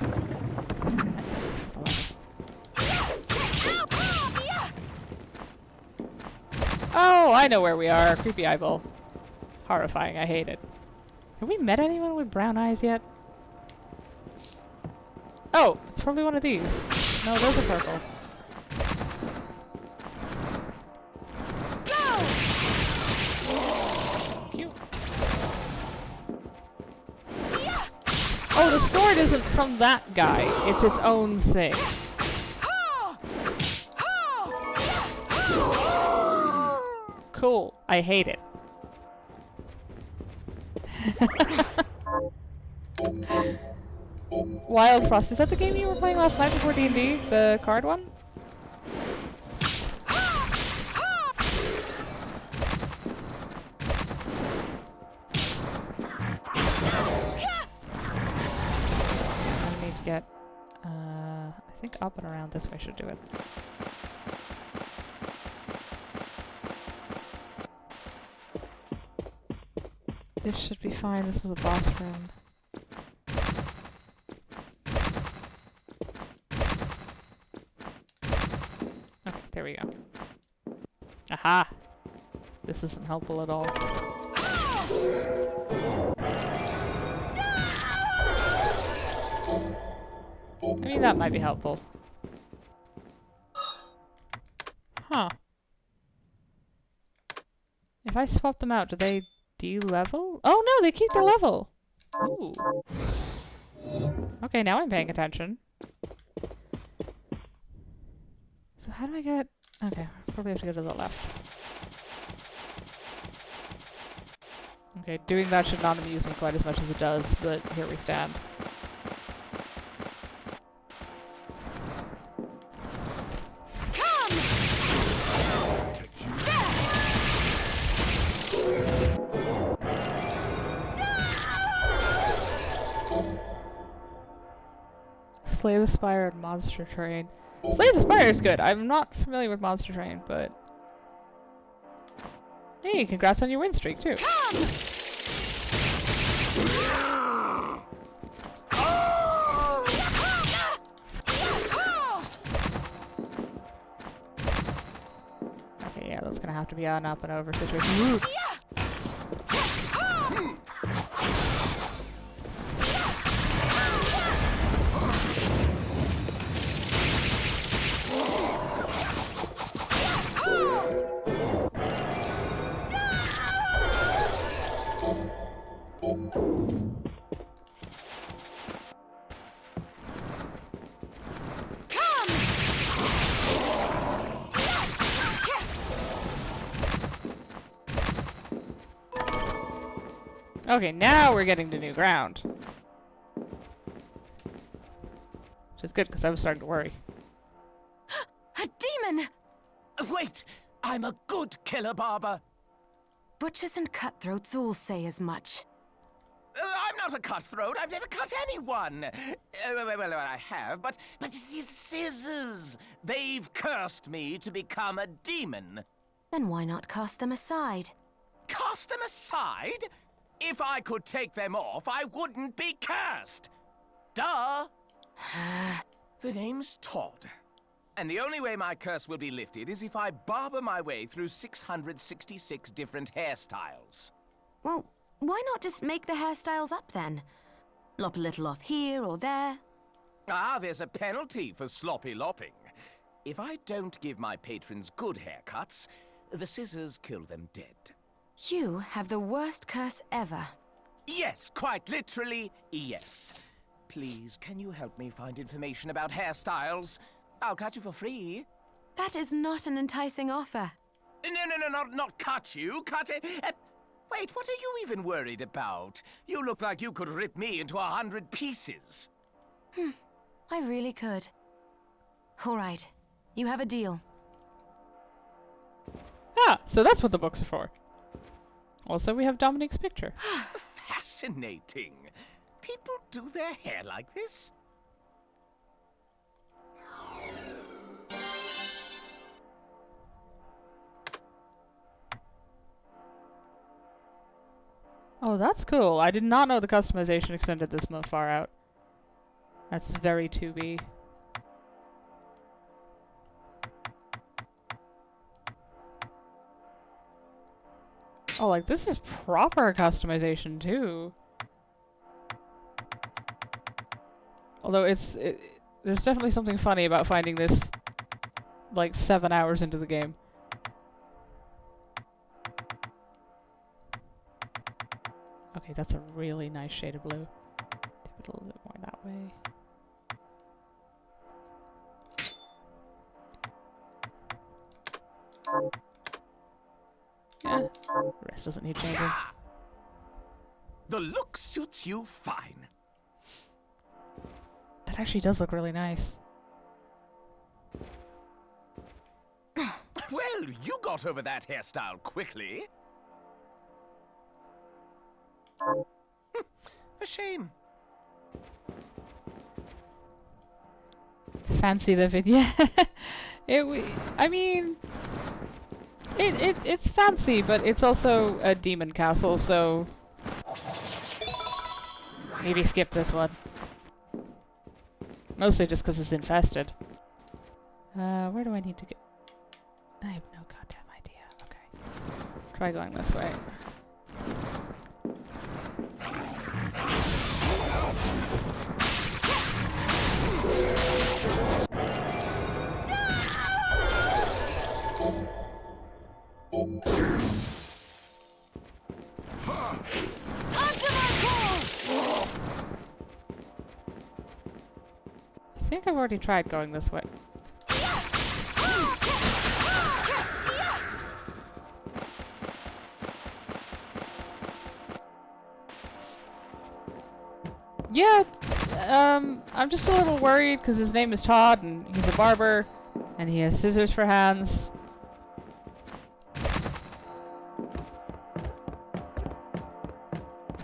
Oh, I know where we are. Creepy eyeball. Horrifying, I hate it. Have we met anyone with brown eyes yet? Oh, it's probably one of these. No, those are purple. Cute. Oh, the sword isn't from that guy. It's its own thing. Cool. I hate it. Wild Frost. Is that the game you were playing last night before D&D? The card one? I need to get... I think up and around this way should do it. This should be fine. This was a boss room. Okay, there we go. Aha! This isn't helpful at all. I mean, that might be helpful. Huh. If I swap them out, do they de-level? Oh no, they keep their level! Ooh. Okay, now I'm paying attention. So how do I get... Okay, probably have to go to the left. Okay, doing that should not amuse me quite as much as it does, but here we stand. Slay the Spire and Monster Train. Slay the Spire is good. I'm not familiar with Monster Train, but... Hey, congrats on your win streak, too. Okay, yeah, that's gonna have to be an up and over situation. Okay, now we're getting to new ground. Which is good, because I was starting to worry. A demon! Wait! I'm a good killer, Barber! Butchers and cutthroats all say as much. I'm not a cutthroat. I've never cut anyone. Well, I have, but these scissors. They've cursed me to become a demon. Then why not cast them aside? Cast them aside? If I could take them off, I wouldn't be cursed. Duh. The name's Todd. And the only way my curse will be lifted is if I barber my way through 666 different hairstyles. Well, why not just make the hairstyles up then? Lop a little off here or there. Ah, there's a penalty for sloppy lopping. If I don't give my patrons good haircuts, the scissors kill them dead. You have the worst curse ever. Yes, quite literally, yes. Please, can you help me find information about hairstyles? I'll cut you for free. That is not an enticing offer. No, not cut you. Cut it. Wait, what are you even worried about? You look like you could rip me into 100 pieces. I really could. All right. You have a deal. Ah, so that's what the books are for. Also, we have Dominique's picture. Fascinating. People do their hair like this? Oh, that's cool. I did not know the customization extended this far out. That's very 2B. Oh, like, this is proper customization, too. Although there's definitely something funny about finding this, like, 7 hours into the game. Okay, that's a really nice shade of blue. Tip it a little bit more that way. Yeah, the rest doesn't need changing. The look suits you fine. That actually does look really nice. Well, you got over that hairstyle quickly. A shame. Fancy living, yeah. I mean, it's fancy, but it's also a demon castle, so maybe skip this one. Mostly just because it's infested. Where do I need to get? I have no goddamn idea. Okay. Try going this way. I think I've already tried going this way. Yeah, I'm just a little worried because his name is Todd and he's a barber and he has scissors for hands. I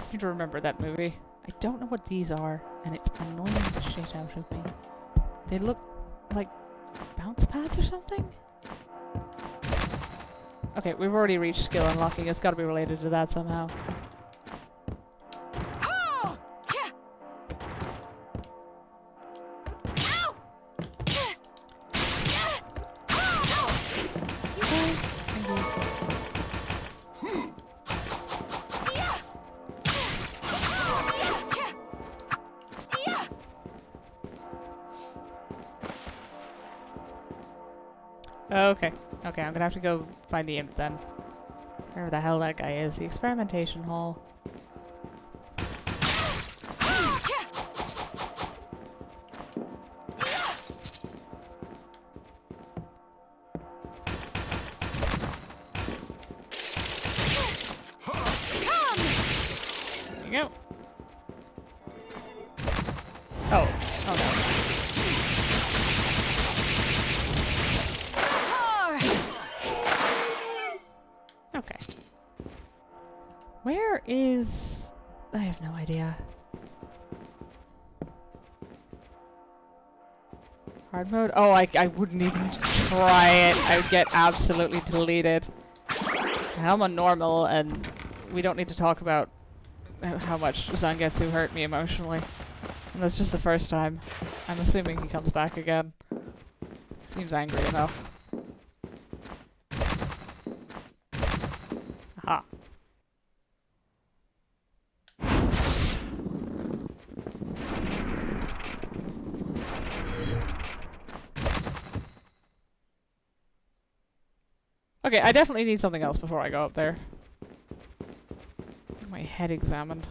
seem to remember that movie. I don't know what these are and it's annoying the shit out of me. They look like bounce pads or something? Okay, we've already reached skill unlocking. It's got to be related to that somehow. Okay. Okay, I'm gonna have to go find the imp then. Wherever the hell that guy is. The experimentation hall. There you go. Oh. Oh no. Okay. Where is... I have no idea. Hard mode? Oh, I wouldn't even try it. I would get absolutely deleted. I'm on normal, and we don't need to talk about how much Zangetsu hurt me emotionally. And that's just the first time. I'm assuming he comes back again. Seems angry enough. Aha. Okay, I definitely need something else before I go up there. Get my head examined.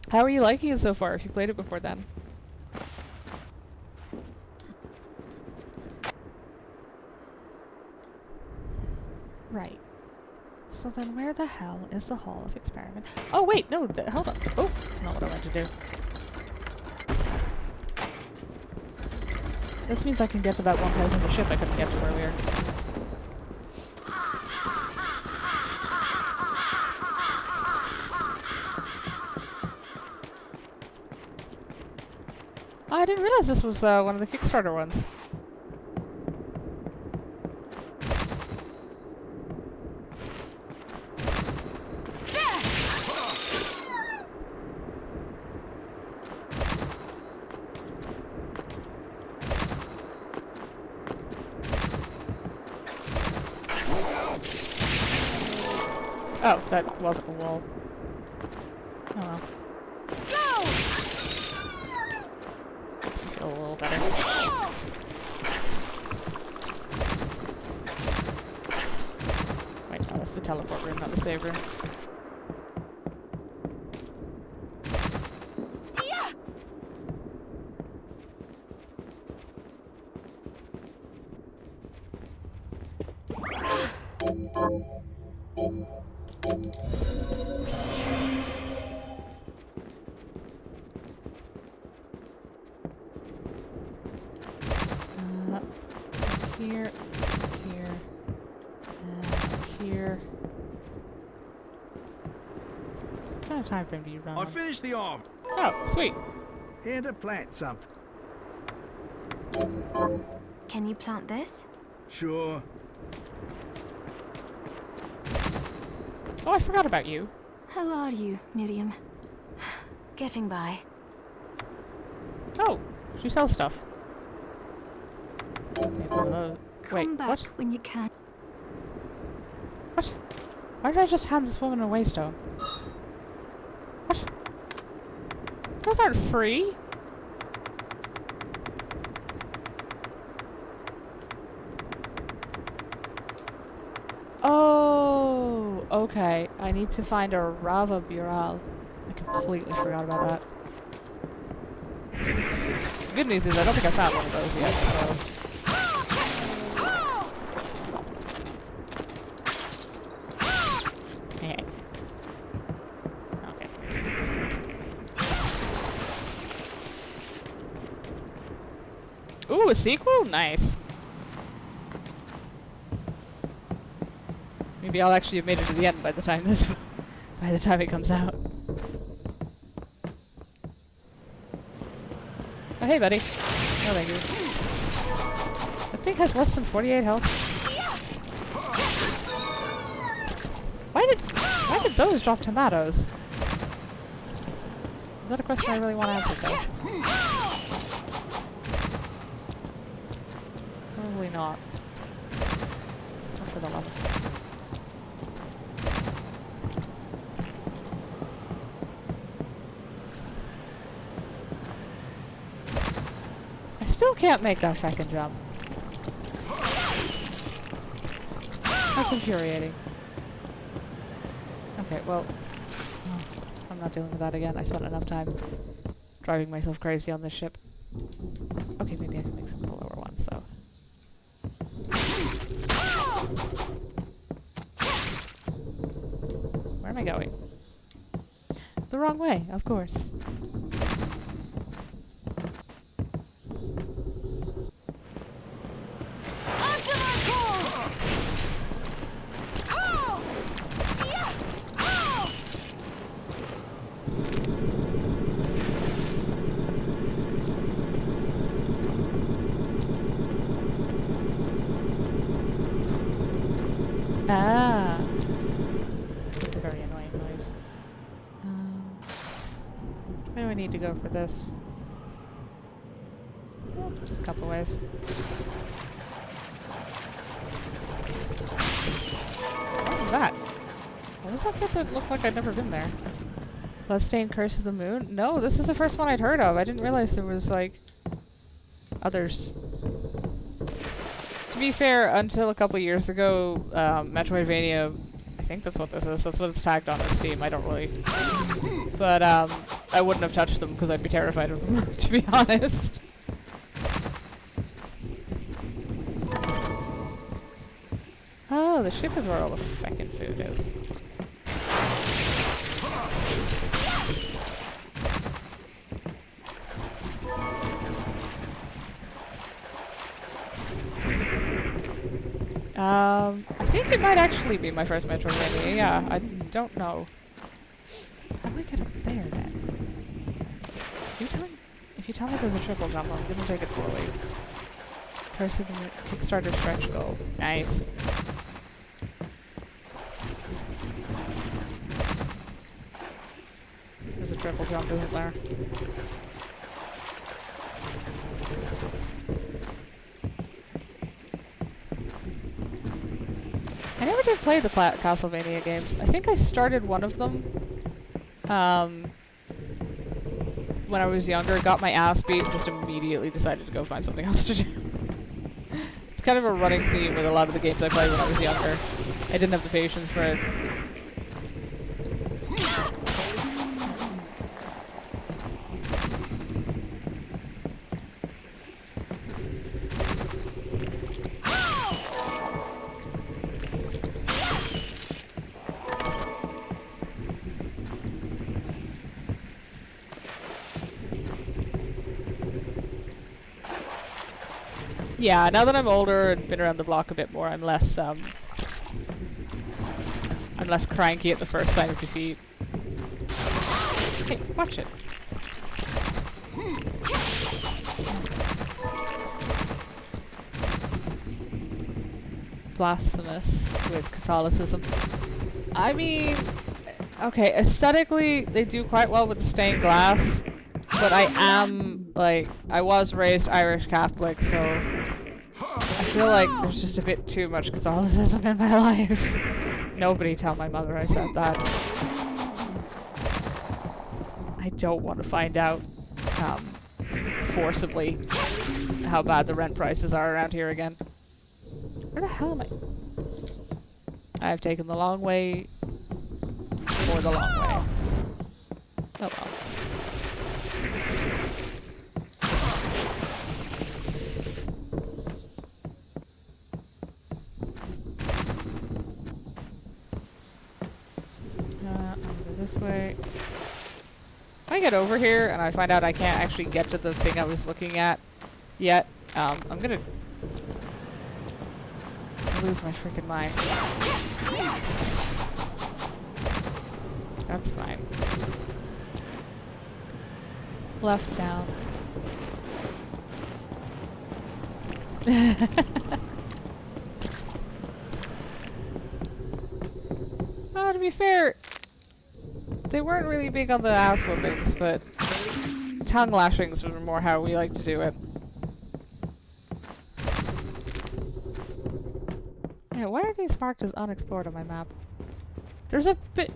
How are you liking it so far, if you played it before then? Right. So then where the hell is the Hall of Experiment? Oh wait, no, hold on. Oh, not what I meant to do. This means I can get to that one place on the ship I couldn't get to earlier. Oh, I didn't realize this was one of the Kickstarter ones. Oh, that wasn't a wall. Oh well. Go! Feel a little better. Wait, no, that's the teleport room, not the save room. Here, here, and here. What kind of time frame do you run I on? finished the arm. Oh, sweet. Here to plant something. Can you plant this? Sure. Oh, I forgot about you. How are you, Miriam? Getting by. Oh, she sells stuff. Okay, wait, Come back what? when you can. What? Why did I just hand this woman a waystone? What? Those aren't free. Oh, okay. I need to find a Rava Bural. I completely forgot about that. The good news is I don't think I found one of those yet, so... Yeah. Okay. Ooh, a sequel? Nice. Maybe I'll actually have made it to the end by the time it comes out. Oh, hey, buddy. Oh, thank you. That thing has less than 48 health. Why did those drop tomatoes? Is that a question I really want answered, though? Probably not. Not for the love of it. I still can't make that second jump. That's infuriating. Okay, well, I'm not dealing with that again. I spent enough time driving myself crazy on this ship. Okay, maybe I can make some of the lower ones, though. Where am I going? The wrong way, of course. Ah! That's a very annoying noise. Where do I need to go for this? Well, just a couple of ways. What was that? What was that bit that looked like I'd never been there? Bloodstained Curse of the Moon? No, this is the first one I'd heard of. I didn't realize there was, like, others. To be fair, until a couple years ago, Metroidvania, I think that's what this is. That's what it's tagged on Steam. I don't really... But, I wouldn't have touched them because I'd be terrified of them, to be honest. Oh, the ship is where all the feckin' food is. I think it might actually be my first Metroidvania. Yeah, I don't know. How do I get up there then? If you tell me there's a triple jump, I'm gonna take it fully. Curse of the Kickstarter stretch goal. Nice. There's a triple jump, isn't there? I never did play the Castlevania games. I think I started one of them when I was younger, got my ass beat, and just immediately decided to go find something else to do. It's kind of a running theme with a lot of the games I played when I was younger. I didn't have the patience for it. Yeah, now that I'm older and been around the block a bit more, I'm less cranky at the first sign of defeat. Hey, watch it. Blasphemous with Catholicism. I mean, okay, aesthetically, they do quite well with the stained glass, but I am, like, I was raised Irish Catholic, so I feel like there's just a bit too much Catholicism in my life. Nobody tell my mother I said that. I don't want to find out, forcibly, how bad the rent prices are around here again. Where the hell am I? I've taken the long way for the long way. Oh well. This way. When I get over here and I find out I can't actually get to the thing I was looking at yet, I'm gonna lose my freaking mind. That's fine. Left down. Oh, to be fair, they weren't really big on the ass whoopings, but tongue lashings were more how we like to do it. Yeah, why are these marked as unexplored on my map? There's a bit...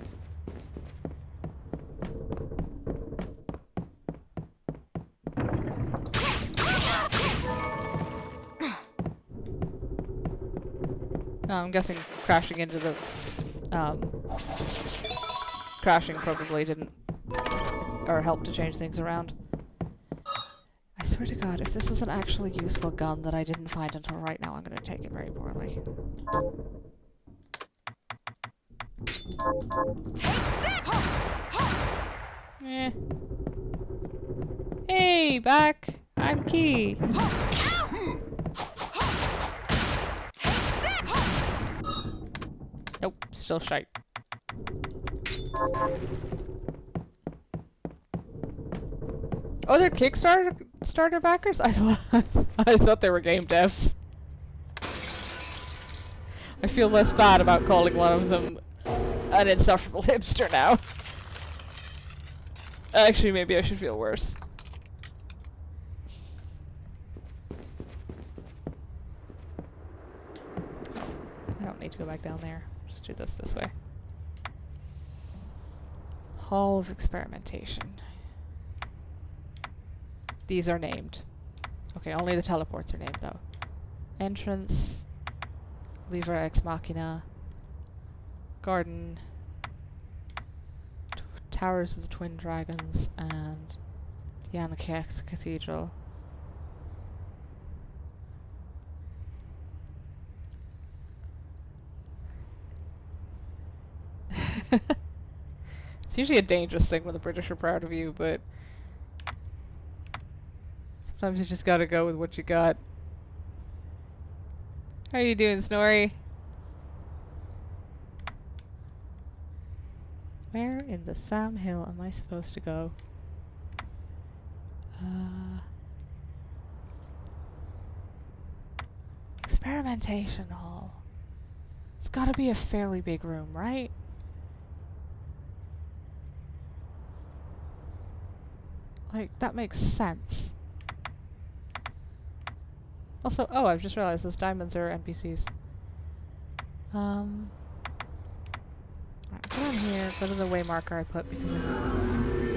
No, I'm guessing crashing into the... crashing probably didn't... or help to change things around. I swear to God, if this is an actually useful gun that I didn't find until right now, I'm gonna take it very poorly. Eh. Hey, back! I'm Key! Nope, still shite. Oh, they're Kickstarter backers? I thought they were game devs. I feel less bad about calling one of them an insufferable hipster now. Actually, maybe I should feel worse. I don't need to go back down there. Just do this way. Hall of Experimentation. These are named. Okay, only the teleports are named though. Entrance. Lever Ex Machina. Garden. Towers of the Twin Dragons and the Anarchist Cathedral. It's usually a dangerous thing when the British are proud of you, but sometimes you just gotta go with what you got. How you doing, Snorri? Where in the Sam Hill am I supposed to go? Experimentation hall. It's gotta be a fairly big room, right? Like, that makes sense. Also, oh, I've just realized those diamonds are NPCs. Alright, go down here, go to the way marker I put because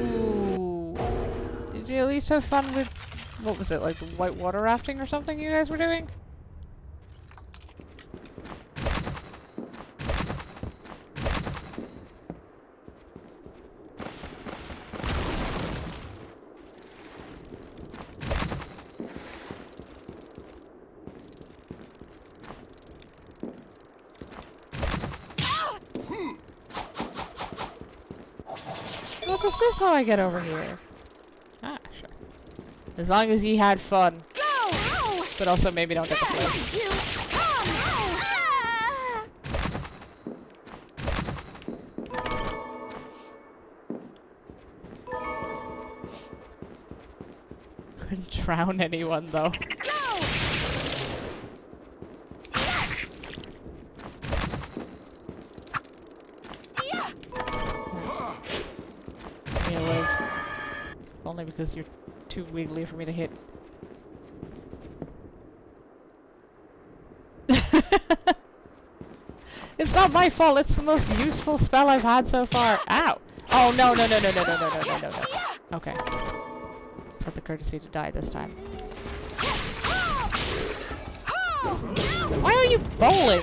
Ooh. Did you at least have fun with, what was it, like the white water rafting or something you guys were doing? Look, is this how I get over here? Ah, sure. As long as ye had fun. But also maybe don't get the flip. Couldn't drown anyone though. Only because you're too wiggly for me to hit. It's not my fault, it's the most useful spell I've had so far. Ow! Oh no no no no no no no no no no no. Okay. Let's have the courtesy to die this time. Why are you bowling?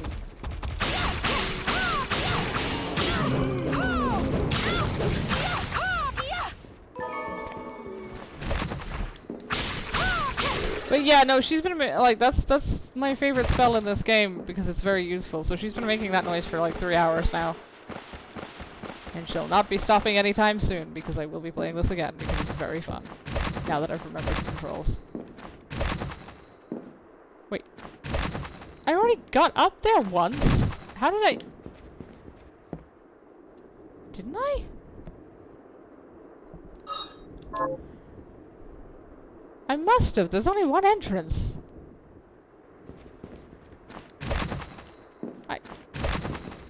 But yeah, no, she's been like that's my favorite spell in this game because it's very useful. So she's been making that noise for like 3 hours now. And she'll not be stopping anytime soon because I will be playing this again because it's very fun. Now that I've remembered the controls. Wait. I already got up there once? How did I... Didn't I? I must have. There's only one entrance.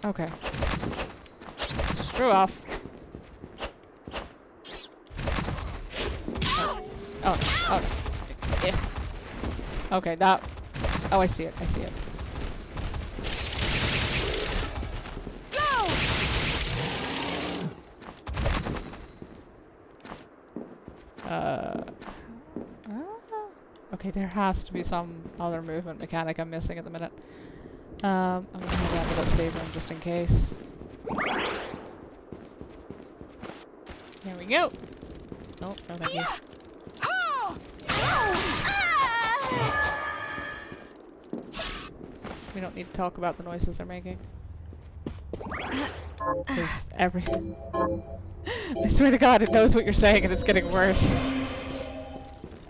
Okay. Screw off. Oh. Oh. Oh. Yeah. Okay, that... Oh, I see it. I see it. Okay, there has to be some other movement mechanic I'm missing at the minute. I'm gonna have that with that save room just in case. There we go! Oh, no thank you. We don't need to talk about the noises they're making. Because everything... I swear to God, it knows what you're saying and it's getting worse.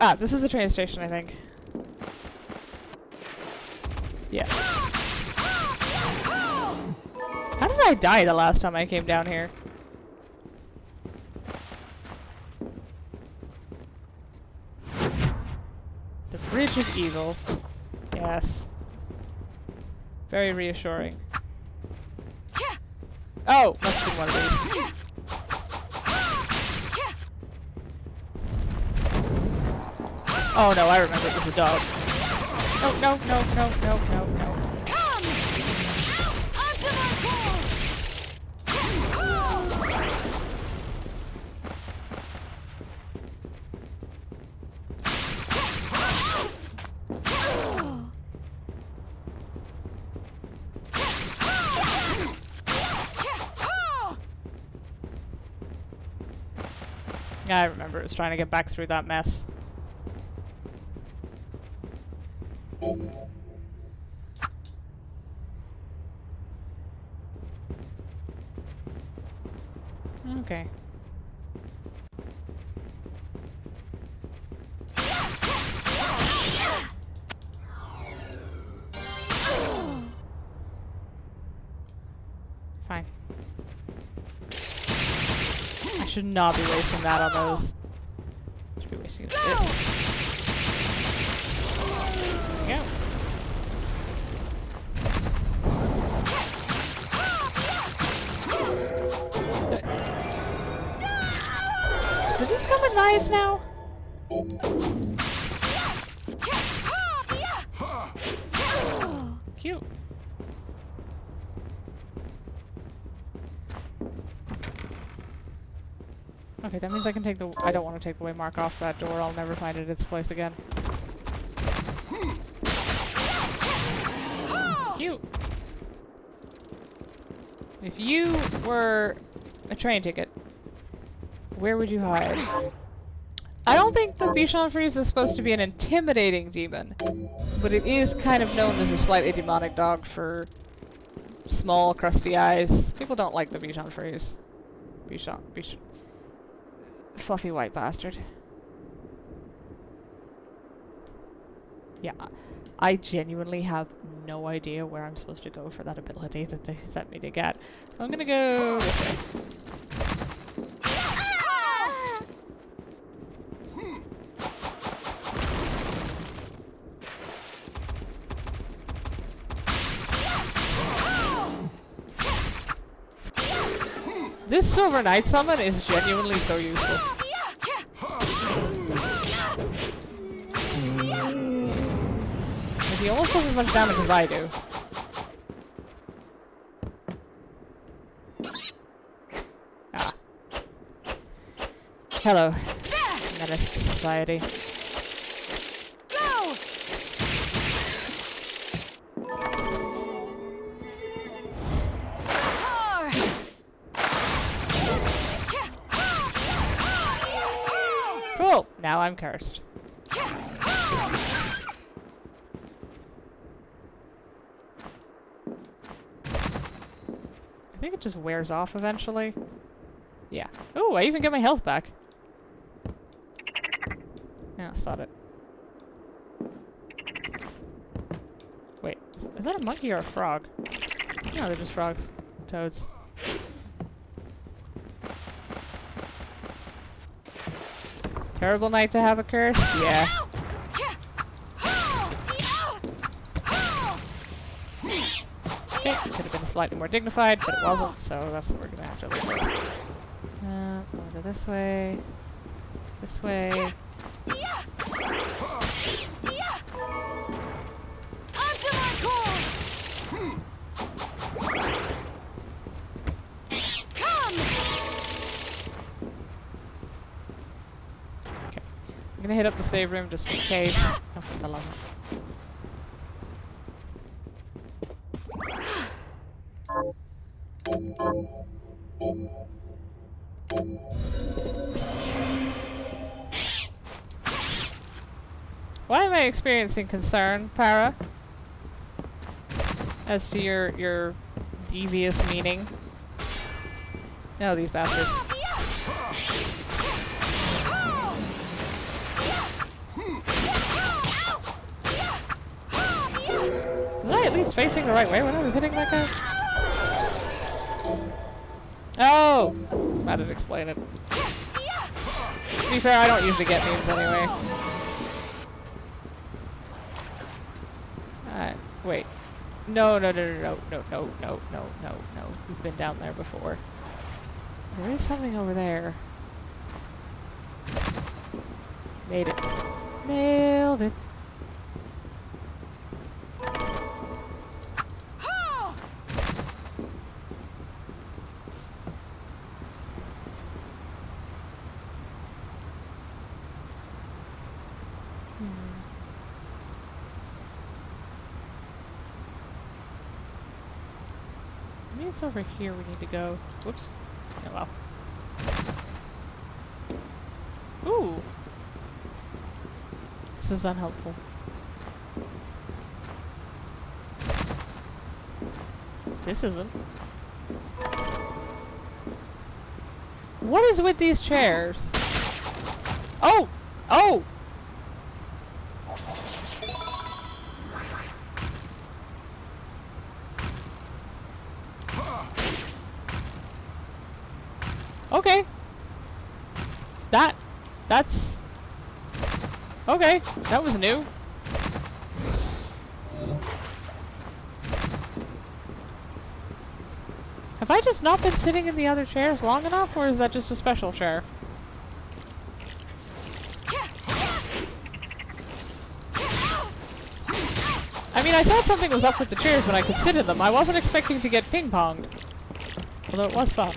Ah, this is the train station, I think. Yeah. How did I die the last time I came down here? The Bridge of Evil. Yes. Very reassuring. Oh! Must be one of these. Oh no, I remember it was a dog. No, no, no, no, no, no, no. Come! Answer my call! I remember it was trying to get back through that mess. Okay. Fine. I should not be wasting that on those. Should be wasting it. There we go. Do these come with knives now? Cute. Okay, that means I can take the... I don't want to take the waymark off that door. I'll never find it its place again. Cute. If you were a train ticket, where would you hide? I don't think the Bichon Frise is supposed to be an intimidating demon, but it is kind of known as a slightly demonic dog for small, crusty eyes. People don't like the Bichon Frise. Bichon. Fluffy white bastard. Yeah, I genuinely have no idea where I'm supposed to go for that ability that they sent me to get. So I'm gonna go this way. This Silver Knight summon is genuinely so useful. He almost does as much damage as I do. Ah. Hello, Menace to Society. Cool! Now I'm cursed. I think it just wears off eventually. Yeah. Ooh, I even get my health back. Yeah, sod it. Wait, is that a monkey or a frog? No, they're just frogs. Toads. Terrible night to have a curse? Yeah. Okay, could have been slightly more dignified, but it wasn't, so that's what we're gonna have to look at. Over this way. This way. I'm gonna hit up the save room just in case. Oh, for the love of... Why am I experiencing concern, Para? As to your devious meaning? No, these bastards. Was I at least facing the right way when I was hitting that guy? Oh! That'd explain it. To be fair, I don't usually get memes anyway. Wait. No. We've been down there before. There is something over there. Made it. Nailed it. Maybe it's over here we need to go. Whoops. Oh well. This is unhelpful. This isn't. What is with these chairs? Oh! Oh! Okay. That's... Okay, that was new. Have I just not been sitting in the other chairs long enough, or is that just a special chair? I mean, I thought something was up with the chairs when I could sit in them. I wasn't expecting to get ping-ponged. Although it was fun.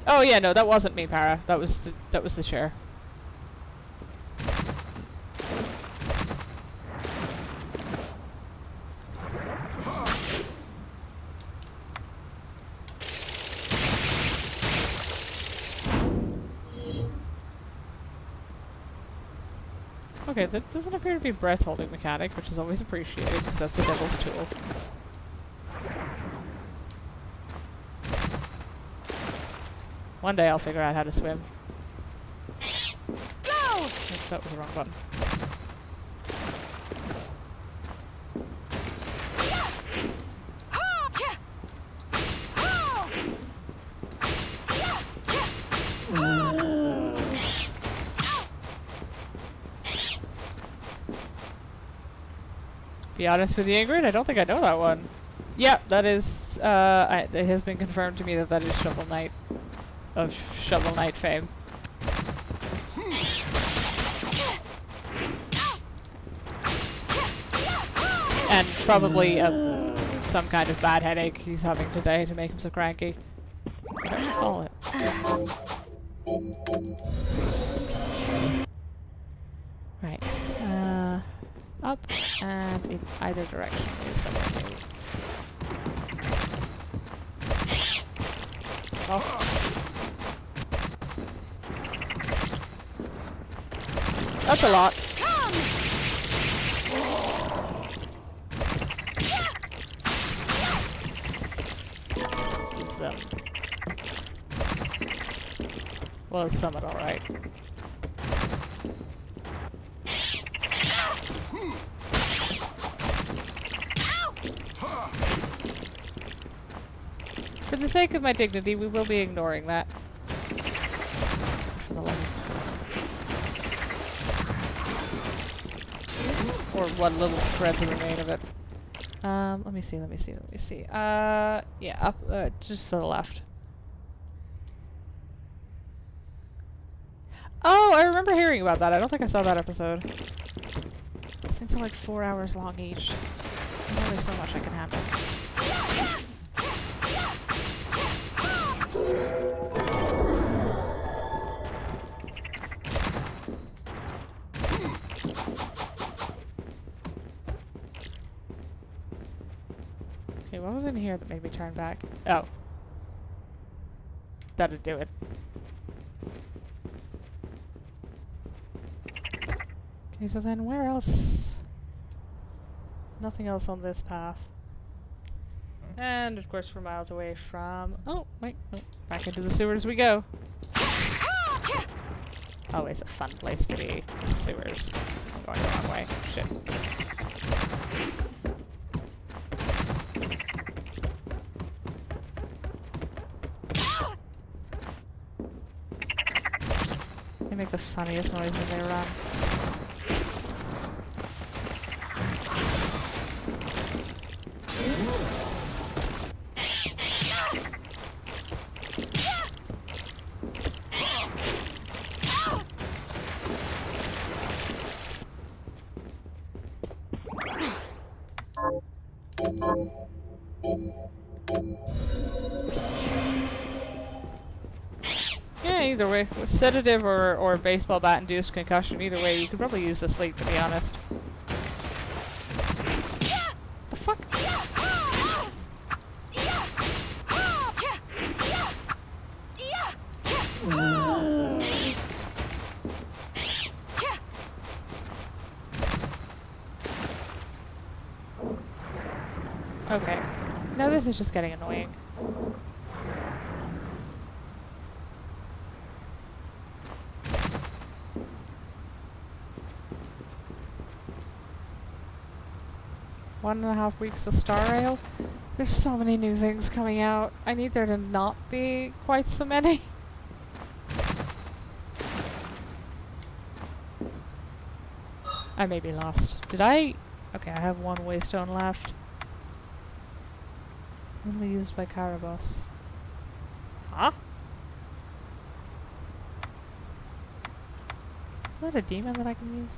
Oh yeah, no, that wasn't me, Para. That was the chair. Okay, that doesn't appear to be a breath-holding mechanic, which is always appreciated, because that's the devil's tool. One day I'll figure out how to swim. No! Oops, that was the wrong button. Be honest with you, Ingrid, I don't think I know that one. Yep, that is, it has been confirmed to me that that is Shovel Knight. Of Shovel Knight fame. And probably some kind of bad headache he's having today to make him so cranky. What do I call it? Right. Up and in either direction is somewhere new. Oh. That's a lot. This is, well, it's somewhat alright. For the sake of my dignity, we will be ignoring that. Or what little threads remain of it. Let me see. Yeah, up, just to the left. Oh, I remember hearing about that. I don't think I saw that episode. These things are like 4 hours long each. There's only so much I can handle. Okay, what was in here that made me turn back? Oh. That'd do it. Okay, so then where else? Nothing else on this path. And of course we're miles away from... Oh, wait, no. Back into the sewers we go. Always a fun place to be. Sewers. I'm going the wrong way. Shit. They make the funniest noise when they run. Yeah, either way. With sedative or baseball bat induced concussion, either way, you could probably use the sleep, to be honest. Okay. Now this is just getting annoying. One and a half weeks to Star Rail. There's so many new things coming out. I need there to not be quite so many. I may be lost. Did I? Okay, I have one waystone left. Only used by Carabos. Huh? Is that a demon that I can use?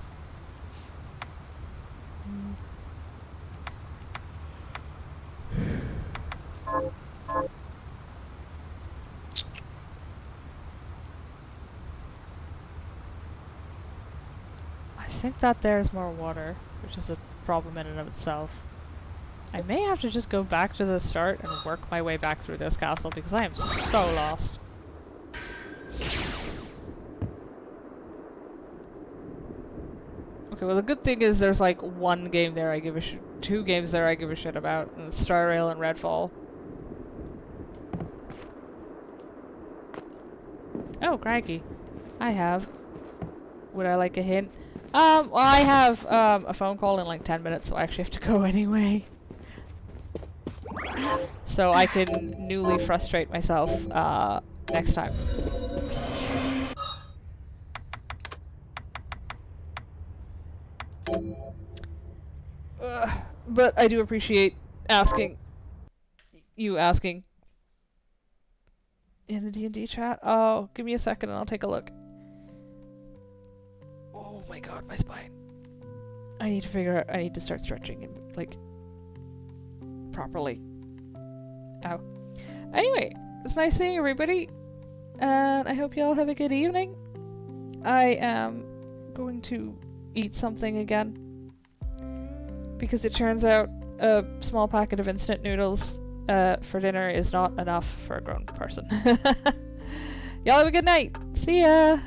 I think that there's more water, which is a problem in and of itself. I may have to just go back to the start and work my way back through this castle because I am so lost. Okay, well the good thing is there's like one game there I give a two games there I give a shit about, and it's Star Rail and Redfall. Oh, crikey. I have. Would I like a hint? Well I have a phone call in like 10 minutes, so I actually have to go anyway. So I can newly frustrate myself next time. But I do appreciate you asking in the D&D chat. Oh, give me a second and I'll take a look. Oh my god, my spine. I need to figure out, I need to start stretching and like properly. Ow. Anyway, it's nice seeing everybody, and I hope you all have a good evening. I am going to eat something again, because it turns out a small packet of instant noodles for dinner is not enough for a grown person. Y'all have a good night. See ya!